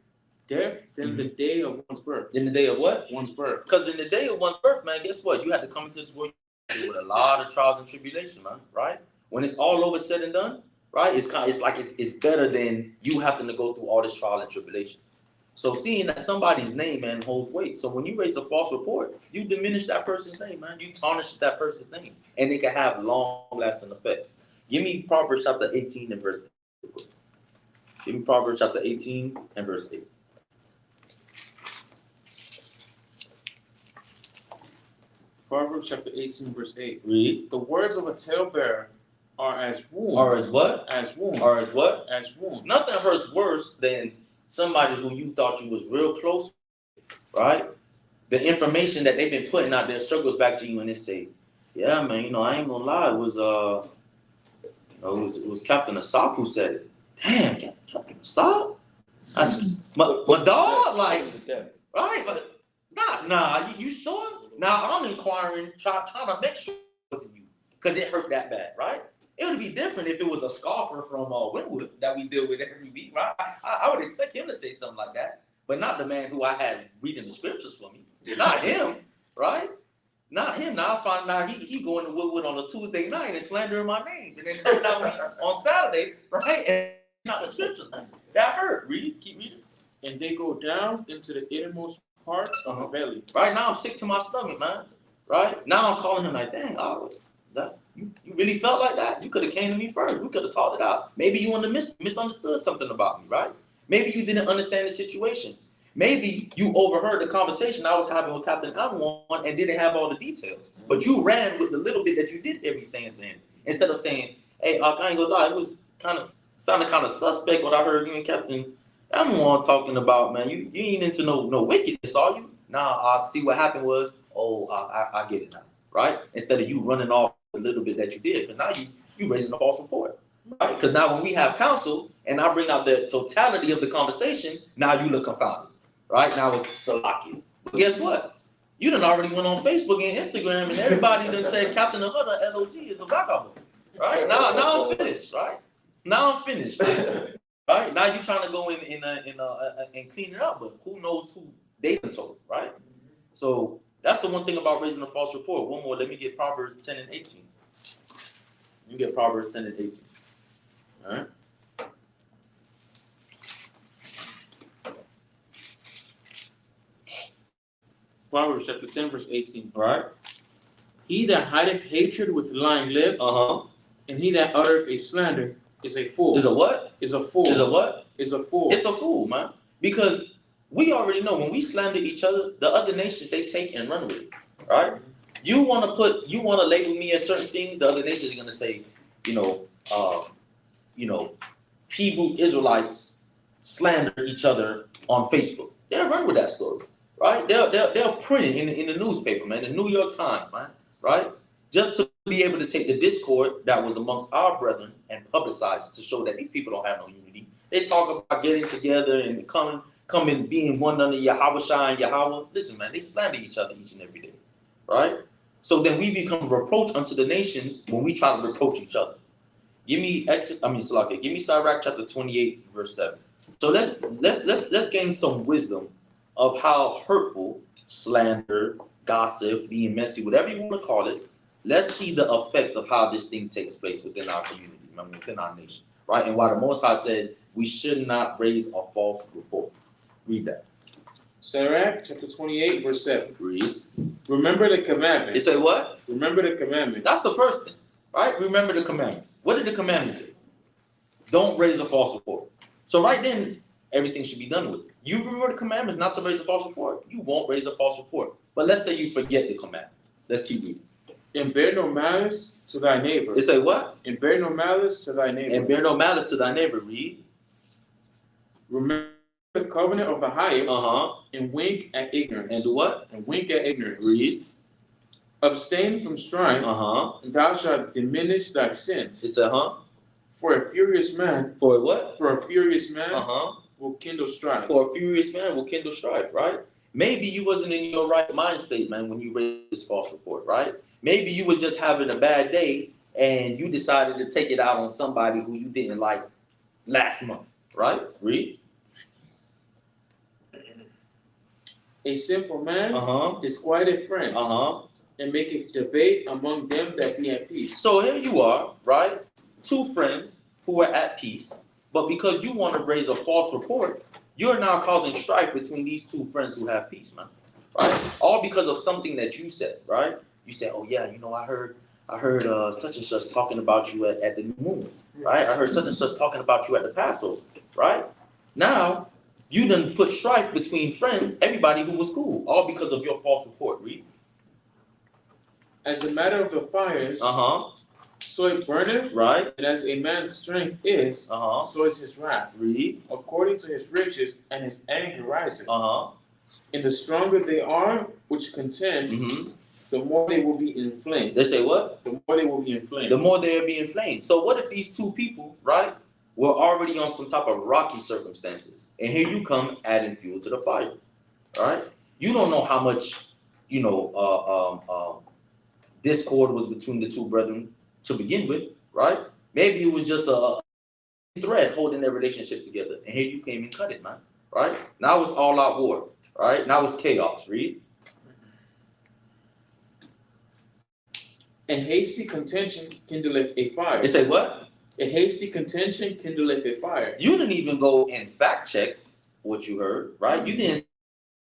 death than the day of one's birth. In the day of what? One's birth. Because in the day of one's birth, man, guess what? You had to come into this world with a lot of trials and tribulation, man, right? When it's all over, said and done, right? It's better than you having to go through all this trial and tribulation. So seeing that somebody's name, man, holds weight. So when you raise a false report, you diminish that person's name, man. You tarnish that person's name. And it can have long-lasting effects. Give me Proverbs chapter 18 and verse 8. Give me Proverbs chapter 18 and verse 8. Proverbs chapter 18, verse 8. Read. The words of a talebearer are as wounds. Are as what? As wounds. Are as what? As wounds. Nothing hurts worse than somebody who you thought you was real close, right? The information that they've been putting out there circles back to you and they say, yeah, man, I ain't gonna lie, it was Captain Ahhad who said it. Damn, Captain Ahhad? That's my dog, like, right? But nah, you sure? Now I'm inquiring, trying to make sure it wasn't you, because it hurt that bad, right? It would be different if it was a scoffer from Wynwood that we deal with every week, right? I would expect him to say something like that, but not the man who I had reading the scriptures for me. Not him, right? Not him. Now I find out he going to Woodwood on a Tuesday night and slandering my name, and then coming out on Saturday, right? And not the scriptures. That hurt. Read, keep reading. And they go down into the innermost parts of the belly. Right now I'm sick to my stomach, man. Right now I'm calling him like, dang, that's you really felt like that? You could have came to me first. We could have talked it out. Maybe you misunderstood something about me, right? Maybe you didn't understand the situation. Maybe you overheard the conversation I was having with Captain Ahhad and didn't have all the details. But you ran with the little bit that you did hear me saying to him. Instead of saying, hey, I ain't gonna lie, it was sounded kind of suspect what I heard you and Captain Ahhad talking about, man. You ain't into no wickedness, are you? Nah, see what happened was, I get it now, right? Instead of you running off a little bit that you did, because now you raising a false report, right? Because now when we have counsel and I bring out the totality of the conversation, now you look confounded, right? Now it's salaki. But guess what? You done already went on Facebook and Instagram and everybody done said Captain Ahhad LOG is a vagabond, right? Now I'm finished, right? Now I'm finished, right? Now you're trying to go in and clean it up, but who knows who they done told, right? So that's the one thing about raising a false report. One more, let me get Proverbs 10 and 18. Let me get Proverbs 10 and 18. All right? Proverbs chapter 10, verse 18. All right. He that hideth hatred with lying lips, and he that uttereth a slander is a fool. Is a what? Is a fool. Is a what? Is a fool. It's a fool, man. Because we already know when we slander each other, the other nations, they take and run with it, right? You want to label me as certain things, the other nations are going to say, Hebrew Israelites slander each other on Facebook. They'll run with that story, right? They'll print it in the newspaper, man, the New York Times, man, right? just to be able to take the discord that was amongst our brethren and publicize it to show that these people don't have no unity. They talk about getting together and come and being one under Yahawah and Yahawah. Listen, man, they slander each other each and every day, right? So then we become reproach unto the nations when we try to reproach each other. Give me Give me Sirach chapter 28, verse 7. So let's gain some wisdom of how hurtful slander, gossip, being messy, whatever you want to call it. Let's see the effects of how this thing takes place within our communities, man, within our nation, right? And why the Most High says we should not raise a false report. Read that. Sirach chapter 28, verse 7. Read. Remember the commandments. It say what? Remember the commandments. That's the first thing, right? Remember the commandments. What did the commandments say? Don't raise a false report. So right then, everything should be done with it. You remember the commandments not to raise a false report, you won't raise a false report. But let's say you forget the commandments. Let's keep reading. And bear no malice to thy neighbor. It say what? And bear no malice to thy neighbor. And bear no malice to thy neighbor. Read. Remember the covenant of the highest. And wink at ignorance. And do what? And wink at ignorance. Read. Abstain from strife. And thou shalt diminish thy sins. It said, For a furious man. For what? For a furious man. Will kindle strife. For a furious man will kindle strife, right? Maybe you wasn't in your right mind state, man, when you raised this false report, right? Maybe you were just having a bad day and you decided to take it out on somebody who you didn't like last month, right? Read. A sinful man disquieteth friends and maketh debate among them that be at peace. So here you are, right? Two friends who are at peace, but because you want to raise a false report, you're now causing strife between these two friends who have peace, man. Right? All because of something that you said, right? You said, oh yeah, you know, I heard such and such talking about you at the new moon, right? I heard such and such talking about you at the Passover, right? Now, you done put strife between friends, everybody who was cool, all because of your false report. Read. As the matter of the fires, so it burneth, right? And as a man's strength is, so is his wrath. Read. According to his riches, and his anger riseth. And the stronger they are which contend, the more they will be inflamed. They say what? The more they will be inflamed. The more they will be inflamed. So what if these two people, right, were already on some type of rocky circumstances, and here you come adding fuel to the fire, right? You don't know how much, discord was between the two brethren to begin with, right? Maybe it was just a thread holding their relationship together, and here you came and cut it, man, right? Now it's all out war, right? Now it's chaos. Read. And hasty contention kindleth a fire. It say what? A hasty contention kindleth a fire. You didn't even go and fact check what you heard, right? You didn't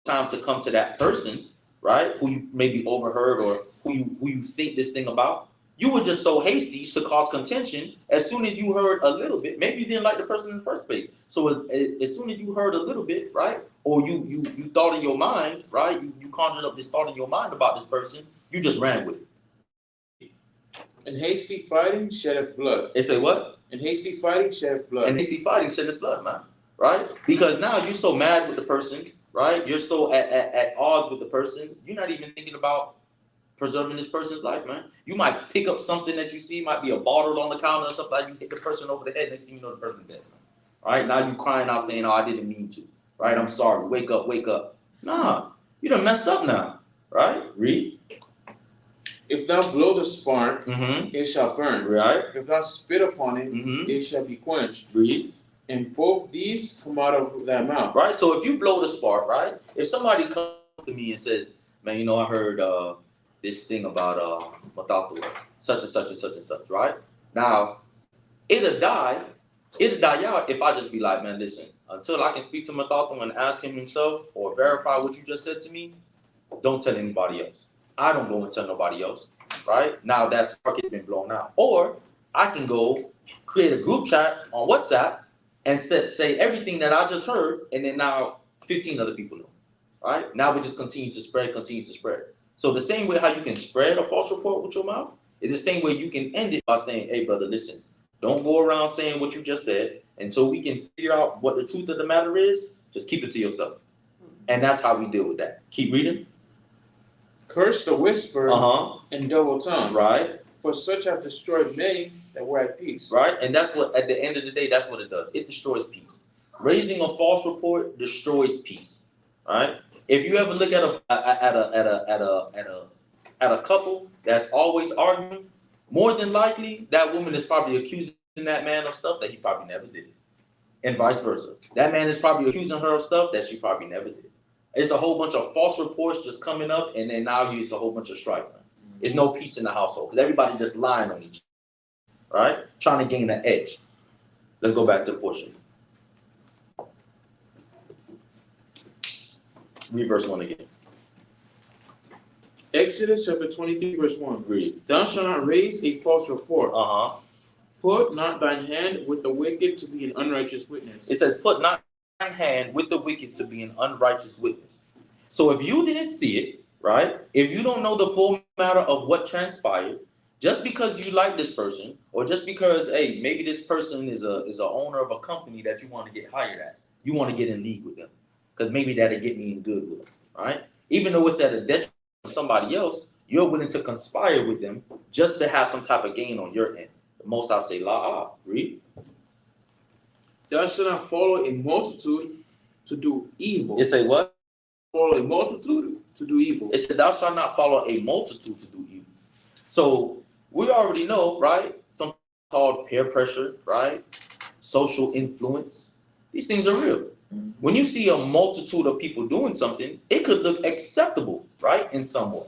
have time to come to that person, right, who you maybe overheard or who you think this thing about. You were just so hasty to cause contention as soon as you heard a little bit. Maybe you didn't like the person in the first place. So as soon as you heard a little bit, right, or you thought in your mind, right, you conjured up this thought in your mind about this person, you just ran with it. And hasty fighting sheddeth blood. It say what? And hasty fighting sheddeth blood. And hasty fighting sheddeth blood, man, right? Because now you're so mad with the person, right? You're so at odds with the person. You're not even thinking about preserving this person's life, man. You might pick up something that you see, might be a bottle on the counter or something like you hit the person over the head, next thing you know the person's dead, man. All right, now you crying out saying, oh, I didn't mean to, right? I'm sorry, wake up, wake up. Nah, you done messed up now, right? Read. If thou blow the spark, it shall burn. Right. If thou spit upon it, it shall be quenched. Read. And both these come out of thy mouth. Right, so if you blow the spark, right? If somebody comes to me and says, man, I heard this thing about such and such and such and such, right? Now, it'll die out if I just be like, man, listen, until I can speak to Mathatha and ask him himself or verify what you just said to me, don't tell anybody else. I don't go and tell nobody else, right? Now that spark has been blown out. Or I can go create a group chat on WhatsApp and say everything that I just heard, and then now 15 other people know, right? Now it just continues to spread. So the same way how you can spread a false report with your mouth is the same way you can end it by saying, hey, brother, listen, don't go around saying what you just said until we can figure out what the truth of the matter is. Just keep it to yourself. And that's how we deal with that. Keep reading. Curse the whisper and double tongue. Right. For such have destroyed many that were at peace. Right. And that's what, at the end of the day, that's what it does. It destroys peace. Raising a false report destroys peace. Right. If you ever look at a couple that's always arguing, more than likely that woman is probably accusing that man of stuff that he probably never did, and vice versa. That man is probably accusing her of stuff that she probably never did. It's a whole bunch of false reports just coming up, and then now it's a whole bunch of strife. There's no peace in the household because everybody just lying on each other, right? Trying to gain an edge. Let's go back to the portion. Read verse 1 again. Exodus chapter 23, verse 1. Read. Thou shalt not raise a false report. Put not thine hand with the wicked to be an unrighteous witness. It says, put not thine hand with the wicked to be an unrighteous witness. So if you didn't see it, right? If you don't know the full matter of what transpired, just because you like this person, or just because, hey, maybe this person is a owner of a company that you want to get hired at, you want to get in league with them, because maybe that'll get me in good with them, right? Even though it's at a detriment to somebody else, you're willing to conspire with them just to have some type of gain on your end. The Most I say, la, read. Thou shalt not follow a multitude to do evil. It say what? Follow a multitude to do evil. It said, thou shalt not follow a multitude to do evil. So we already know, right? Something called peer pressure, right? Social influence. These things are real. When you see a multitude of people doing something, it could look acceptable, right? In some way.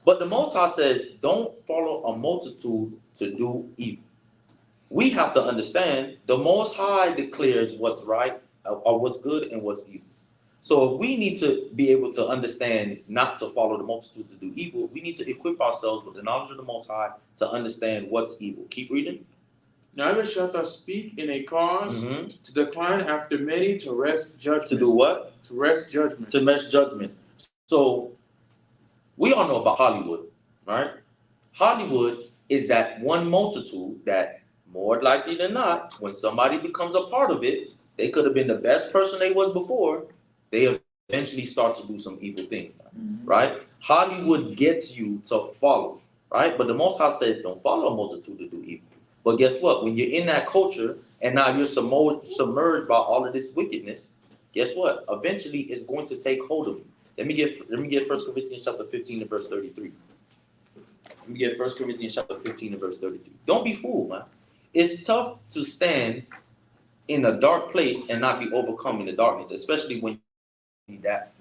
But the Most High says, don't follow a multitude to do evil. We have to understand the Most High declares what's right or what's good and what's evil. So if we need to be able to understand not to follow the multitude to do evil, we need to equip ourselves with the knowledge of the Most High to understand what's evil. Keep reading. Neither shalt thou speak in a cause to decline after many to wrest judgment. To do what? To wrest judgment. To wrest judgment. So we all know about Hollywood, right? Hollywood is that one multitude that more likely than not, when somebody becomes a part of it, they could have been the best person they was before, they eventually start to do some evil things, right? Hollywood gets you to follow, right? But the Most High said, don't follow a multitude to do evil. But guess what? When you're in that culture and now you're submerged by all of this wickedness, guess what? Eventually it's going to take hold of you. Let me get 1 Corinthians chapter 15 and verse 33. Let me get 1 Corinthians chapter 15 and verse 33. Don't be fooled, man. It's tough to stand in a dark place and not be overcome in the darkness, especially when that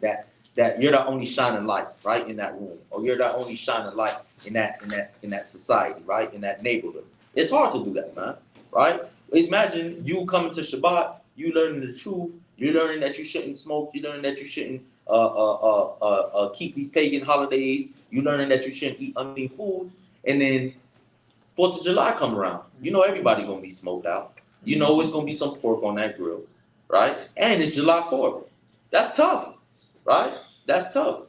you're the only shining light, right, in that room, or you're the only shining light in that society, right, in that neighborhood. It's hard to do that, man, right? Imagine you coming to Shabbat, you learning the truth, you're learning that you shouldn't smoke, you're learning that you shouldn't keep these pagan holidays, you're learning that you shouldn't eat unclean foods, and then 4th of July come around. You know everybody gonna be smoked out. You know it's gonna be some pork on that grill, right? And it's July 4th. That's tough, right? That's tough.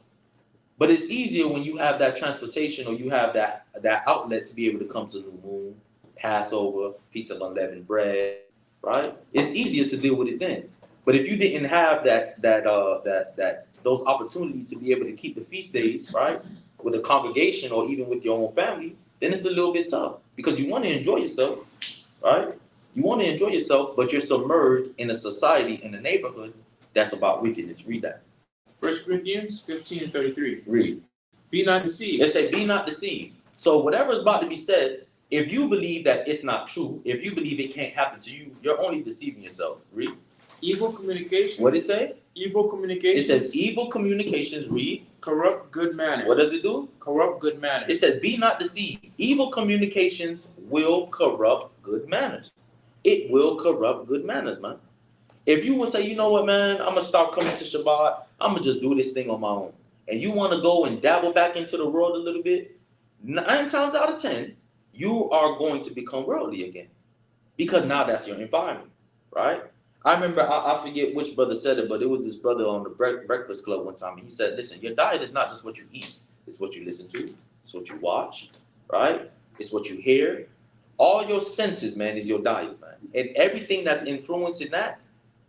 But it's easier when you have that transportation or you have that outlet to be able to come to New Moon, Passover, Feast of Unleavened Bread, right? It's easier to deal with it then. But if you didn't have those opportunities to be able to keep the feast days, right, with a congregation or even with your own family, then it's a little bit tough because you want to enjoy yourself, right? You want to enjoy yourself, but you're submerged in a society, in a neighborhood that's about wickedness. Read that. 1 Corinthians 15 and 33. Read. Be not deceived. It says, be not deceived. So whatever is about to be said, if you believe that it's not true, if you believe it can't happen to you, you're only deceiving yourself. Read. Evil communications. What did it say? Evil communications. It says evil communications, read. Corrupt good manners. What does it do? Corrupt good manners. It says, be not deceived. Evil communications will corrupt good manners. It will corrupt good manners, man. If you would say, you know what, man, I'm going to start coming to Shabbat, I'm going to just do this thing on my own. And you want to go and dabble back into the world a little bit, 9 times out of 10, you are going to become worldly again. Because now that's your environment, right? I remember, I forget which brother said it, but it was this brother on the Breakfast Club one time. He said, listen, your diet is not just what you eat. It's what you listen to. It's what you watch, right? It's what you hear. All your senses, man, is your diet, man. And everything that's influencing that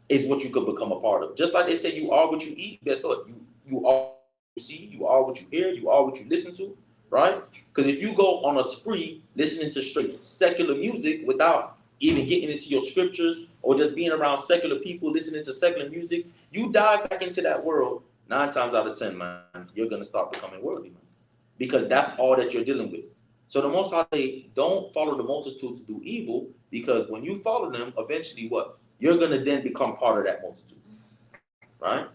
is what you could become a part of. Just like they say you are what you eat, guess what? You are see, you are what you hear, you are what you listen to, right? Because if you go on a spree listening to straight secular music without even getting into your scriptures or just being around secular people listening to secular music, you dive back into that world 9 times out of 10, man, you're gonna start becoming worldly, man, because that's all that you're dealing with. So the Most High say, don't follow the multitude to do evil, because when you follow them, eventually what? You're gonna then become part of that multitude, right?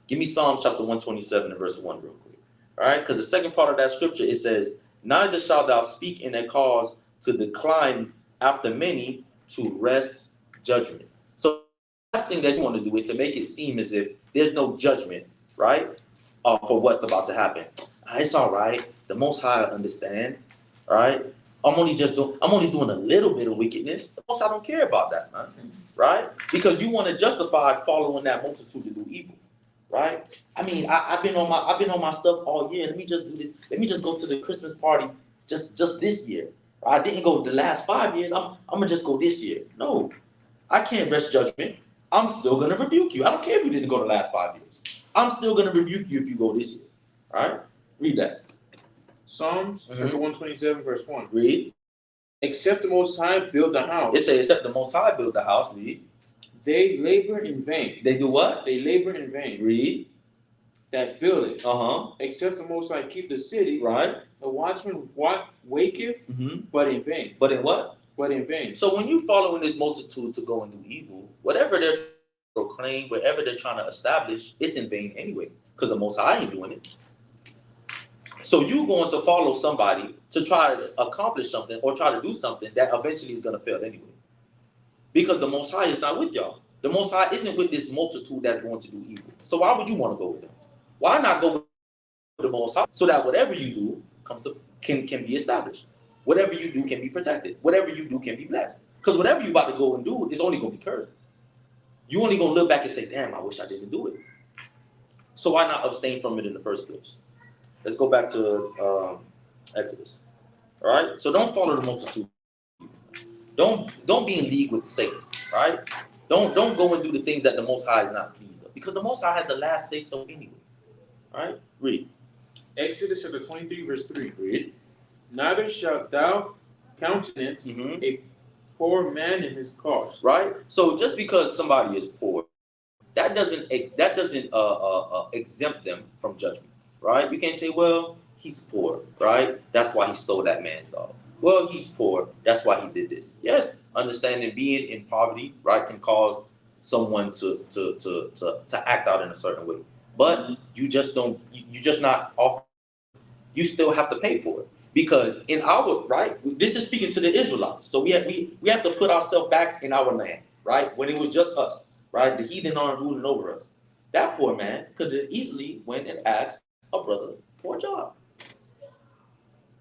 Give me Psalms chapter 127 and verse 1 real quick, all right? Because the second part of that scripture, it says, neither shalt thou speak in a cause to decline after many to wrest judgment. So the last thing that you want to do is to make it seem as if there's no judgment, right, for what's about to happen. It's all right. The Most High understand, right? I'm only doing a little bit of wickedness. The Most High don't care about that, man, right? Because you want to justify following that multitude to do evil, right? I mean, I've been on my stuff all year. Let me just do this. Let me just go to the Christmas party just this year. I didn't go the last 5 years. I'm gonna just go this year. No, I can't rest judgment. I'm still gonna rebuke you. I don't care if you didn't go the last 5 years. I'm still gonna rebuke you if you go this year. All right? Read that. Psalms chapter 127, verse 1. Read. Except the Most High build a house. It says, except the Most High build the house. Read. They labor in vain. They do what? They labor in vain. Read. That build it. Uh-huh. Except the Most High keep the city. Right. The watchman waketh, but in vain. But in what? But in vain. So when you following this multitude to go and do evil, whatever they're trying to proclaim, whatever they're trying to establish, it's in vain anyway, because the Most High ain't doing it. So you going to follow somebody to try to accomplish something or try to do something that eventually is going to fail anyway, because the Most High is not with y'all. The Most High isn't with this multitude that's going to do evil. So why would you want to go with them? Why not go with the Most High so that whatever you do can be established? Whatever you do can be protected. Whatever you do can be blessed. Because whatever you about to go and do is only going to be cursed. You only going to look back and say, damn, I wish I didn't do it. So why not abstain from it in the first place? Let's go back to Exodus. All right? So don't follow the multitude. Don't be in league with Satan. Right? Don't go and do the things that the Most High is not pleased with. Because the Most High has the last say so anyway. All right? Read. Exodus chapter 23, verse 3. Read. Neither shalt thou countenance a poor man in his cause. Right? So just because somebody is poor, that doesn't exempt them from judgment. Right? You can't say, well, he's poor, right? That's why he stole that man's dog. Well, he's poor. That's why he did this. Yes, understanding being in poverty, right, can cause someone to act out in a certain way. But you just not off. You still have to pay for it. Because in our, right, this is speaking to the Israelites. So we have to put ourselves back in our land, right? When it was just us, right? The heathen aren't ruling over us. That poor man could have easily went and asked a brother for a job.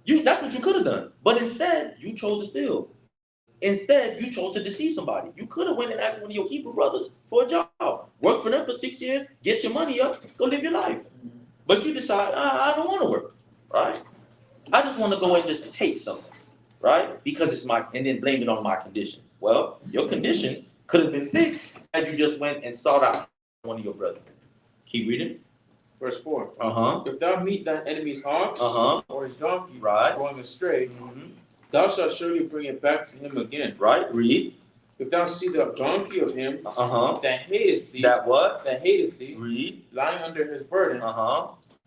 That's what you could have done. But instead, you chose to steal. Instead, you chose to deceive somebody. You could have went and asked one of your Hebrew brothers for a job. Work for them for 6 years, get your money up, go live your life. But you decide, I don't want to work, right? I just want to go and just take something, right? Because it's and then blame it on my condition. Well, your condition could have been fixed had you just went and sought out one of your brothers. Keep reading. Verse 4. Uh-huh. If thou meet thine enemy's ox or his donkey going astray, thou shalt surely bring it back to him again. Right. Read. If thou see the donkey of him that hateth thee, that hateth thee, read, lying under his burden,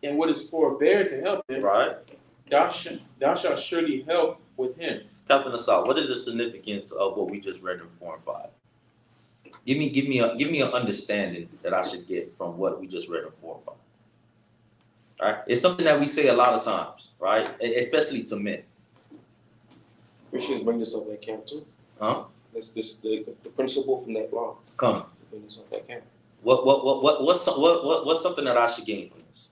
and would his forbear to help him, right, thou shalt surely help with him. Captain Ahhad, what is the significance of what we just read in 4 and 5? Give me an understanding that I should get from what we just read in 4 and 5. All right, it's something that we say a lot of times, right? Especially to men. We should bring this up at camp too. Huh? That's the principle from that law. Come. Bring this up at camp. What's something that I should gain from this?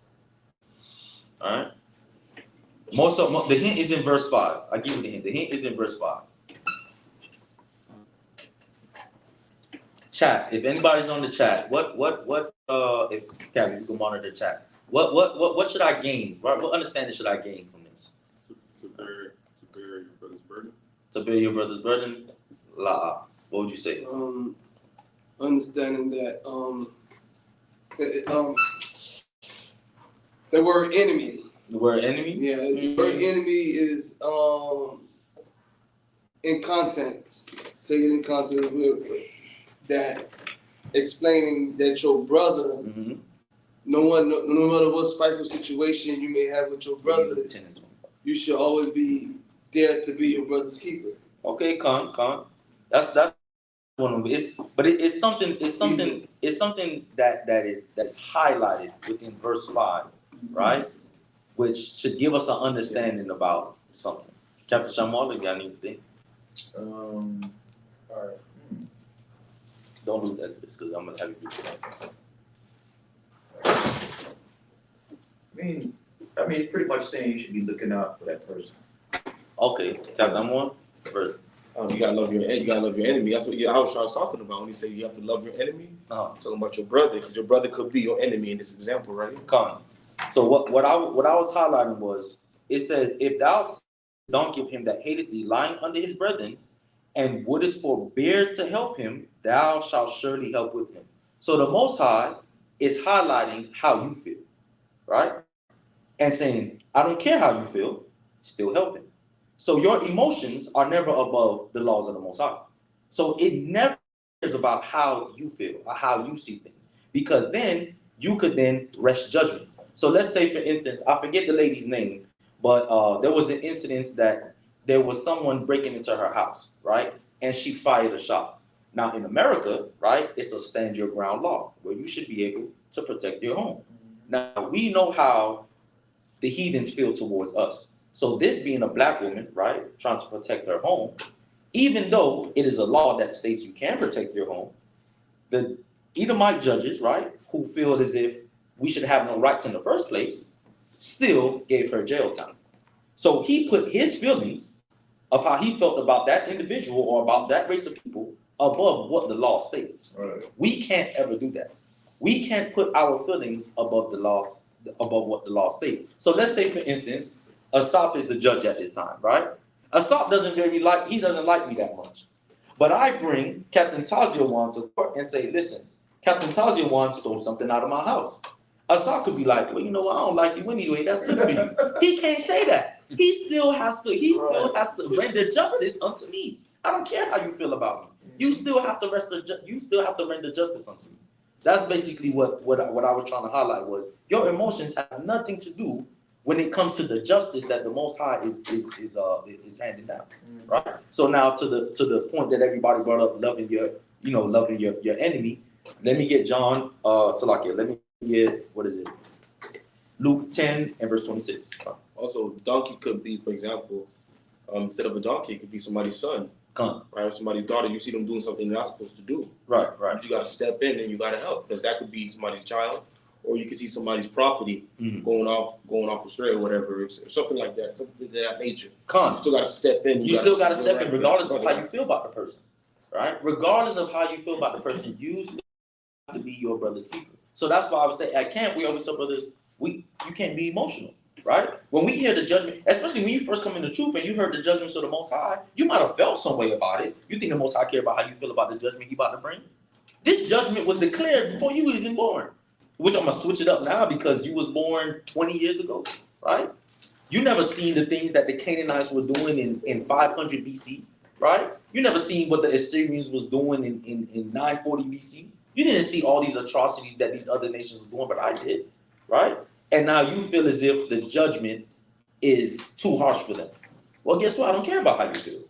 All right. The hint is in verse 5. I give you the hint. The hint is in verse 5. Chat. If anybody's on the chat, if Kevin, you can monitor the chat. What should I gain? Right? What understanding should I gain from this? To bear your brother's burden. To bear your brother's burden. What would you say? Understanding that The word enemy. The word enemy? Yeah, the word enemy is in context. Take it in context with that explaining that your brother, no matter what spiteful situation you may have with your brother, you should always be there to be your brother's keeper. Okay, con. That's one of it. It's something that is highlighted within verse 5, right? Which should give us an understanding about something. Captain Shamaahla, you got anything? All right. Don't lose Exodus because I'm gonna have you do I mean, pretty much saying you should be looking out for that person. Okay, Captain one. Verse. You gotta love your enemy. That's what Yahawah was talking about when he said you have to love your enemy. Talking about your brother, because your brother could be your enemy in this example, right? Con. So what I was highlighting was, it says, if thou don't give him that hateth thee lying under his brethren, and wouldest forbear to help him, thou shalt surely help with him. So the Most High is highlighting how you feel, right? And saying, I don't care how you feel, still help him. So your emotions are never above the laws of the Most High. So it never is about how you feel or how you see things, because then you could then rest judgment. So let's say, for instance, I forget the lady's name, but there was an incident that there was someone breaking into her house, right? And she fired a shot. Now in America, right, it's a stand your ground law where you should be able to protect your home. Now we know how the heathens feel towards us. So this being a black woman, right, trying to protect her home, even though it is a law that states you can protect your home, the Edomite judges, right, who feel as if we should have no rights in the first place, still gave her jail time. So he put his feelings of how he felt about that individual or about that race of people above what the law states. Right. We can't ever do that. We can't put our feelings above the laws, above what the law states. So let's say, for instance, Asaph is the judge at this time, right? Asaph doesn't like me that much. But I bring Captain Tahziawan to court and say, listen, Captain Tahziawan stole something out of my house. Asaph could be like, well, you know what, I don't like you anyway, that's good for you. He can't say that. He still has to render justice unto me. I don't care how you feel about me. You still have to render justice unto me. That's basically what I was trying to highlight was your emotions have nothing to do when it comes to the justice that the Most High is handing down, right? So now to the point that everybody brought up, loving your enemy. Let me get John Salakia. Let me get, what is it? Luke 10 and verse 26. Also, donkey could be, for example, instead of a donkey, it could be somebody's son. Right, or somebody's daughter. You see them doing something they're not supposed to do. Right. But you got to step in and you got to help, because that could be somebody's child, or you can see somebody's property going off astray or whatever, or something like that, something of that nature. You still got to step in. You still got to step in, regardless of how you feel about the person, right? Regardless of how you feel about the person, you still have to be your brother's keeper. So that's why I would say at camp we always tell brothers, you can't be emotional. Right? When we hear the judgment, especially when you first come in the truth and you heard the judgments of the Most High, you might have felt some way about it. You think the Most High care about how you feel about the judgment he about to bring? This judgment was declared before you was even born. Which I'm going to switch it up now because you was born 20 years ago, right? You never seen the things that the Canaanites were doing in 500 BC, right? You never seen what the Assyrians was doing in 940 BC. You didn't see all these atrocities that these other nations were doing, but I did, right? And now you feel as if the judgment is too harsh for them. Well, guess what? I don't care about how you feel.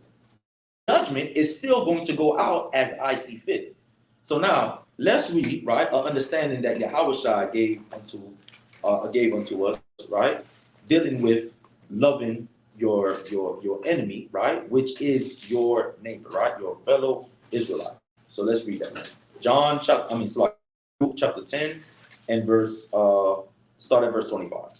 Judgment is still going to go out as I see fit. So now let's read, right, an understanding that Yahawah gave unto us, right, dealing with loving your enemy, right, which is your neighbor, right, your fellow Israelite. So let's read that. Luke chapter 10 and verse. Start at verse 25.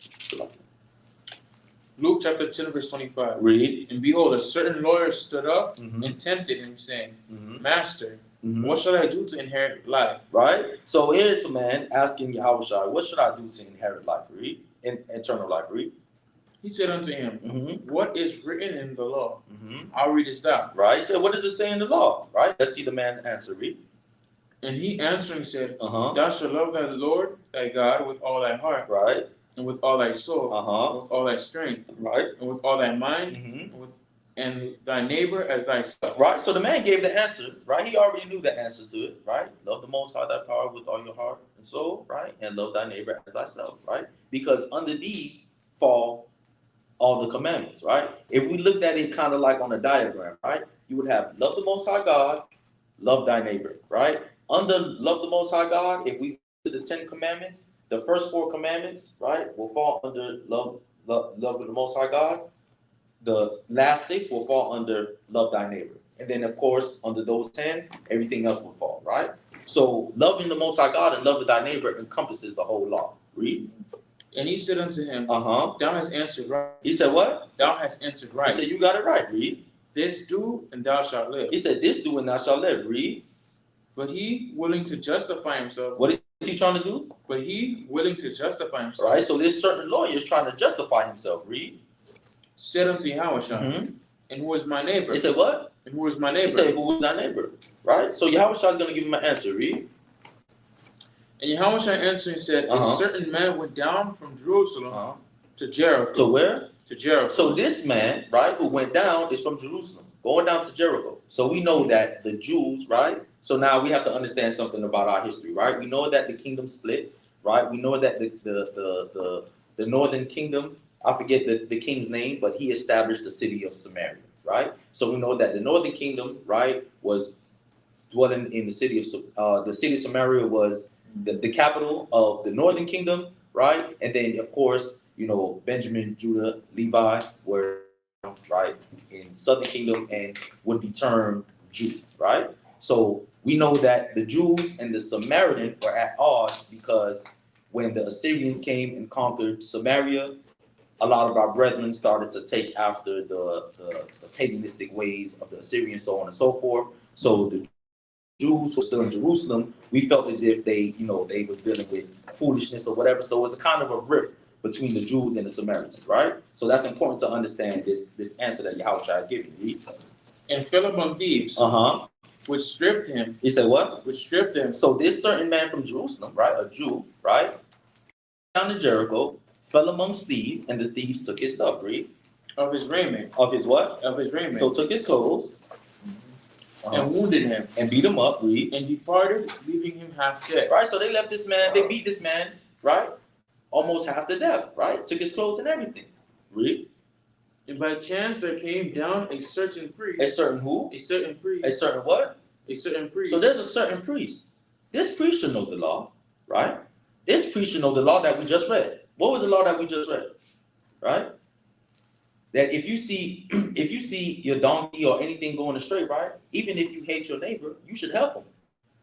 Luke chapter 10, verse 25. Read. And behold, a certain lawyer stood up and tempted him, saying, Master, what shall I do to inherit life? Right? So here's a man asking Yahawah, what should I do to inherit life? Read. Eternal life. Read. He said unto him, what is written in the law? How readest thou? Right? He said, what does it say in the law? Right? Let's see the man's answer. Read. And he answering said, Thou shalt love thy Lord thy God with all thy heart, right, and with all thy soul, and with all thy strength, right, and with all thy mind, and thy neighbor as thyself. Right. So the man gave the answer. Right. He already knew the answer to it. Right. Love the Most High thy power with all your heart and soul. Right. And love thy neighbor as thyself. Right. Because under these fall all the commandments. Right. If we looked at it kind of like on a diagram, right, you would have love the Most High God, love thy neighbor. Right. Under love the Most High God, if we to the 10 commandments, the first 4 commandments, right, will fall under love of the Most High God. The last 6 will fall under love thy neighbor. And then, of course, under those 10, everything else will fall, right? So loving the Most High God and loving thy neighbor encompasses the whole law. Read. And he said unto him, Thou hast answered right. He said what? Thou hast answered right. He said, you got it right. Read. This do, and thou shalt live. He said, this do, and thou shalt live. Read. But he, willing to justify himself. What is he trying to do? But he, willing to justify himself. Right, so this certain lawyer is trying to justify himself. Read. Said unto Yahawah, and who is my neighbor? He said what? And who is my neighbor? He said, who is thy neighbor? Right? So Yahawah is going to give him an answer. Read. And Yahawah answered and said, a certain man went down from Jerusalem to Jericho. To where? To Jericho. So this man, right, who went down is from Jerusalem, going down to Jericho. So we know that the Jews, right? So now we have to understand something about our history, right? We know that the kingdom split, right? We know that the northern kingdom, I forget the king's name, but he established the city of Samaria, right? So we know that the northern kingdom, right, was dwelling in the city of Samaria was the capital of the northern kingdom, right? And then, of course, you know, Benjamin, Judah, Levi were, right, in southern kingdom and would be termed Jew, right? So we know that the Jews and the Samaritan were at odds because when the Assyrians came and conquered Samaria, a lot of our brethren started to take after the paganistic ways of the Assyrians, so on and so forth. So the Jews who were still in Jerusalem, we felt as if they, you know, they was dealing with foolishness or whatever. So it was a kind of a rift between the Jews and the Samaritans, right? So that's important to understand this answer that Yahawah had given you. And fell among thieves, which stripped him. He said what? Which stripped him. So this certain man from Jerusalem, right, a Jew, right, down to Jericho, fell amongst thieves, and the thieves took his stuff, read. Of his raiment. Of his what? Of his raiment. So took his clothes. And wounded him. And beat him up, read. And departed, leaving him half dead. Right, so they left this man, they beat this man, right, almost half to death, right? Took his clothes and everything. Read. And by chance there came down a certain priest. A certain who? A certain priest. A certain what? A certain priest. So there's a certain priest. This priest should know the law, right? This priest should know the law that we just read. What was the law that we just read? Right? That if you see your donkey or anything going astray, right? Even if you hate your neighbor, you should help them.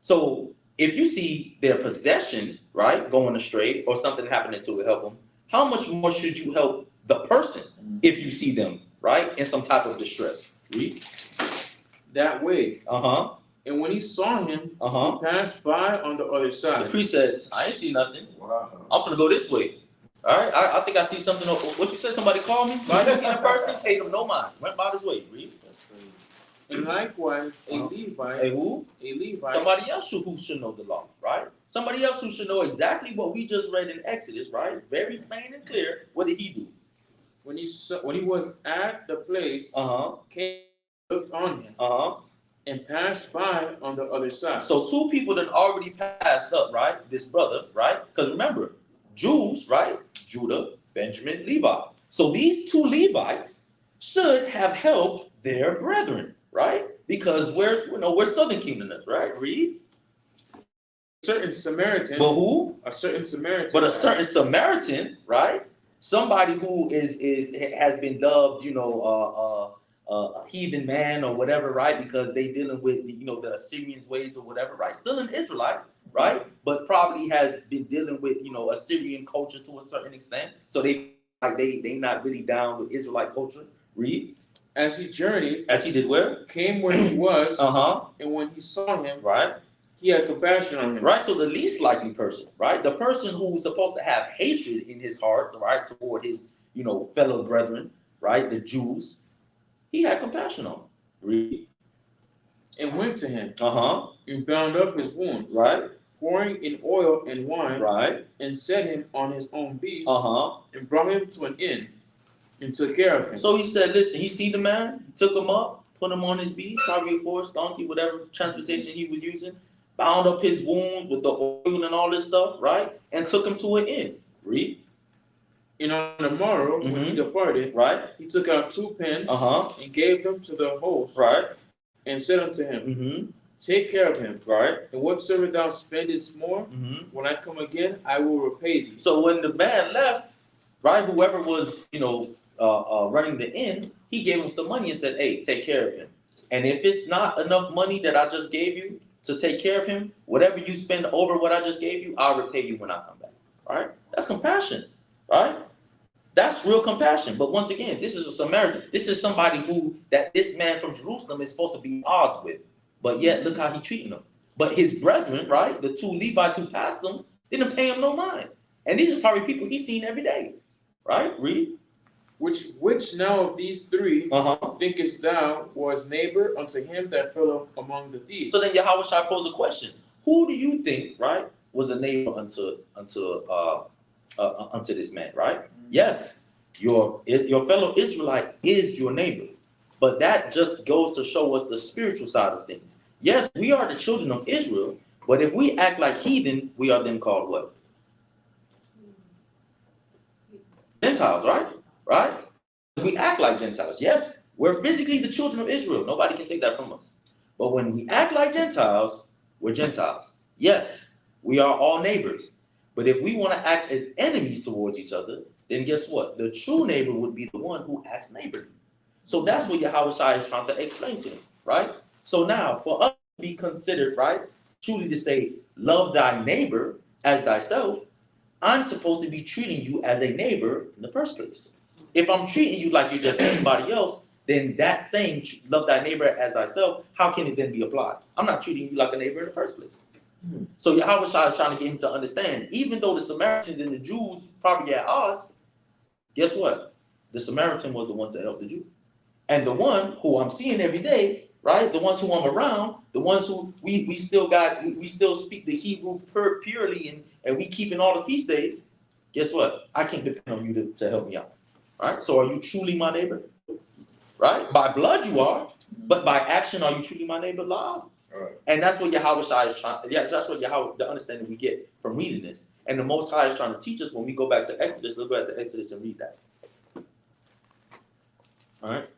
So if you see their possession, right, going astray or something happening to it, help them. How much more should you help the person if you see them, right, in some type of distress? Read. That way. And when he saw him, he passed by on the other side. The priest said, I ain't see nothing. I'm gonna go this way. All right, I think I see something. What you said? Somebody called me? I didn't see the person, paid him no mind. Went by his way. Read. And likewise, a Levite. A who? A Levite. Somebody else who should know the law, right? Somebody else who should know exactly what we just read in Exodus, right? Very plain and clear. What did he do? When he was at the place, came, looked on him, and passed by on the other side. So 2 people that already passed up, right? This brother, right? Because remember, Jews, right? Judah, Benjamin, Levi. So these 2 Levites should have helped their brethren, right? Because we're Southern Kingdom, right? Read. Certain Samaritan. But who? A certain Samaritan. But a certain Samaritan, right? Somebody who has been dubbed, a heathen man or whatever, right? Because they dealing with, the Assyrians' ways or whatever, right? Still an Israelite, right? But probably has been dealing with, Assyrian culture to a certain extent. So they not really down with Israelite culture. Read. As he journeyed. As he did where? Came where he was. And when he saw him. Right. He had compassion on him. Right. So the least likely person, right? The person who's supposed to have hatred in his heart, right, toward his, fellow brethren, right? The Jews. He had compassion on him. Read. And went to him. And bound up his wounds. Right. pouring in oil and wine, right, and set him on his own beast, and brought him to an inn, and took care of him. So he said, listen, he see the man, he took him up, put him on his beast, probably a horse, donkey, whatever transportation he was using, bound up his wound with the oil and all this stuff, right? And took him to an inn. Read. And on the morrow, when he departed, right, he took out 2 pence, and gave them to the host, right, and said unto him, take care of him, right, and whatsoever thou spendest more, when I come again, I will repay thee. So when the man left, right, whoever was, running the inn, he gave him some money and said, hey, take care of him. And if it's not enough money that I just gave you to take care of him, whatever you spend over what I just gave you, I'll repay you when I come back. Right? That's compassion. Right? That's real compassion. But once again, this is a Samaritan. This is somebody that this man from Jerusalem is supposed to be at odds with. But yet, look how he's treating them. But his brethren, right, the 2 Levites who passed them, didn't pay him no mind. And these are probably people he's seen every day. Right? Read. Which now of these 3 thinkest thou was neighbor unto him that fell among the thieves? So then Yahawah posed a question. Who do you think, right, was a neighbor unto this man, right? Yes, your fellow Israelite is your neighbor. But that just goes to show us the spiritual side of things. Yes, we are the children of Israel, but if we act like heathen, we are then called what? Gentiles, right? Right? We act like Gentiles. Yes, we're physically the children of Israel. Nobody can take that from us. But when we act like Gentiles, we're Gentiles. Yes, we are all neighbors. But if we want to act as enemies towards each other, then guess what? The true neighbor would be the one who acts neighborly. So that's what Yahawah is trying to explain to him, right? So now, for us to be considered, right, truly to say, love thy neighbor as thyself, I'm supposed to be treating you as a neighbor in the first place. If I'm treating you like you're just anybody else, then that saying, love thy neighbor as thyself, how can it then be applied? I'm not treating you like a neighbor in the first place. So Yahawah is trying to get him to understand, even though the Samaritans and the Jews probably at odds, guess what? The Samaritan was the one to help the Jew. And the one who I'm seeing every day, right? The ones who I'm around, the ones who we still speak the Hebrew purely and we keep in all the feast days, guess what? I can't depend on you to help me out. Right? So are you truly my neighbor? Right? By blood you are, but by action are you truly my neighbor? Right. And that's what Yahawah is trying. Yeah, that's what the understanding we get from reading this. And the Most High is trying to teach us when we go back to Exodus. Let's go back to Exodus and read that. All right.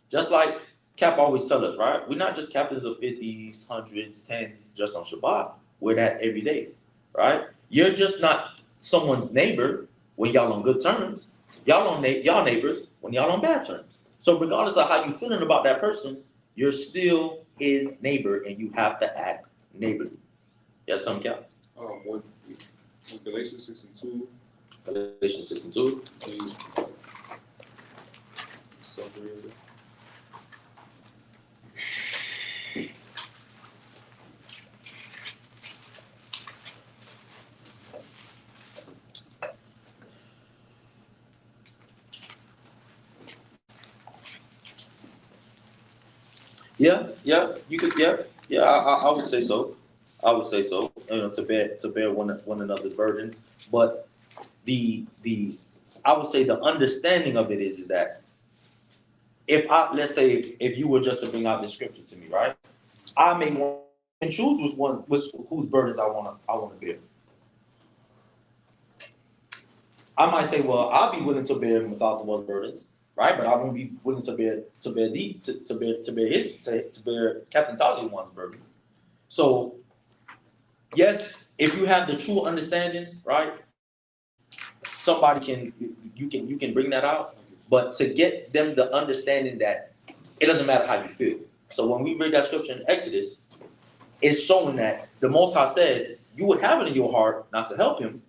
Just like Cap always tell us, right? We're not just captains of 50s, 100s, 10s just on Shabbat. We're that every day, right? You're just not someone's neighbor when y'all on good terms. Y'all neighbors when y'all on bad terms. So regardless of how you feeling about that person, you're still his neighbor and you have to act neighborly. Yes, some Cap? Galatians 6 and 2. Galatians 6 and 2. Separated. Yeah, you could, I would say so. I would say so. To bear one another's burdens, but I would say the understanding of it is that let's say if you were just to bring out the scripture to me, right? I may want and choose whose burdens I want to bear. I might say, well, I'll be willing to bear without the one's burdens. Right, but I won't be willing to bear Captain Tazi one's burdens. So, yes, if you have the true understanding, right, you can bring that out. But to get them the understanding that it doesn't matter how you feel. So when we read that scripture in Exodus, it's showing that the Most High said you would have it in your heart not to help him,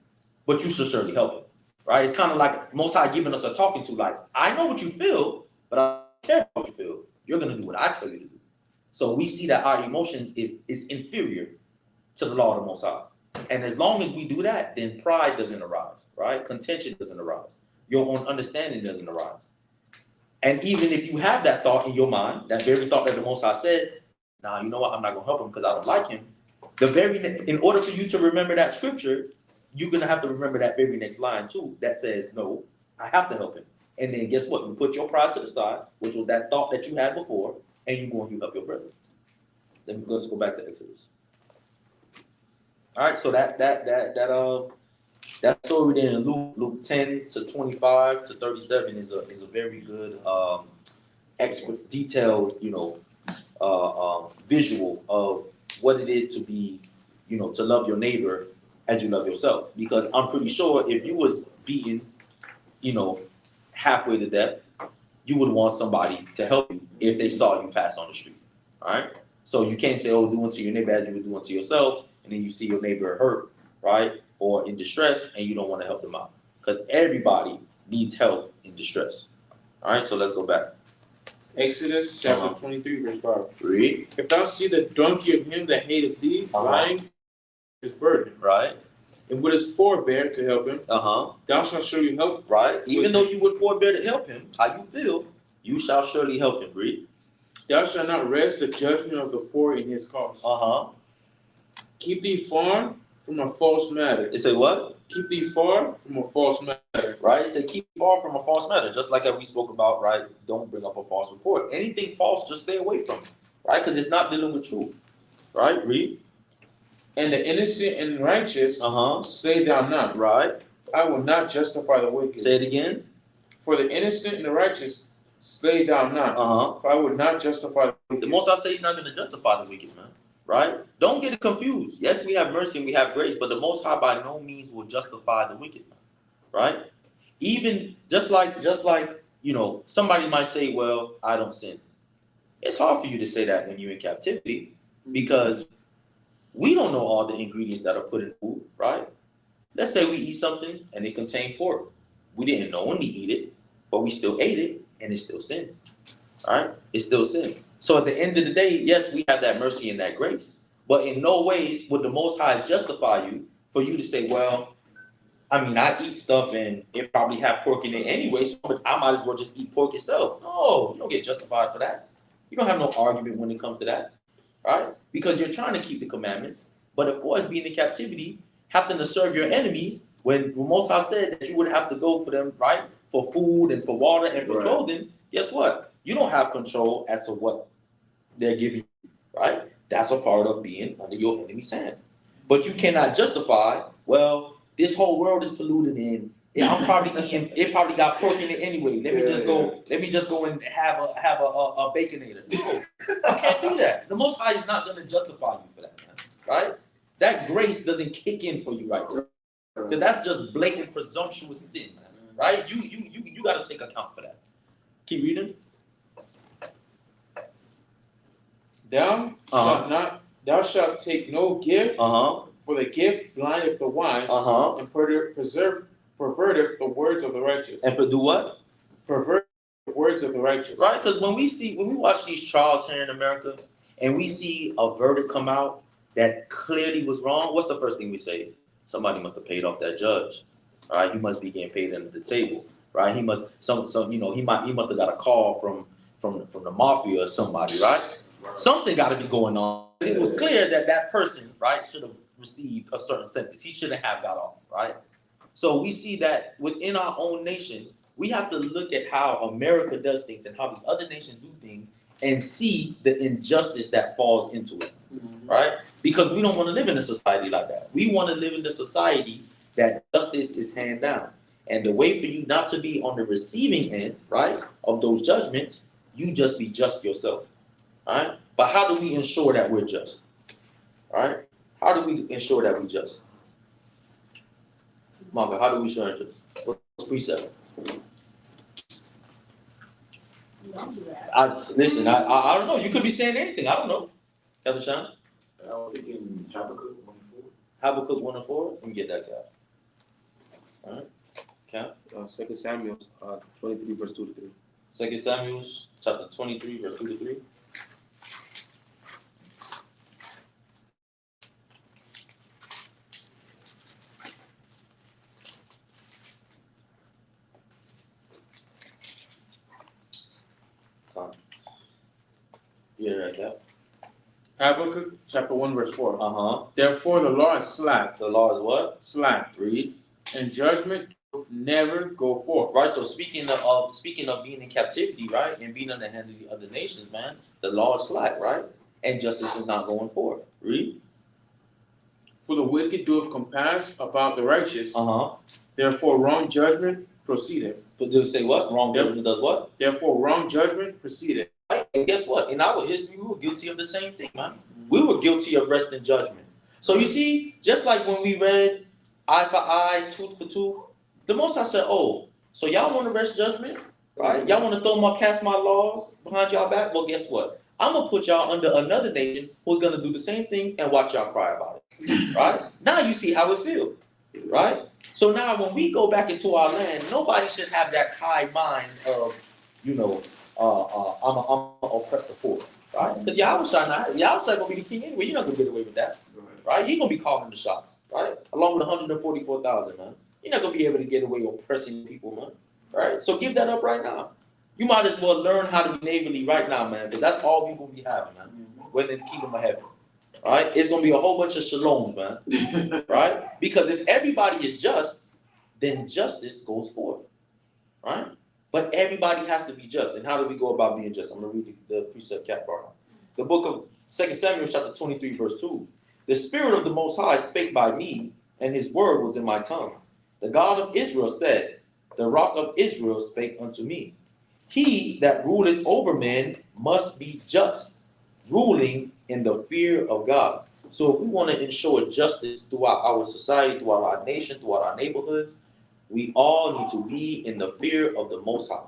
but you should certainly help him. Right? It's kind of like Most High giving us a talking to, like, I know what you feel, but I don't care about what you feel. You're going to do what I tell you to do. So we see that our emotions is inferior to the law of the Most High. And as long as we do that, then pride doesn't arise, right? Contention doesn't arise. Your own understanding doesn't arise. And even if you have that thought in your mind, that very thought that the Most High said, nah, you know what? I'm not going to help him because I don't like him. in order for you to remember that scripture, you're gonna have to remember that very next line too. That says, "No, I have to help him." And then guess what? You put your pride to the side, which was that thought that you had before, and you go and you help your brother. Then let's go back to Exodus. All right, so that story there in Luke 10 to 25 to 37 is a very good expert detailed visual of what it is to be to love your neighbor as you love yourself. Because I'm pretty sure if you was beaten halfway to death, you would want somebody to help you if they saw you pass on the street. All right, so you can't say, "Oh, do unto your neighbor as you would do unto yourself," and then you see your neighbor hurt, right, or in distress, and you don't want to help them out, because everybody needs help in distress. All right, so let's go back. Exodus chapter 23, verse 5. Read. If thou see the donkey of him that hateth thee, lying his burden, right, and wouldst forbear to help him, thou shalt surely help. Right. Even though you would forbear to help him, how you feel, you shall surely help him. Read. Thou shalt not rest the judgment of the poor in his cause. Keep thee far from a false matter. It say what? Keep thee far from a false matter. Right? It said keep far from a false matter. Just like we spoke about, right? Don't bring up a false report. Anything false, just stay away from it. Right? Because it's not dealing with truth. Right? Read. And the innocent and righteous say thou not. Right. I will not justify the wicked. Say it again. For the innocent and the righteous slay thou not. For I would not justify the wicked. The Most I say he's not going to justify the wicked, man. Right? Don't get it confused. Yes, we have mercy and we have grace, but the Most High by no means will justify the wicked, man. Right? Even just like somebody might say, "Well, I don't sin." It's hard for you to say that when you're in captivity, because we don't know all the ingredients that are put in food, right? Let's say we eat something and it contained pork. We didn't know when to eat it, but we still ate it, and it's still sin. All right? It's still sin. So at the end of the day, yes, we have that mercy and that grace, but in no ways would the Most High justify you for you to say, "Well, I mean, I eat stuff and it probably have pork in it anyway, so I might as well just eat pork itself." No, you don't get justified for that. You don't have no argument when it comes to that, right? Because you're trying to keep the commandments, but of course, being in captivity, having to serve your enemies, when Most High said that you would have to go for them, right, for food and for water and for clothing, guess what? You don't have control as to what they're giving you, right? That's a part of being under your enemy's hand. But you cannot justify, "Well, this whole world is polluted and I'm probably eating, it probably got pork in it anyway. Let me just go and have a baconator." No, you can't do that. The Most High is not going to justify you for that, man, right? That grace doesn't kick in for you right there. Because that's just blatant presumptuous sin, man, right? You got to take account for that. Keep reading. Thou shalt take no gift, for the gift blindeth the wise, and perverteth the words of the righteous. And do what? Pervert the words of the righteous. Right, because when we watch these trials here in America, and we see a verdict come out that clearly was wrong, what's the first thing we say? Somebody must have paid off that judge. Right? He must be getting paid under the table. Right? He must he must have got a call from the mafia or somebody, right? Something got to be going on. It was clear that person, right, should have received a certain sentence. He shouldn't have got off, right? So we see that within our own nation, we have to look at how America does things and how these other nations do things and see the injustice that falls into it, right? Because we don't want to live in a society like that. We want to live in a society that justice is handed down. And the way for you not to be on the receiving end, right, of those judgments, you just be just yourself. All right? But how do we ensure that we're just? All right? How do we ensure that we're just? Margaret, how do we ensure just? What's precept? Listen, I don't know. You could be saying anything. I don't know. Captain Sham? I was thinking Habakkuk 1:4. Habakkuk 1:4? Let me get that, Cap. All right. Cap? 2 Samuel 23, verse 2 to 3. 2 Samuel chapter 23, verse 2 to 3. Yeah, right, Cap. Habakkuk chapter 1 verse 4. Therefore the law is slack. The law is what? Slack. Read. And judgment never go forth. Right. So speaking of being in captivity, right, and being under the hand of the other nations, man, the law is slack, right, and justice is not going forth. Read. For the wicked doeth compass about the righteous. Therefore wrong judgment proceeded. But do say what? Wrong judgment does what? Therefore wrong judgment proceeded. Right. And guess what? In our history, we were guilty of the same thing, man. We were guilty of wresting judgment. So you see, just like when we read eye for eye, tooth for tooth, the Most High said, oh, so y'all want to wrest judgment? Right? Y'all want to cast my laws behind y'all back? Well, guess what? I'm going to put y'all under another nation who's going to do the same thing and watch y'all cry about it. Right? Now you see how it feels. Right? So now when we go back into our land, nobody should have that high mind of, I'm going to oppress the poor. Right? Because Yahawah going to be the king anyway. You're not going to get away with that. Right? He's going to be calling the shots. Right? Along with 144,000, man. You're not going to be able to get away oppressing people, man. Right? So give that up right now. You might as well learn how to be neighborly right now, man, because that's all we're going to be having, man, when in the kingdom of heaven. Right? It's going to be a whole bunch of shaloms, man. Right? Because if everybody is just, then justice goes forth. Right? But everybody has to be just. And how do we go about being just? I'm going to read the precept cap bar. The book of 2 Samuel chapter 23, verse 2. The Spirit of the Most High spake by me, and his word was in my tongue. The God of Israel said, the rock of Israel spake unto me. He that ruleth over men must be just, ruling in the fear of God. So if we want to ensure justice throughout our society, throughout our nation, throughout our neighborhoods, we all need to be in the fear of the Most High.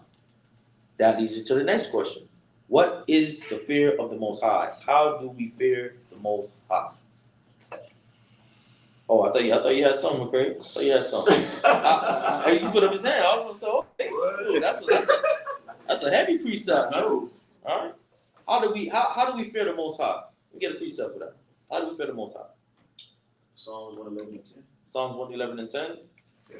That leads us to the next question. What is the fear of the Most High? How do we fear the Most High? Oh, I thought you had something, Craig. I thought you had something. You put up his hand. I was going to say, okay, that's a heavy precept, man. All right. How do we fear the Most High? We get a precept for that. How do we fear the Most High? Psalms 111 and 10. Psalms 111 and 10. Yeah.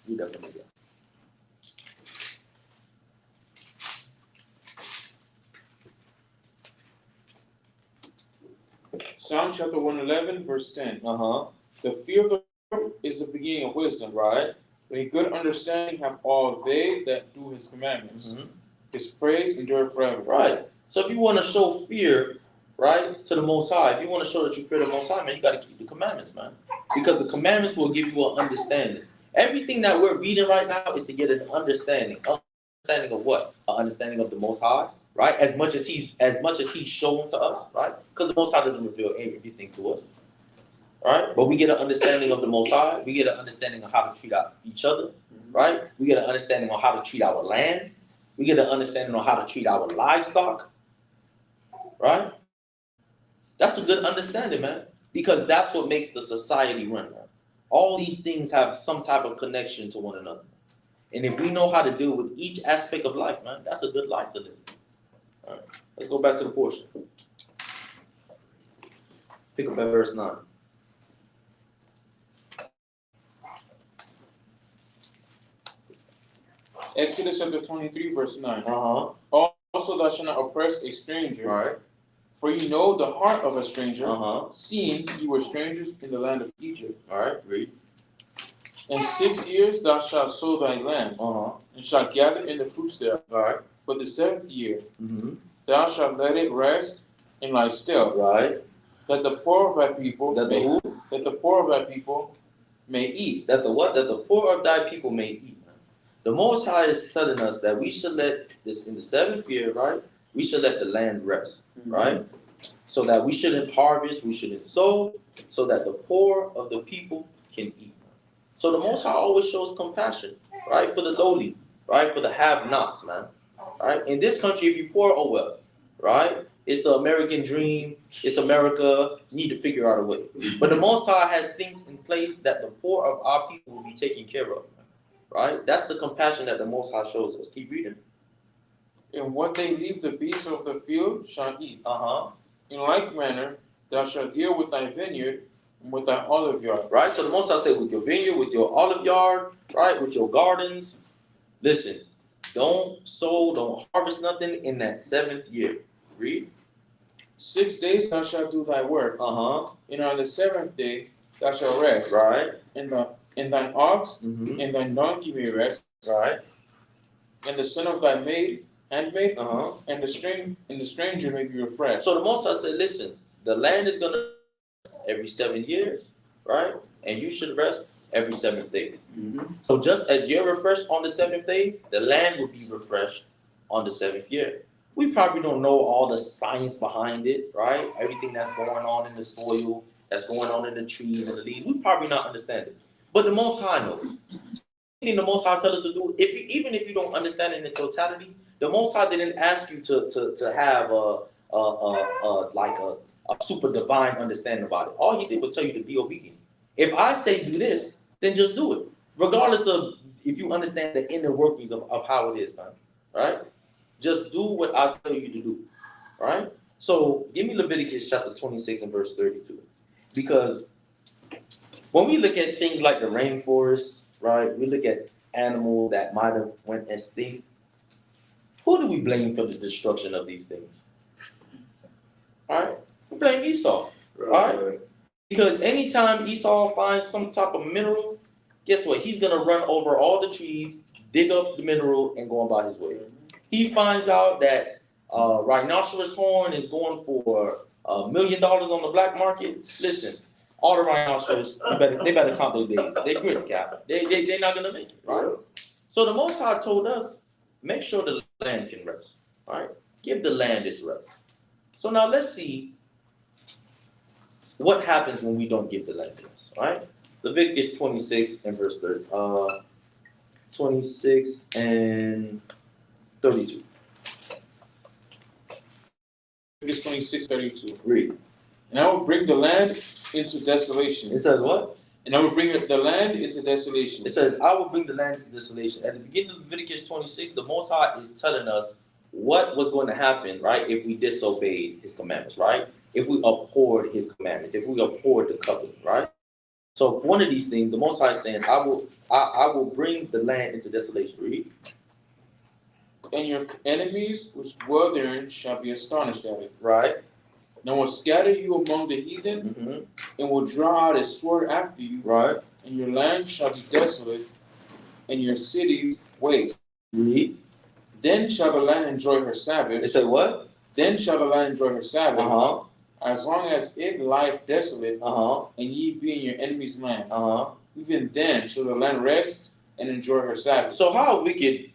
You definitely do. Psalm chapter 111, verse 10. The fear of the Lord is the beginning of wisdom. Right. But a good understanding have all they that do his commandments. His praise endureth forever. Right. So if you want to show fear, right, to the Most High, if you want to show that you fear the Most High, man, you got to keep the commandments, man. Because the commandments will give you an understanding. Everything that we're reading right now is to get an understanding. Understanding of what? An understanding of the Most High, right? As much as he's shown to us, right? Because the Most High doesn't reveal everything to us, right? But we get an understanding of the Most High. We get an understanding of how to treat each other, right? We get an understanding on how to treat our land. We get an understanding on how to treat our livestock, right? That's a good understanding, man, because that's what makes the society run, man. All these things have some type of connection to one another. And if we know how to deal with each aspect of life, man, that's a good life to live. All right, let's go back to the portion. Pick up at verse 9. Exodus chapter 23, verse 9. Also thou shalt not oppress a stranger. Right. For you know the heart of a stranger, seeing you were strangers in the land of Egypt. All right, read. And 6 years thou shalt sow thy land, and shalt gather in the fruits thereof. All right. But the 7th year thou shalt let it rest and lie still. Right. That the poor of thy people that the poor of thy people may eat. That the what? That the poor of thy people may eat. The Most High is telling us that we should let this in the 7th year, right? We should let the land rest, right? So that we shouldn't harvest, we shouldn't sow, so that the poor of the people can eat. So the Most High always shows compassion, right? For the lowly, right? For the have-nots, man. Right? In this country, if you're poor, oh well, right? It's the American dream. It's America. You need to figure out a way. But the Most High has things in place that the poor of our people will be taken care of, right? That's the compassion that the Most High shows us. Keep reading. And what they leave the beasts of the field shall eat. In like manner, thou shalt deal with thy vineyard and with thy olive yard. Right? So the Most High said with your vineyard, with your olive yard, right? With your gardens. Listen, don't sow, don't harvest nothing in that 7th year. Read. 6 days thou shalt do thy work. And on the 7th day thou shalt rest. Right. And thine ox and thine donkey may rest. Right. And the son of thy handmaid, and the stranger may be refreshed. So the Most High said, listen, the land is gonna every 7 years, right? And you should rest every 7th day. So just as you're refreshed on the 7th day, the land will be refreshed on the 7th year. We probably don't know all the science behind it, right? Everything that's going on in the soil, that's going on in the trees and the leaves, we probably not understand it. But the Most High knows. Anything the Most High tells us to do, even if you don't understand it in totality, the Most High didn't ask you to have a super divine understanding about it. All He did was tell you to be obedient. If I say do this, then just do it, regardless of if you understand the inner workings of how it is, man. Right? Just do what I tell you to do. Right? So give me Leviticus chapter 26 and verse 32, because when we look at things like the rainforest, right? We look at animals that might have went extinct. Who do we blame for the destruction of these things? All right? We blame Esau, right? Because anytime Esau finds some type of mineral, guess what? He's going to run over all the trees, dig up the mineral, and go about his way. He finds out that rhinoceros horn is going for $1 million on the black market. Listen, all the rhinoceros, they better count their days. They're grits, Cap. They're not going to make it, right? So the Most High told us, make sure the land can rest, right? Give the land its rest. So now let's see what happens when we don't give the land to us, right? Leviticus 26 and verse 30. 26 and 32. Leviticus 26:32. Read. And I will bring the land into desolation. It says what? And I will bring the land into desolation. It says, I will bring the land into desolation. At the beginning of Leviticus 26, the Most High is telling us what was going to happen, right, if we disobeyed His commandments, right? If we abhorred His commandments, if we abhorred the covenant, right? So one of these things, the Most High is saying, I will bring the land into desolation. Read. And your enemies which dwell therein shall be astonished at it. Right. And I will scatter you among the heathen, and will draw out a sword after you. Right. And your land shall be desolate, and your cities waste. Read. Then shall the land enjoy her Sabbath. It said what? Then shall the land enjoy her Sabbath. As long as it lieth desolate, and ye be in your enemy's land. Even then shall the land rest and enjoy her Sabbath. So how wicked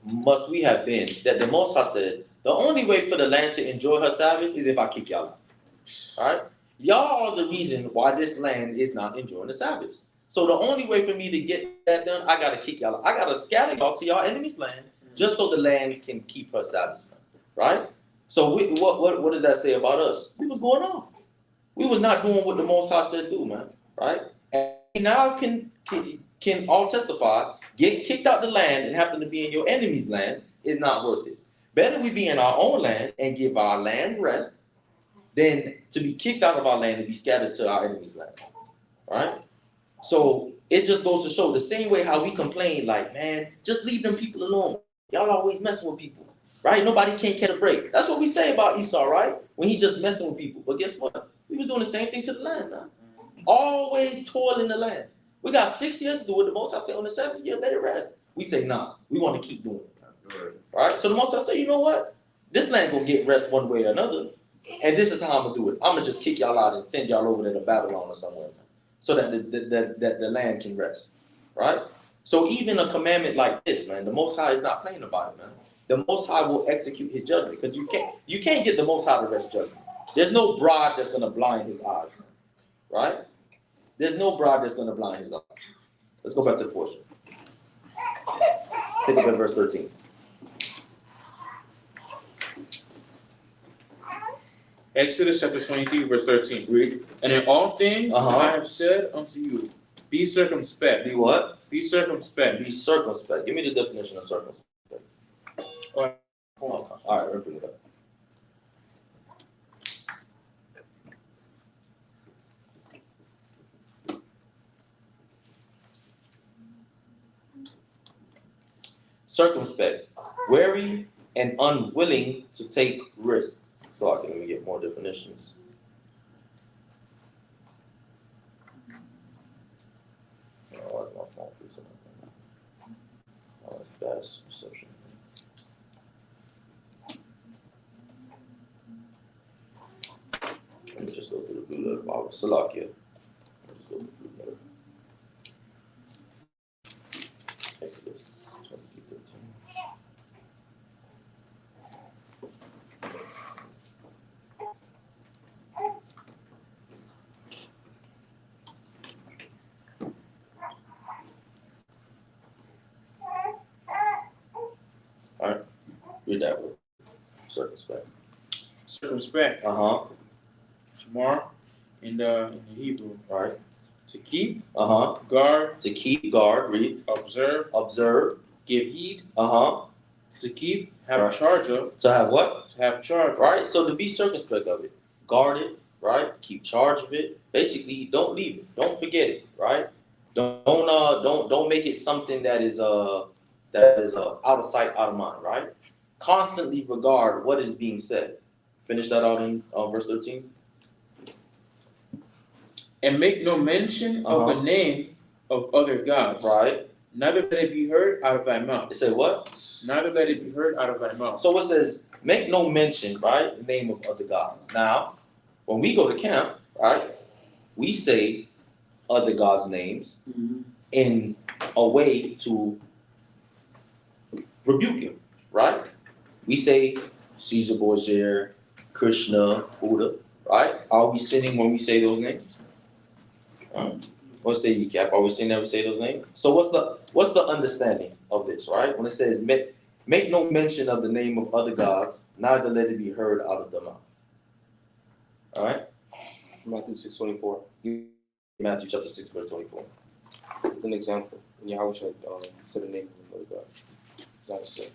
must we have been that the Most High said, the only way for the land to enjoy her Sabbath is if I kick y'all out. All right? Y'all are the reason why this land is not enjoying the Sabbath. So the only way for me to get that done, I got to kick y'all out. I got to scatter y'all to y'all enemy's land just so the land can keep her Sabbath. Right? So what did that say about us? We was going off. We was not doing what the Most High said do, man. Right? And we now can all testify, get kicked out the land and having to be in your enemy's land is not worth it. Better we be in our own land and give our land rest than to be kicked out of our land and be scattered to our enemy's land. Right? So it just goes to show the same way how we complain, like, man, just leave them people alone. Y'all always messing with people. Right? Nobody can catch a break. That's what we say about Esau, right? When he's just messing with people. But guess what? We was doing the same thing to the land, man. Always toiling the land. We got 6 years to do it. The Most High say on the 7th year, let it rest. We say, nah, we want to keep doing it. Right? So the Most High say, you know what? This land gonna get rest one way or another. And this is how I'm gonna do it. I'm gonna just kick y'all out and send y'all over there to Babylon or somewhere, man, so that the land can rest. Right? So even a commandment like this, man, the Most High is not playing about it, man. The Most High will execute His judgment, because you can't get the Most High to rest judgment. There's no bribe that's gonna blind His eyes, man. Right? There's no bribe that's gonna blind His eyes. Let's go back to the portion. Pick up at verse 13. Exodus chapter 23, verse 13. Read. And in all things I have said unto you, be circumspect. Be what? Be circumspect. Be circumspect. Give me the definition of circumspect. All right, All right, we'll bring it up. circumspect, wary, and unwilling to take risks. So I can get more definitions. Oh, my phone freezing up. Oh, that's bad reception. Let me just go through the blue letter Bible. Salakia. Let's go through the blue letter. Exodus 20:13. All right, read that word. Circumspect. Circumspect. Shamar in the Hebrew. Right. To keep. Guard. To keep. Guard. Read. Observe. Observe. Give heed. To keep. Have charge of. To have what? To have charge. Right. So to be circumspect of it, guard it. Right. Keep charge of it. Basically, don't leave it. Don't forget it. Right. Don't make it something that is out of sight, out of mind. Right. Constantly regard what is being said. Finish that out in verse 13. And make no mention of the name of other gods. Right. Neither let it be heard out of thy mouth. It said what? Neither let it be heard out of thy mouth. So it says, make no mention, right, the name of other gods. Now, when we go to camp, right, we say other gods' names in a way to rebuke him, right? We say Caesar Borgia, Krishna, Buddha, right? Are we sinning when we say those names? What say you, Cap? Are we sinning when we say those names? So what's the understanding of this, right? When it says make no mention of the name of other gods, neither let it be heard out of the mouth. All right? Matthew 6:24. Matthew chapter 6, verse 24. It's an example. When Yahawah said the name of another God. That's how it said.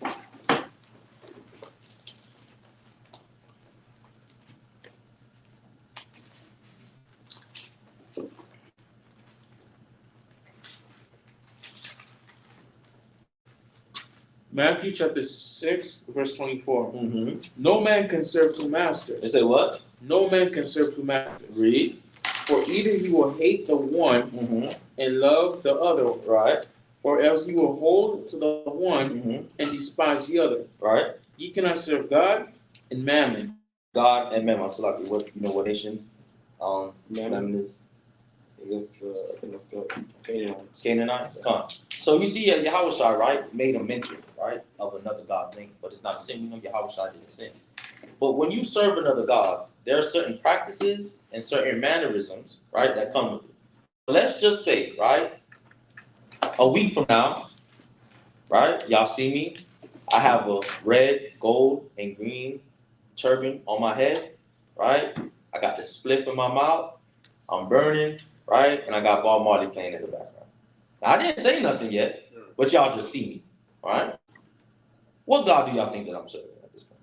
Matthew chapter 6, verse 24. No man can serve two masters. It say what? No man can serve two masters. Read. For either he will hate the one and love the other. Right. Or else he will hold to the one and despise the other. Right. Ye cannot serve God and mammon. God and mammon. So like what nation mammon is? I think that's the Canaanites. Canaanites. So you see Yahawah, right, made a mention, right, of another God's name, but it's not a sin. We know Yahawah didn't sin. But when you serve another God, there are certain practices and certain mannerisms, right, that come with it. Let's just say, right, a week from now, right, y'all see me, I have a red, gold, and green turban on my head, right? I got the spliff in my mouth, I'm burning, right? And I got Bob Marley playing in the background. Now, I didn't say nothing yet, but y'all just see me, right? What God do y'all think that I'm serving at this point?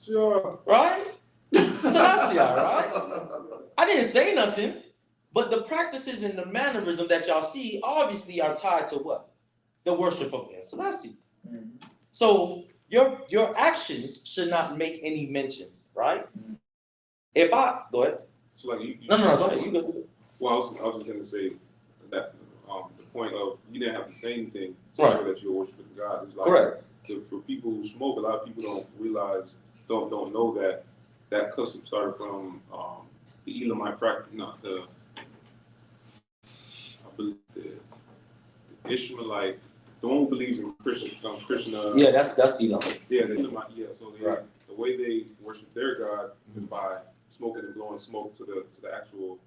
Sure. Right? Selassie, right? I didn't say nothing, but the practices and the mannerism that y'all see obviously are tied to what? The worship of Selassie. So your actions should not make any mention, right? If I go ahead. So like you No, go ahead. You go. Well, I was just gonna say that the point of you didn't have to say anything to Right. show that you're worshiping God. It's like Correct. for people who smoke, a lot of people don't realize, don't know that custom started from the Elamite practice. No, I believe the Ishmaelite, the one who believes in Krishna. Yeah, that's Elam. Yeah, the Elamite. Yeah, so Right. the way they worship their God is by smoking and blowing smoke to the actual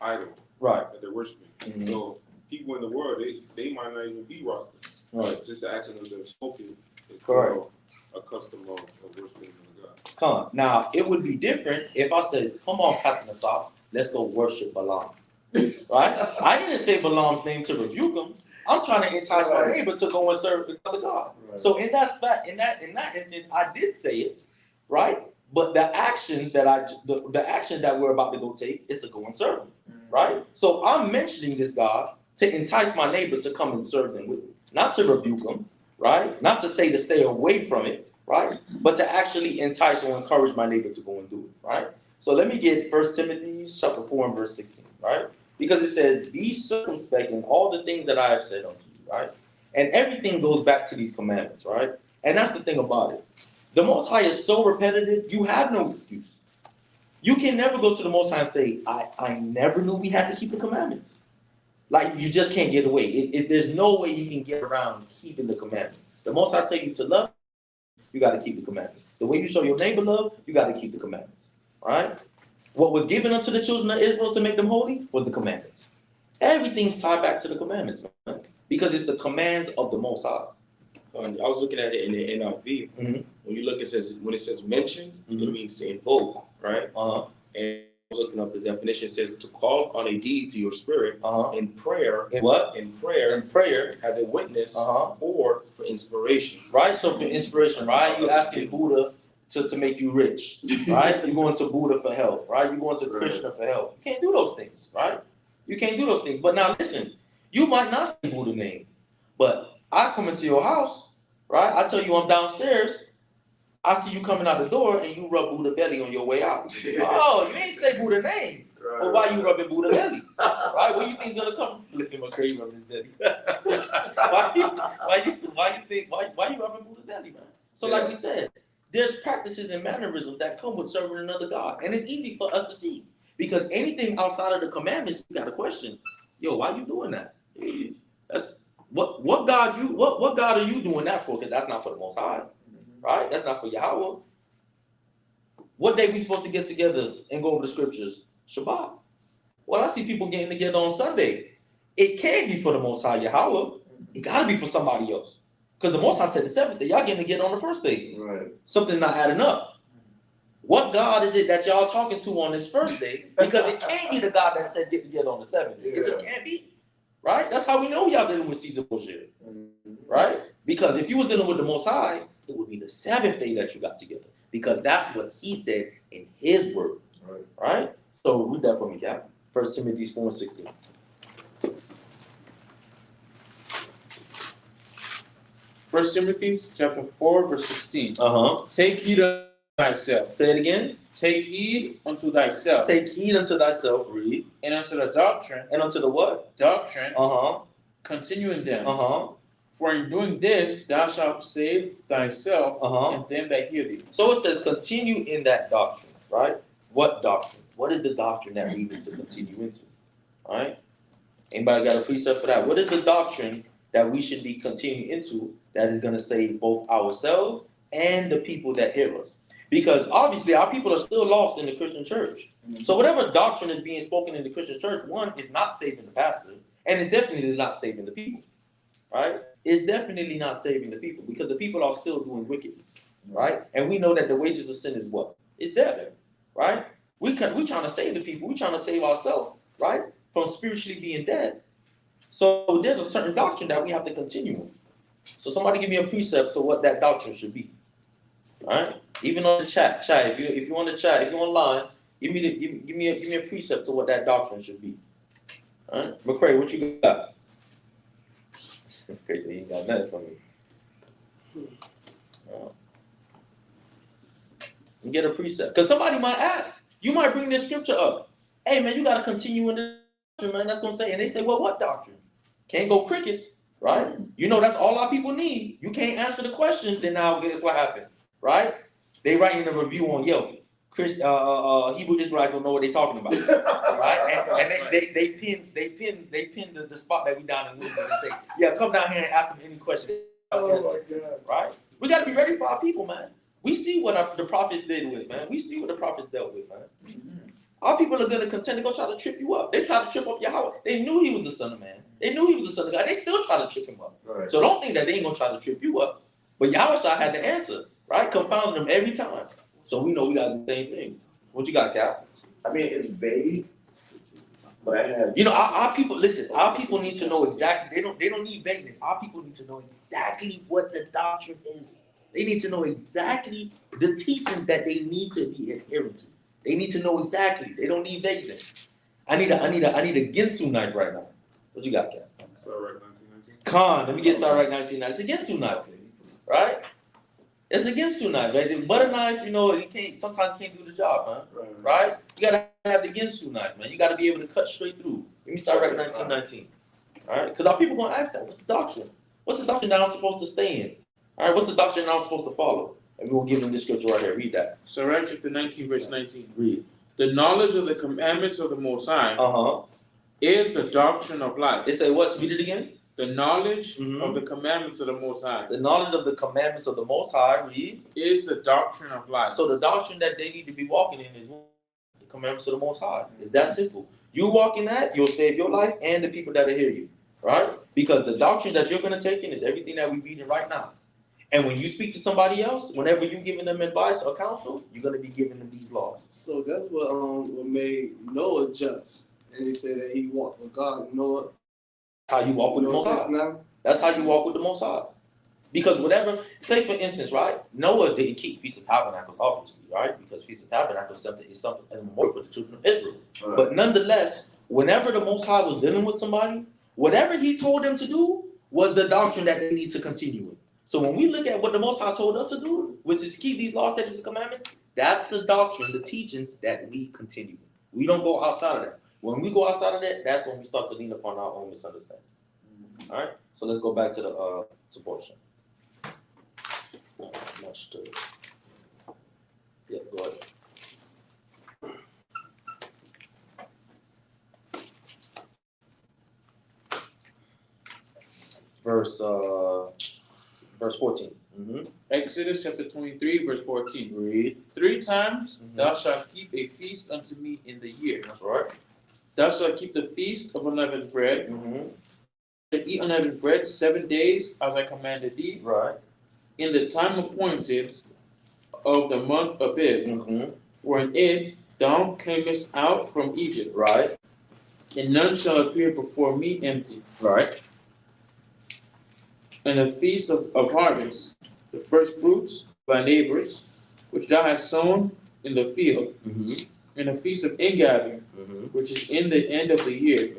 idol Right. that they're worshiping. So people in the world, they might not even be Rastas. Right. Just the action of them smoking is Correct. still a custom of worshiping the God. Come on. Now, it would be different if I said, come on, Captain Ahhad, let's go worship Balaam. Right? I didn't say Balaam's name to rebuke him. I'm trying to entice my neighbor to go and serve another God. Right. So in that instance, I did say it, right? But the actions that we're about to go take is to go and serve him, right? So I'm mentioning this God to entice my neighbor to come and serve them with me. not to rebuke them, right? Not to say to stay away from it, right? But to actually entice or encourage my neighbor to go and do it, right? So let me get 1 Timothy chapter 4 and verse 16, right? Because it says, be circumspect in all the things that I have said unto you, right? And everything goes back to these commandments, right? And that's the thing about it. The Most High is so repetitive, you have no excuse. You can never go to the Most High and say, I never knew we had to keep the commandments. Like, you just can't get away. If there's no way you can get around keeping the commandments. The Most High tell you to love, you got to keep the commandments. The way you show your neighbor love, you got to keep the commandments, right? What was given unto the children of Israel to make them holy was the commandments. Everything's tied back to the commandments, man, because it's the commands of the Most High. I was looking at it in the NIV. Mm-hmm. When you look, when it says mention, mm-hmm. It means to invoke, right? And I was looking up the definition. It says to call on a deity or spirit in prayer. In what? In prayer. In prayer. As a witness or for inspiration. Right? So for inspiration, right? You asking Buddha to make you rich, right? You're going to Buddha for help, right? You're going to Krishna for help. You can't do those things, right? You can't do those things. But now listen, you might not say Buddha name, but I come into your house, right? I tell you I'm downstairs. I see you coming out the door and you rub Buddha belly on your way out. Oh, you ain't say Buddha name. Right. But why you rubbing Buddha belly? Right? Where you think he's gonna come from? Look at my crazy rubbing his belly. why you rubbing Buddha belly, man? So like we said, there's practices and mannerisms that come with serving another God. And it's easy for us to see. Because anything outside of the commandments, you got a question. Yo, why you doing that? That's what God are you doing that for? Because that's not for the Most High. Right? That's not for Yahawah. What day we supposed to get together and go over the scriptures? Shabbat. Well, I see people getting together on Sunday. It can't be for the Most High Yahawah. It got to be for somebody else. Because the Most High said the seventh day. Y'all getting together on the first day. Right. Something not adding up. What God is it that y'all talking to on this first day? Because it can't be the God that said get together on the seventh day. It just can't be. Right? That's how we know y'all dealing with Caesar bullshit. Right? Because if you was dealing with the Most High, it would be the seventh day that you got together. Because that's what he said in his word. Right? So read that for me, Cap. 1 Timothy 4 and 16. First Timothy chapter 4, verse 16. Take heed unto thyself. Say it again. Take heed unto thyself. Take heed unto thyself, read. And unto the doctrine. And unto the what? Doctrine. Continue in them. For in doing this, thou shalt save thyself and them that hear thee. So it says continue in that doctrine, right? What doctrine? What is the doctrine that we need to continue into? All right? Anybody got a precept for that? What is the doctrine that we should be continuing into that is going to save both ourselves and the people that hear us? Because obviously our people are still lost in the Christian church. So whatever doctrine is being spoken in the Christian church, one, is not saving the pastor, and it's definitely not saving the people, right? It's definitely not saving the people because the people are still doing wickedness, right? And we know that the wages of sin is what? It's death, right? We trying to save the people. We trying to save ourselves, right? From spiritually being dead. So there's a certain doctrine that we have to continue with. So somebody give me a precept to what that doctrine should be. All right? Even on the chat, if you on the chat, if you're online, give me a precept to what that doctrine should be. All right? McCray, what you got? Crazy, he ain't got nothing for me. You get a precept. Because somebody might ask. You might bring this scripture up. Hey, man, you got to continue in the doctrine, man. That's going to say. And they say, well, what doctrine? Can't go crickets, right? You know, that's all our people need. You can't answer the question, then now guess what happened, right? They writing a review on Yelp. Hebrew Israelites don't know what they're talking about, right? And they pin the spot that we down in Louisville and say, yeah, come down here and ask them any question. Oh my God. Right? We got to be ready for our people, man. We see what the prophets did with, man. We see what the prophets dealt with, man. Our people are going to contend to go try to trip you up. They try to trip up Yahawah. They knew he was the son of man. They knew he was the son of God. They still try to trip him up. Right. So don't think that they ain't going to try to trip you up. But Yahawashi had the answer, right? Confounding them every time. So we know we got the same thing. What you got, Cap? I mean, it's vague, but I have. You know, our people. Listen, our people need to know exactly. They don't need vagueness. Our people need to know exactly what the doctrine is. They need to know exactly the teaching that they need to be adherent to. They need to know exactly. They don't need vagueness. I need a Ginsu knife right now. What you got, Cap? So right, 19. Let me get started right 1990. It's against you knife, right? It's against you knife, right? The butter knife, sometimes you can't do the job, man. Right? You gotta have the against you knife, man. You gotta be able to cut straight through. Let me start right 1919. All right? Because our people gonna ask that. What's the doctrine? What's the doctrine that I'm supposed to stay in? All right, what's the doctrine that I'm supposed to follow? And we will give them this scripture right here. Read that. Sirach chapter 19, verse 19. Read. The knowledge of the commandments of the Most High is the doctrine of life. It say what? Read it again. The knowledge of the commandments of the Most High. The knowledge of the commandments of the Most High, read. Is the doctrine of life. So the doctrine that they need to be walking in is the commandments of the Most High. It's that simple. You walk in that, you'll save your life and the people that hear you. Right? Because the doctrine that you're going to take in is everything that we're reading right now. And when you speak to somebody else, whenever you're giving them advice or counsel, you're going to be giving them these laws. So that's what made Noah just. And he said that he walked with God. Noah. How you walk with the Most High. That's how you walk with the Most High. Because whatever, say for instance, right? Noah didn't keep Feast of Tabernacles, obviously, right? Because Feast of Tabernacles is something more for the children of Israel. Right. But nonetheless, whenever the Most High was dealing with somebody, whatever he told them to do was the doctrine that they need to continue with. So when we look at what the Most High told us to do, which is keep these laws, statutes, and commandments, that's the doctrine, the teachings that we continue with. We don't go outside of that. When we go outside of that, that's when we start to lean upon our own misunderstanding. All right? So let's go back to the portion. Much to yeah, go ahead. Verse 14. Exodus chapter 23, verse 14. Read. 3 times thou shalt keep a feast unto me in the year. That's right. Thou shalt keep the feast of unleavened bread. Shalt eat unleavened bread 7 days, as I commanded thee. Right. In the time appointed of the month of Abib. For in it thou camest out from Egypt. Right. And none shall appear before me empty. Right. And the feast of harvest, the first fruits of thy neighbors, which thou hast sown in the field, and the feast of ingathering, which is in the end of the year,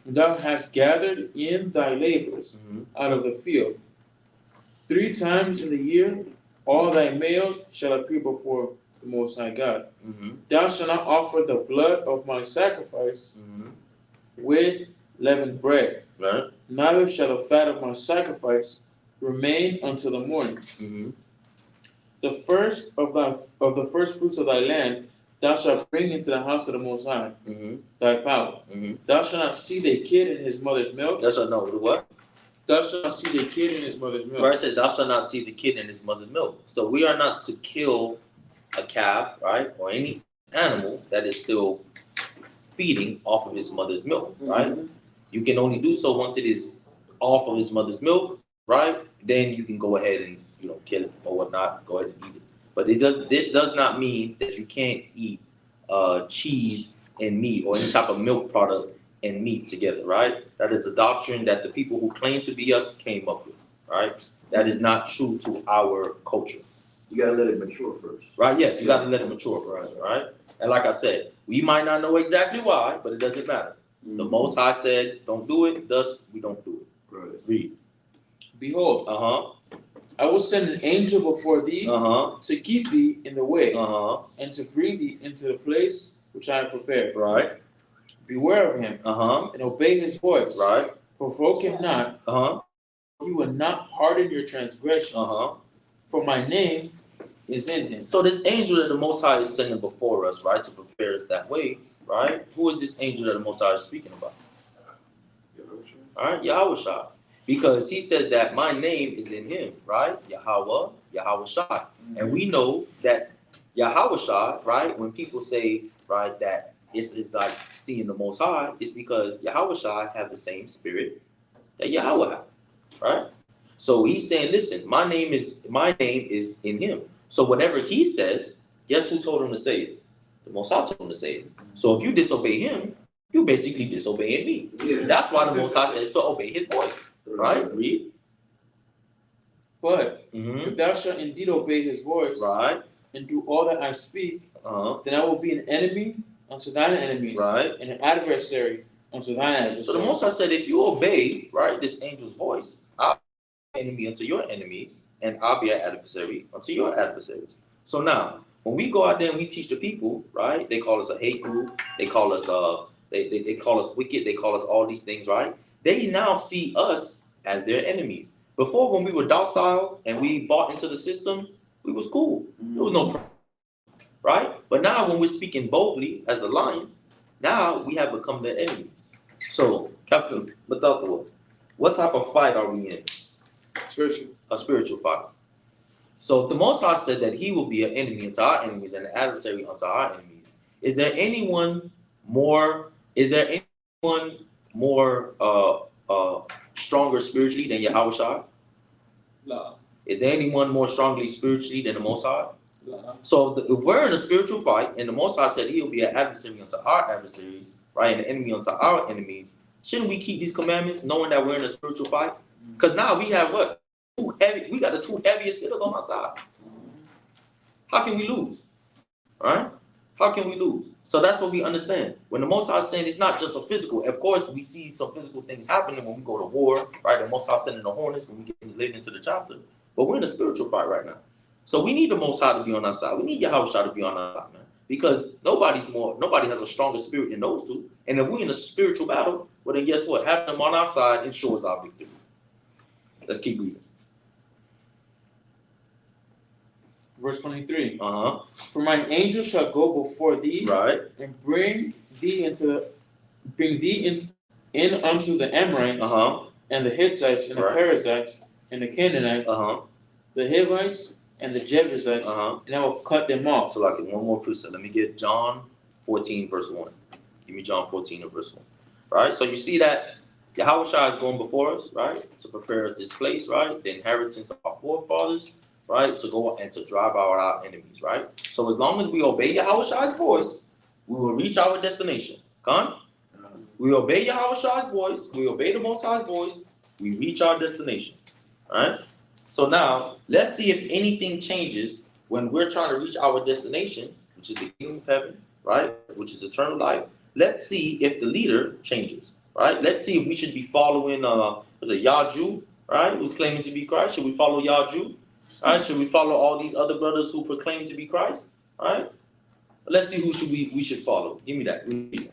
and thou hast gathered in thy labors out of the field. 3 times in the year all thy males shall appear before the Most High God. Thou shalt not offer the blood of my sacrifice with leavened bread. Right. Neither shall the fat of my sacrifice remain until the morning. The first of the first fruits of thy land thou shalt bring into the house of the Most High, thy power. Thou shalt not see the kid in his mother's milk. Thou shalt not what? Thou shalt not see the kid in his mother's milk. Right, I said thou shalt not see the kid in his mother's milk. So we are not to kill a calf, right, or any animal that is still feeding off of his mother's milk, right? You can only do so once it is off of his mother's milk, right? Then you can go ahead and kill it or whatnot. Go ahead and eat it. But this does not mean that you can't eat cheese and meat or any type of milk product and meat together, right? That is a doctrine that the people who claim to be us came up with, right? That is not true to our culture. You gotta let it mature first. Right, yes, you gotta let it mature first, right? And like I said, we might not know exactly why, but it doesn't matter. The Most High said, don't do it, thus we don't do it. Right. Read. Behold, I will send an angel before thee to keep thee in the way and to bring thee into the place which I have prepared. Right. Beware of him and obey his voice. Right. Provoke him not. You will not harden your transgressions. For my name is in him. So this angel that the Most High is sending before us, right, to prepare us that way, right? Who is this angel that the Most High is speaking about? All right, Yahawah. Because he says that my name is in him, right? Yahawah, Yahawah. And we know that Yahawah, right, when people say, right, that it's like seeing the Most High, it's because Yahawah have the same spirit that Yahawah have, right? So he's saying, listen, my name is in him. So whatever he says, guess who told him to say it? The Most High told him to say it. So if you disobey him, you basically disobeying me. Yeah. That's why the Most High says to obey his voice. Right? Read. But if thou shalt indeed obey his voice, right, and do all that I speak, then I will be an enemy unto thine enemies, right, and an adversary unto thy adversary. So the Most High said, if you obey, right, this angel's voice, I'll be an enemy unto your enemies, and I'll be an adversary unto your adversaries. So now, when we go out there and we teach the people, right, they call us a hate group, they call us they call us wicked, they call us all these things, right? They now see us as their enemies. Before, when we were docile and we bought into the system, we was cool. There was no problem, right? But now when we're speaking boldly as a lion, now we have become their enemies. So, Captain, without the word, what type of fight are we in? Spiritual. A spiritual fight. So if the Most High said that he will be an enemy unto our enemies and an adversary unto our enemies, is there anyone more stronger spiritually than Yahawah? No. Is there anyone more strongly spiritually than the Most High? No. So if we're in a spiritual fight and the Most High said he will be an adversary unto our adversaries, right, and an enemy unto our enemies, shouldn't we keep these commandments knowing that we're in a spiritual fight? Because now we have what? We got the two heaviest hitters on our side. How can we lose? Right? How can we lose? So that's what we understand. When the Most High is saying it's not just a physical. Of course, we see some physical things happening when we go to war, right? The Most High sending the hornets when we get later into the chapter. But we're in a spiritual fight right now. So we need the Most High to be on our side. We need Yahawah to be on our side, man. Because nobody has a stronger spirit than those two. And if we're in a spiritual battle, well then guess what? Having them on our side ensures our victory. Let's keep reading. Verse 23. For mine angel shall go before thee, right, and bring thee in unto the Amorites, and the Hittites, and the Perizzites, and the Canaanites, the Hivites, and the Jebusites, and I will cut them off. So like one more precept. Let me get John 14 verse 1. Give me John 14 and verse 1. Right? So you see that Yahawah is going before us, right? To prepare us this place, right? The inheritance of our forefathers, right? To go and to drive out our enemies, right? So as long as we obey Yahawah's voice, we will reach our destination. Come? We obey Yahawah's voice, we obey the Most High's voice, we reach our destination. Alright? So now, let's see if anything changes when we're trying to reach our destination, which is the kingdom of heaven, right? Which is eternal life. Let's see if the leader changes, right? Let's see if we should be following, Yahju, right? Who's claiming to be Christ. Should we follow Yahju? Right? Should we follow all these other brothers who proclaim to be Christ? Right? Let's see who we should follow. Give me that. Read.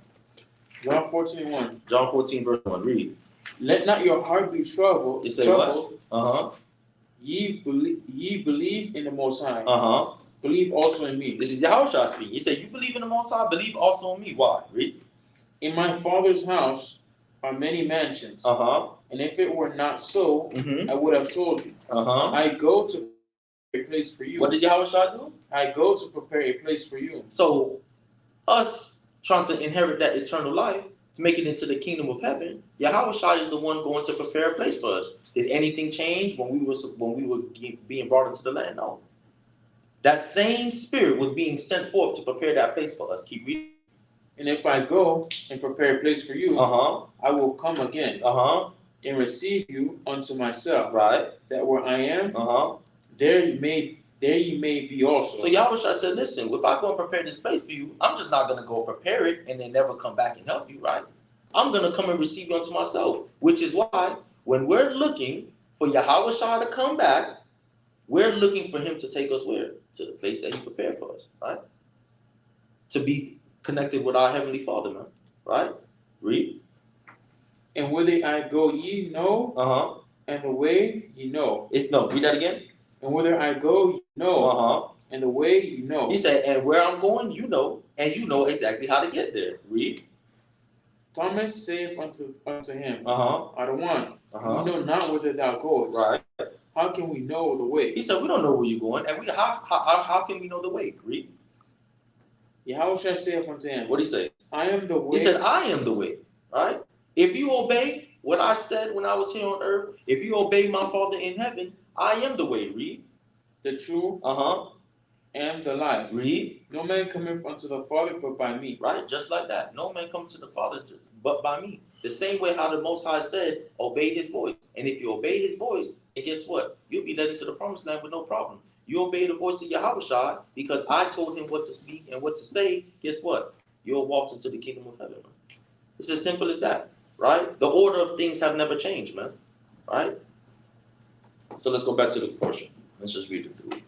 John 14:1. John 14 verse 1. Read. Let not your heart be troubled. It says what? Ye believe in the Most High. Believe also in me. This is Yahawah speaking. He said, you believe in the Most High, believe also in me. Why? Read. In my Father's house are many mansions. And if it were not so, I would have told you. I go to prepare a place for you. What did Yahawah do? I go to prepare a place for you. So, us trying to inherit that eternal life, to make it into the kingdom of heaven, Yahawah is the one going to prepare a place for us. Did anything change when we were being brought into the land? No. That same spirit was being sent forth to prepare that place for us. Keep reading. And if I go and prepare a place for you, I will come again and receive you unto myself. Right. That where I am, there you may be also. So Yahawah said, listen, if I go and prepare this place for you, I'm just not going to go prepare it and then never come back and help you, right? I'm going to come and receive you unto myself, which is why when we're looking for Yahawah to come back, we're looking for him to take us where? To the place that he prepared for us, right? To be connected with our Heavenly Father, man, right? Read. And whither I go ye know, and the way ye know. Read that again. And whither I go ye know, and the way you know. He said, and where I'm going, you know, and you know exactly how to get there. Read. Thomas saith unto him, I don't want. We know not whither thou goest. Right. How can we know the way? He said, we don't know where you're going, and how can we know the way? Read. Yahawah saith unto him, what did he say? I am the way. He said, I am the way. Right? If you obey what I said when I was here on earth, if you obey my Father in heaven, I am the way. Read. The truth. And the life. Read. No man cometh unto the Father but by me. Right? Just like that. No man comes to the Father but by me. The same way how the Most High said, obey his voice. And if you obey his voice, and guess what? You'll be led into the promised land with no problem. You obey the voice of Yahawah because I told him what to speak and what to say. Guess what? You'll walk into the kingdom of heaven. It's as simple as that, right? The order of things have never changed, man, right? So let's go back to the portion. Let's just read it through.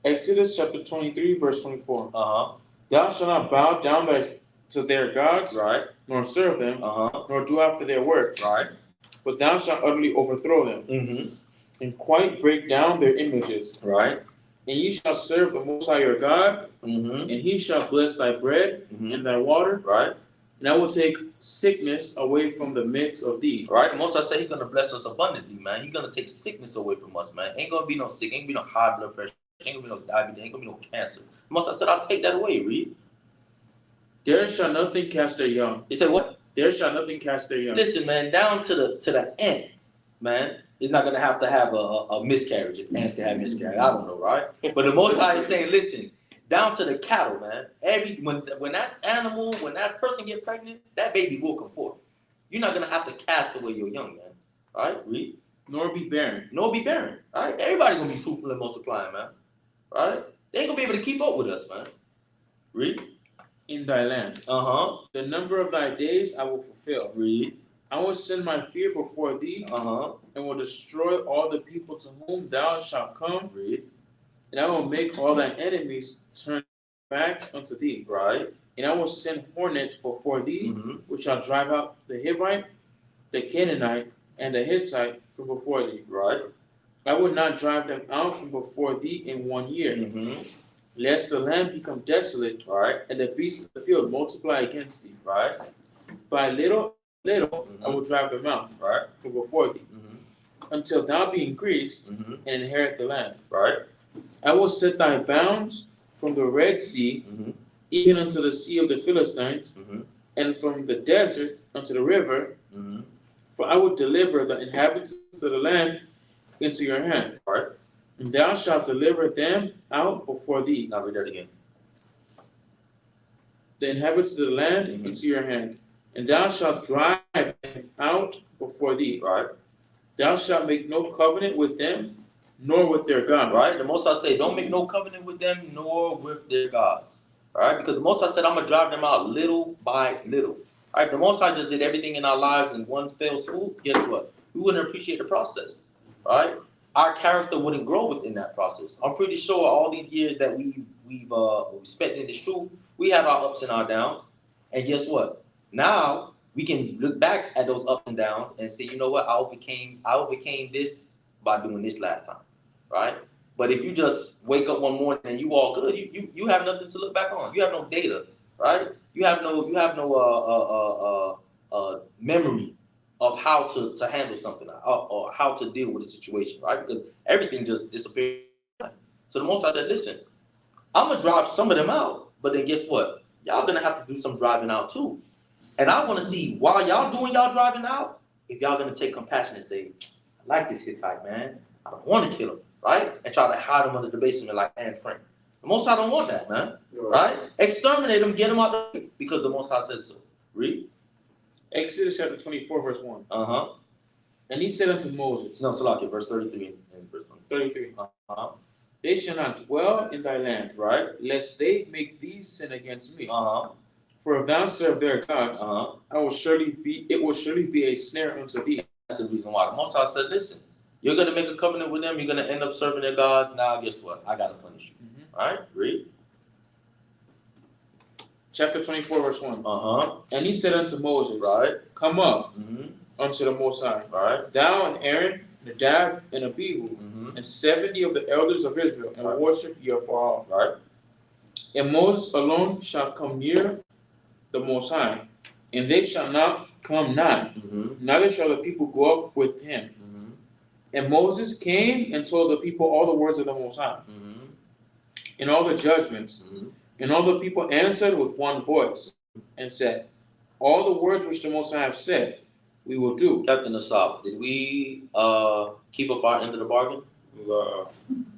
Exodus chapter 23, verse 24. Thou shalt not bow down to their gods, right, nor serve them, nor do after their works, right, but thou shalt utterly overthrow them, and quite break down their images, right, and ye shall serve the Most High your God, and he shall bless thy bread and thy water, right, and I will take sickness away from the midst of thee. Right? Most I say he's gonna bless us abundantly, man. He's gonna take sickness away from us, man. Ain't gonna be no sick, ain't gonna be no high blood pressure, ain't gonna be no diabetes, ain't gonna be no cancer. Most I said I'll take that away, read. There shall nothing cast their young. He said what? There shall nothing cast their young. Listen, man, down to the end, man. It's not gonna have a miscarriage. If ants can have miscarriage, I don't know, right? But the Most High is saying, listen, down to the cattle, man. When that animal, when that person get pregnant, that baby will come forth. You're not gonna have to cast away your young, man. All right, read. Nor be barren. Nor be barren. All right, everybody gonna be fruitful and multiplying, man. All right, they ain't gonna be able to keep up with us, man. Read. In thy land. The number of thy days I will fulfill. Read. I will send my fear before thee, and will destroy all the people to whom thou shalt come. Read. And I will make all thine enemies turn backs unto thee. Right. And I will send hornets before thee, which shall drive out the Hivite, the Canaanite, and the Hittite from before thee. Right. I will not drive them out from before thee in 1 year, lest the land become desolate, right, and the beasts of the field multiply against thee. Right. By little, I will drive them out, right, from before thee, until thou be increased and inherit the land. Right. I will set thy bounds from the Red Sea, even unto the sea of the Philistines, and from the desert unto the river. For I will deliver the inhabitants of the land into your hand. Right. And thou shalt deliver them out before thee. Now read that again. The inhabitants of the land into your hand. And thou shalt drive them out before thee. Right. Thou shalt make no covenant with them, nor with their gods. Right. The Most High say, don't make no covenant with them, nor with their gods. All right. Because the Most High said, I'm gonna drive them out little by little. All right. The Most High just did everything in our lives in one fell swoop. Guess what? We wouldn't appreciate the process. All right. Our character wouldn't grow within that process. I'm pretty sure all these years that we've spent in this truth, we had our ups and our downs. And guess what? Now we can look back at those ups and downs and say, you know what? I overcame this by doing this last time, right? But if you just wake up one morning and you all good, you have nothing to look back on. You have no data, right? You have no memory of how to handle something or how to deal with a situation, right? Because everything just disappeared. So the Most High said, listen, I'm gonna drive some of them out, but then guess what? Y'all gonna have to do some driving out too. And I wanna see, while y'all doing y'all driving out, if y'all gonna take compassion and say, I like this Hittite, man. I don't wanna kill him, right? And try to hide him under the basement like Anne Frank. The Most High don't want that, man, right? Exterminate him, get him out the way, because the Most High said so. Read. Exodus chapter 24, verse 1. And he said unto Moses. No, Salaki, verse 33 and verse 33. They shall not dwell in thy land, right? Lest they make thee sin against me. For if thou serve their gods, it will surely be a snare unto thee. That's the reason why the Most High said, listen, you're gonna make a covenant with them, you're gonna end up serving their gods. Now guess what? I gotta punish you. All right, read. Chapter 24, verse 1. And he said unto Moses, right, come up unto the Most High, right, thou and Aaron, Nadab and Abihu, and 70 of the elders of Israel, and worship ye afar off. Right. And Moses alone shall come near the Most High, and they shall not come nigh, neither shall the people go up with him. And Moses came and told the people all the words of the Most High, and all the judgments. And all the people answered with one voice, and said, all the words which the Most High have said, we will do. Captain Ahhad, did we keep up our end of the bargain?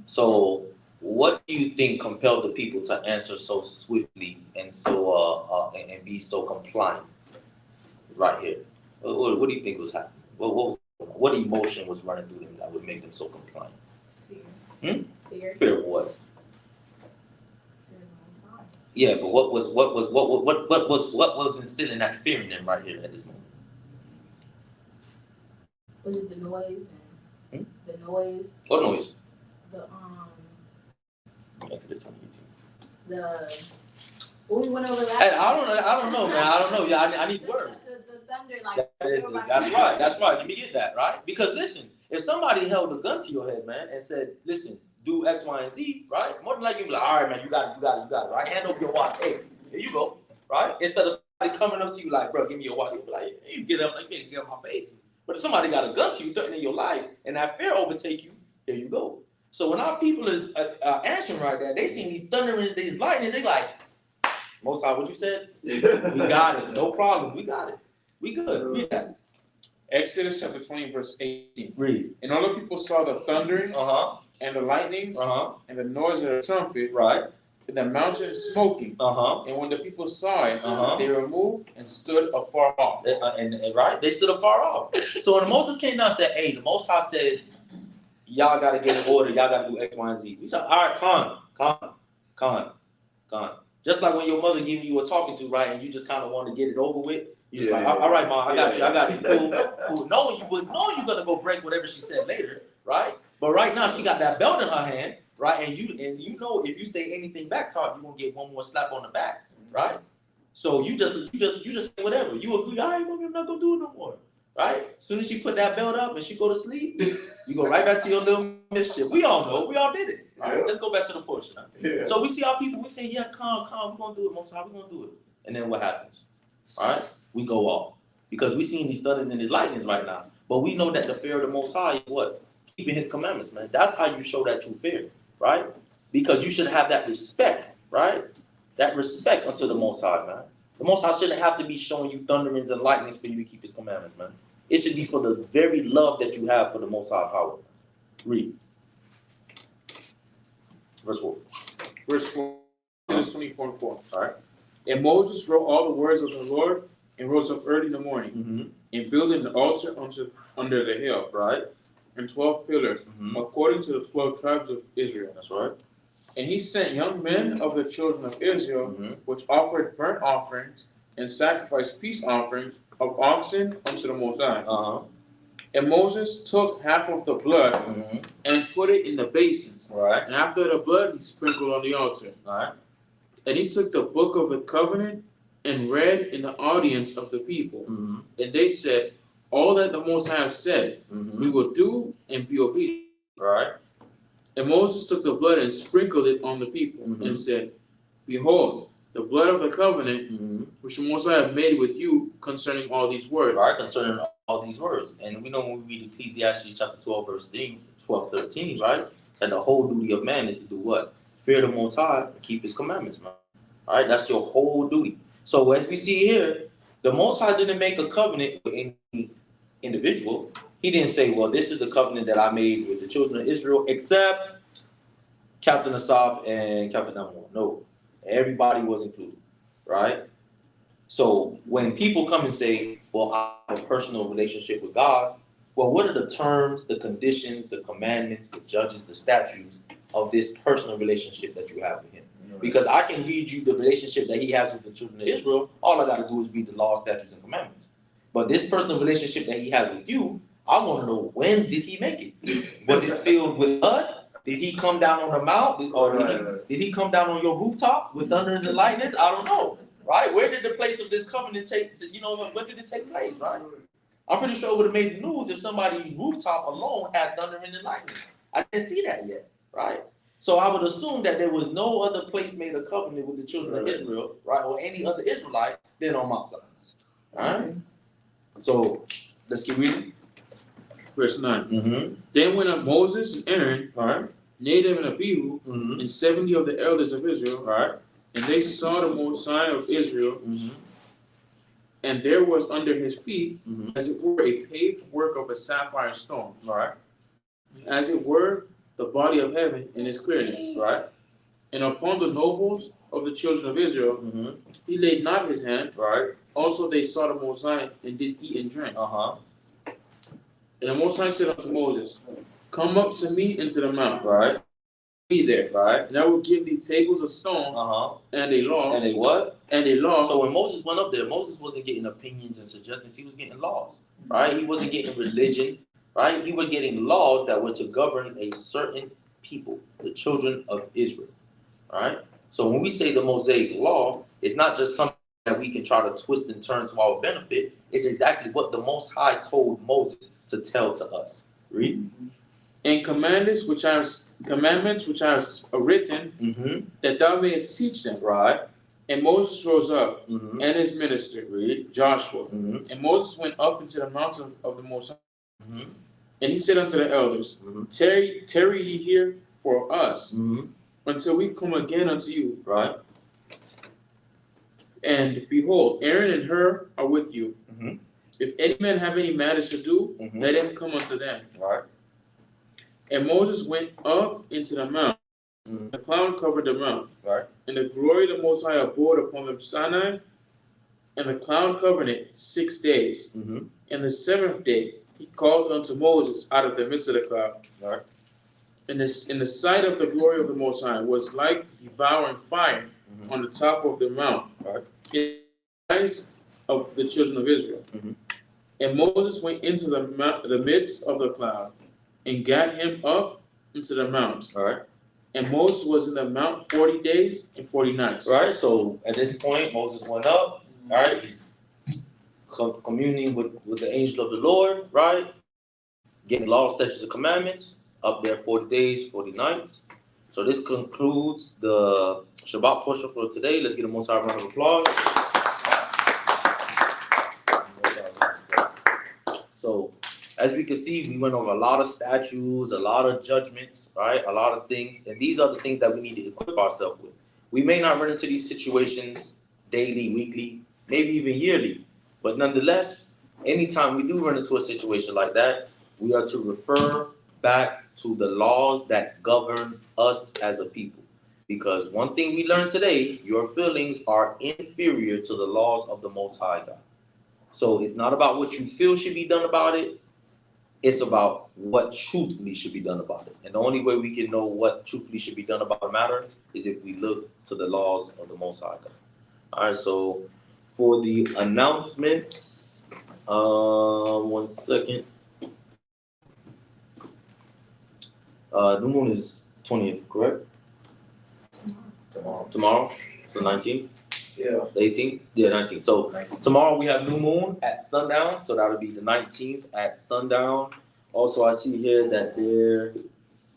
So what do you think compelled the people to answer so swiftly and so and be so compliant right here? What do you think was happening? What emotion was running through them that would make them so compliant? Fear. Fear of what? Yeah, but what was instilling that fear in them right here at this moment? Was it the noise and the noise? What noise? The Exodus 20:18. What we went over last. Hey, I don't know, man. I don't know. Yeah, I need words. The thunder, like. That's right. Let me get that, right? Because listen, if somebody held a gun to your head, man, and said, listen, do X, Y, and Z, right? More than likely, you'd be like, all right, man, you got it, right? Hand over your wallet. Hey, here you go, right? Instead of somebody coming up to you like, bro, give me your wallet. You'd be like, you get up, like, get up my face. But if somebody got a gun to you, threatening your life, and that fear overtake you, here you go. So when our people is answering right there, they seen these thunderings, these lightnings, they like, Most High, what you said? We got it. No problem. We got it. We good. Read that. Exodus chapter 20, verse 18. Read. And all the people saw the thunderings and the lightnings and the noise of the trumpet, right? And the mountain smoking. And when the people saw it, they removed and stood afar off. Right? They stood afar off. So when Moses came down and said, hey, the Most High said, y'all got to get in order. Y'all got to do X, Y, and Z. We said, all right, con. Just like when your mother giving you a talking to, right, and you just kind of want to get it over with. You just like, all right, Mom, I got you. Cool. Knowing you're going to go break whatever she said later, right? But right now, she got that belt in her hand, right? And you know if you say anything back to her, you're going to get one more slap on the back, right? So you just say whatever. You agree, all right, Mommy, I'm not going to do it no more, right? As soon as she put that belt up and she go to sleep, you go right back to your little mischief. We all know. We all did it. All right, let's go back to the portion. Huh? Yeah. So we see our people, we say, yeah, calm, we're going to do it, Most High, we're going to do it. And then what happens? All right? We go off. Because we're seeing these thunders and these lightnings right now. But we know that the fear of the Most High is what? Keeping his commandments, man. That's how you show that true fear, right? Because you should have that respect, right? That respect unto the Most High, man. The Most High shouldn't have to be showing you thunderings and lightnings for you to keep his commandments, man. It should be for the very love that you have for the Most High power. Read. Verse 4. Verse 4. Verse 24:4. All right. And Moses wrote all the words of the Lord and rose up early in the morning and built an altar under the hill. Right. And 12 pillars, according to the 12 tribes of Israel. That's right. And he sent young men of the children of Israel, which offered burnt offerings and sacrificed peace offerings of oxen unto the Most High. And Moses took half of the blood and put it in the basins. Right. And after the blood, he sprinkled on the altar. Right. And he took the book of the covenant and read in the audience of the people. And they said, all that the Most High have said, we will do and be obedient. Right. And Moses took the blood and sprinkled it on the people and said, behold, the blood of the covenant which the Most High have made with you concerning all these words. Right, concerning all these words. And we know when we read Ecclesiastes chapter 12, verse 13, right? That the whole duty of man is to do what? Fear the Most High and keep his commandments, man. All right, that's your whole duty. So as we see here, the Most High didn't make a covenant with any individual. He didn't say, well, this is the covenant that I made with the children of Israel, except Captain Ahhad and Captain Ahhad. No, everybody was included, right? So when people come and say, well, I have a personal relationship with God, well, what are the terms, the conditions, the commandments, the judges, the statutes of this personal relationship that you have with him? Because I can read you the relationship that he has with the children of Israel. All I got to do is read the law, statutes, and commandments. But this personal relationship that he has with you, I want to know, when did he make it? Was it filled with blood? Did he come down on the mount? Or did he come down on your rooftop with thunders and lightnings? I don't know. Right? Where did the place of this covenant take, when did it take place, right? I'm pretty sure it would have made the news if somebody's rooftop alone had thundering and lightning. I didn't see that yet, right? So I would assume that there was no other place made a covenant with the children of Israel, right, or any other Israelite than on Mount Sinai. All right? So let's keep reading. Verse 9. Then went up Moses and Aaron, Nadab and Abihu, and 70 of the elders of Israel, and they saw the Most High of Israel, and there was under his feet, as it were, a paved work of a sapphire stone, as it were, the body of heaven in its clearness, And upon the nobles of the children of Israel, he laid not his hand, Also they saw the Most High and did eat and drink. And the Most High said unto Moses, come up to me into the mount. be there. Right. And I will give thee tables of stone and a law. And a what? And a law. So when Moses went up there, Moses wasn't getting opinions and suggestions. He was getting laws. Right? He wasn't getting religion. Right? He was getting laws that were to govern a certain people, the children of Israel. Right? So when we say the Mosaic law, it's not just something that we can try to twist and turn to our benefit. It's exactly what the Most High told Moses to tell to us. Read. And commandments which I have written, that thou mayest teach them. Right. And Moses rose up, and his minister, Joshua. And Moses went up into the mountain of the Most High. And he said unto the elders, tarry ye here for us, until we come again unto you. Right. And behold, Aaron and Hur are with you. If any man have any matters to do, let him come unto them. Right. And Moses went up into the mount. The cloud covered the mount. Right. And the glory of the Most High abode upon the Sinai. And the cloud covered it 6 days. And the seventh day he called unto Moses out of the midst of the cloud. Right. And in the sight of the glory of the Most High was like devouring fire on the top of the mount. Right. In the eyes of the children of Israel. And Moses went into the midst of the cloud and got him up into the mount. All right. And Moses was in the mount 40 days and 40 nights. Right. So at this point, Moses went up. All right. He's communing with the angel of the Lord. Right. Getting laws, statutes, and commandments. Up there 40 days, 40 nights. So this concludes the Shabbat portion for today. Let's get a Most High round of applause. So, as we can see, we went over a lot of statutes, a lot of judgments, right? A lot of things. And these are the things that we need to equip ourselves with. We may not run into these situations daily, weekly, maybe even yearly. But nonetheless, anytime we do run into a situation like that, we are to refer back to the laws that govern us as a people. Because one thing we learned today, your feelings are inferior to the laws of the Most High God. So it's not about what you feel should be done about it. It's about what truthfully should be done about it. And the only way we can know what truthfully should be done about a matter is if we look to the laws of the Most High God. All right, so for the announcements, 1 second. New moon is 20th, correct? Tomorrow? It's the 19th? Yeah. The 18th? Yeah, 19th. So tomorrow we have new moon at sundown. So that'll be the 19th at sundown. Also, I see here that there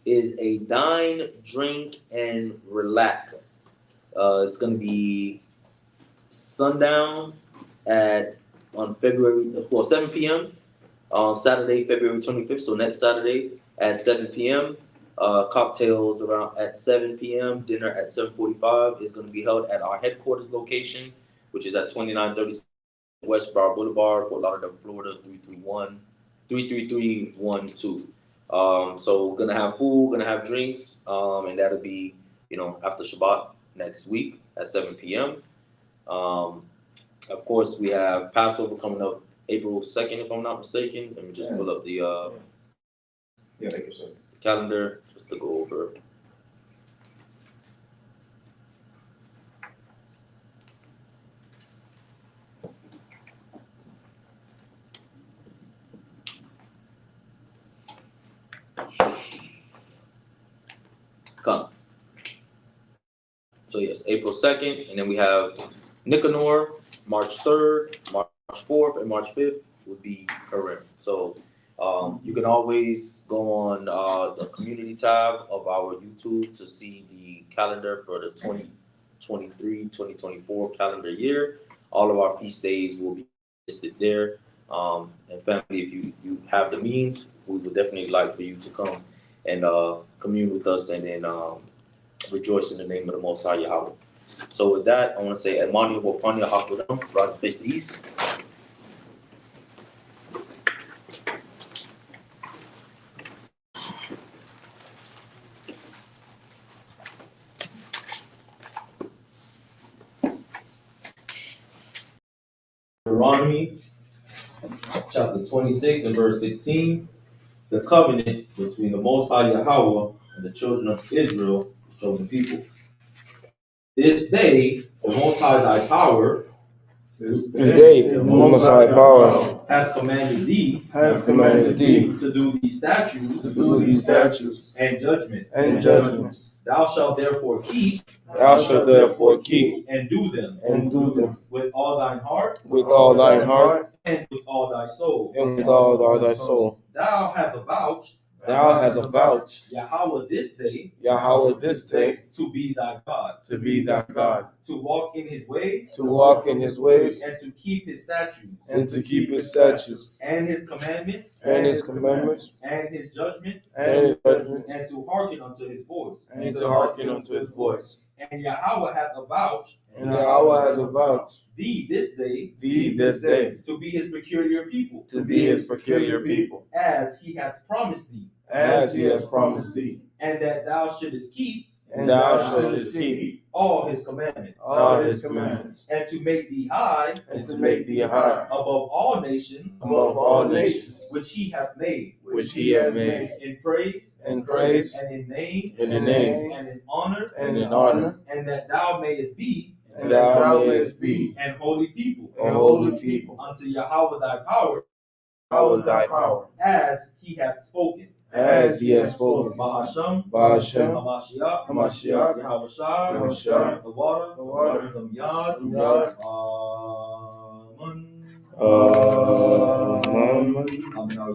is a dine, drink, and relax. It's going to be sundown on 7 p.m. on Saturday, February 25th. So next Saturday at 7 p.m. Cocktails around at 7 p.m. Dinner at 7:45 is going to be held at our headquarters location, which is at 2936 West Bar Boulevard, Fort Lauderdale, Florida 33312. So we're gonna have food, gonna have drinks, and that'll be after Shabbat next week at 7 p.m. Of course, we have Passover coming up April 2nd, if I'm not mistaken. Let me just pull up the calendar just to go over. Come. So yes, April 2nd, and then we have Nicanor, March 3rd, March 4th, and March 5th would be Purim. So you can always go on the community tab of our YouTube to see the calendar for the 2023-2024 calendar year. All of our feast days will be listed there. And family, if you have the means, we would definitely like for you to come and commune with us and then rejoice in the name of the Most High Yahawah. So with that, I want to say, Emmanuel Wapanya Hakodam, rise and face the east. Deuteronomy chapter 26 and verse 16. The covenant between the Most High Yahawah and the children of Israel, the chosen people. This day, the Most High thy power, This day, the Most High power hath commanded thee to do these statutes, and judgments. Thou shalt therefore keep and do them with all thine heart with all thine heart and with all thy soul. and with all thy soul. Thou hast avouched Yahawah this day to be thy God, to walk in his ways, and to keep his statutes, and his commandments, and his judgments, and to hearken unto his voice. And Yahawah hath avouched thee this day to be his peculiar people, as he hath promised thee, and that thou shouldest keep all his commandments, and to make thee high above all nations which he hath made, in praise and in name and in honor, and that thou mayest be an holy people unto Yahawah thy power, as he hath spoken. Bahasham, Hamashiach, Yahawashi, the water, from Yad,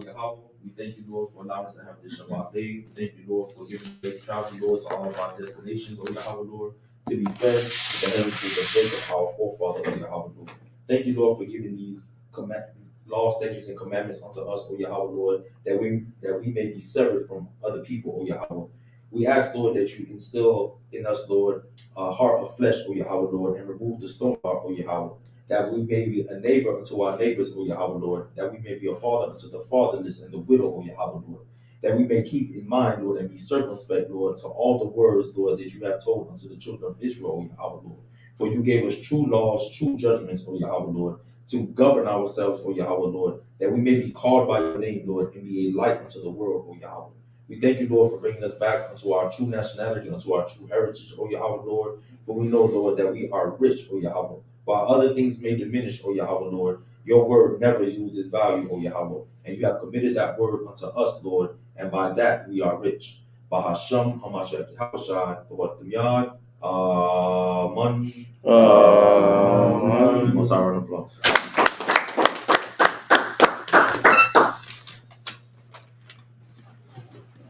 Yahawah. We thank you, Lord, for allowing us to have this Shabbat day. We thank you, Lord, for giving us safe travel, Lord, to all of our destinations, oh Yahawah, Lord, to be fed the heavenly food of faith of our forefather, oh Yahawah, Lord. Thank you, Lord, for giving these laws, statutes, and commandments unto us, O Yahawah, Lord, that we may be severed from other people, O Yahawah. We ask, Lord, that you instill in us, Lord, a heart of flesh, O Yahawah, Lord, and remove the stone heart, O Yahawah, that we may be a neighbor unto our neighbors, O Yahawah, Lord, that we may be a father unto the fatherless and the widow, O Yahawah, Lord, that we may keep in mind, Lord, and be circumspect, Lord, to all the words, Lord, that you have told unto the children of Israel, O Yahawah, Lord. For you gave us true laws, true judgments, O Yahawah, Lord, to govern ourselves, O Yahawah, Lord, that we may be called by your name, Lord, and be a light unto the world, O Yahawah. We thank you, Lord, for bringing us back unto our true nationality, unto our true heritage, O Yahawah, Lord, for we know, Lord, that we are rich, O Yahawah. While other things may diminish, O Yahawah, Lord, your word never loses value, O Yahawah, and you have committed that word unto us, Lord, and by that we are rich. Bahasham, Hamashiach, Yahawashi, the word of Yad, Amen. Most round of applause.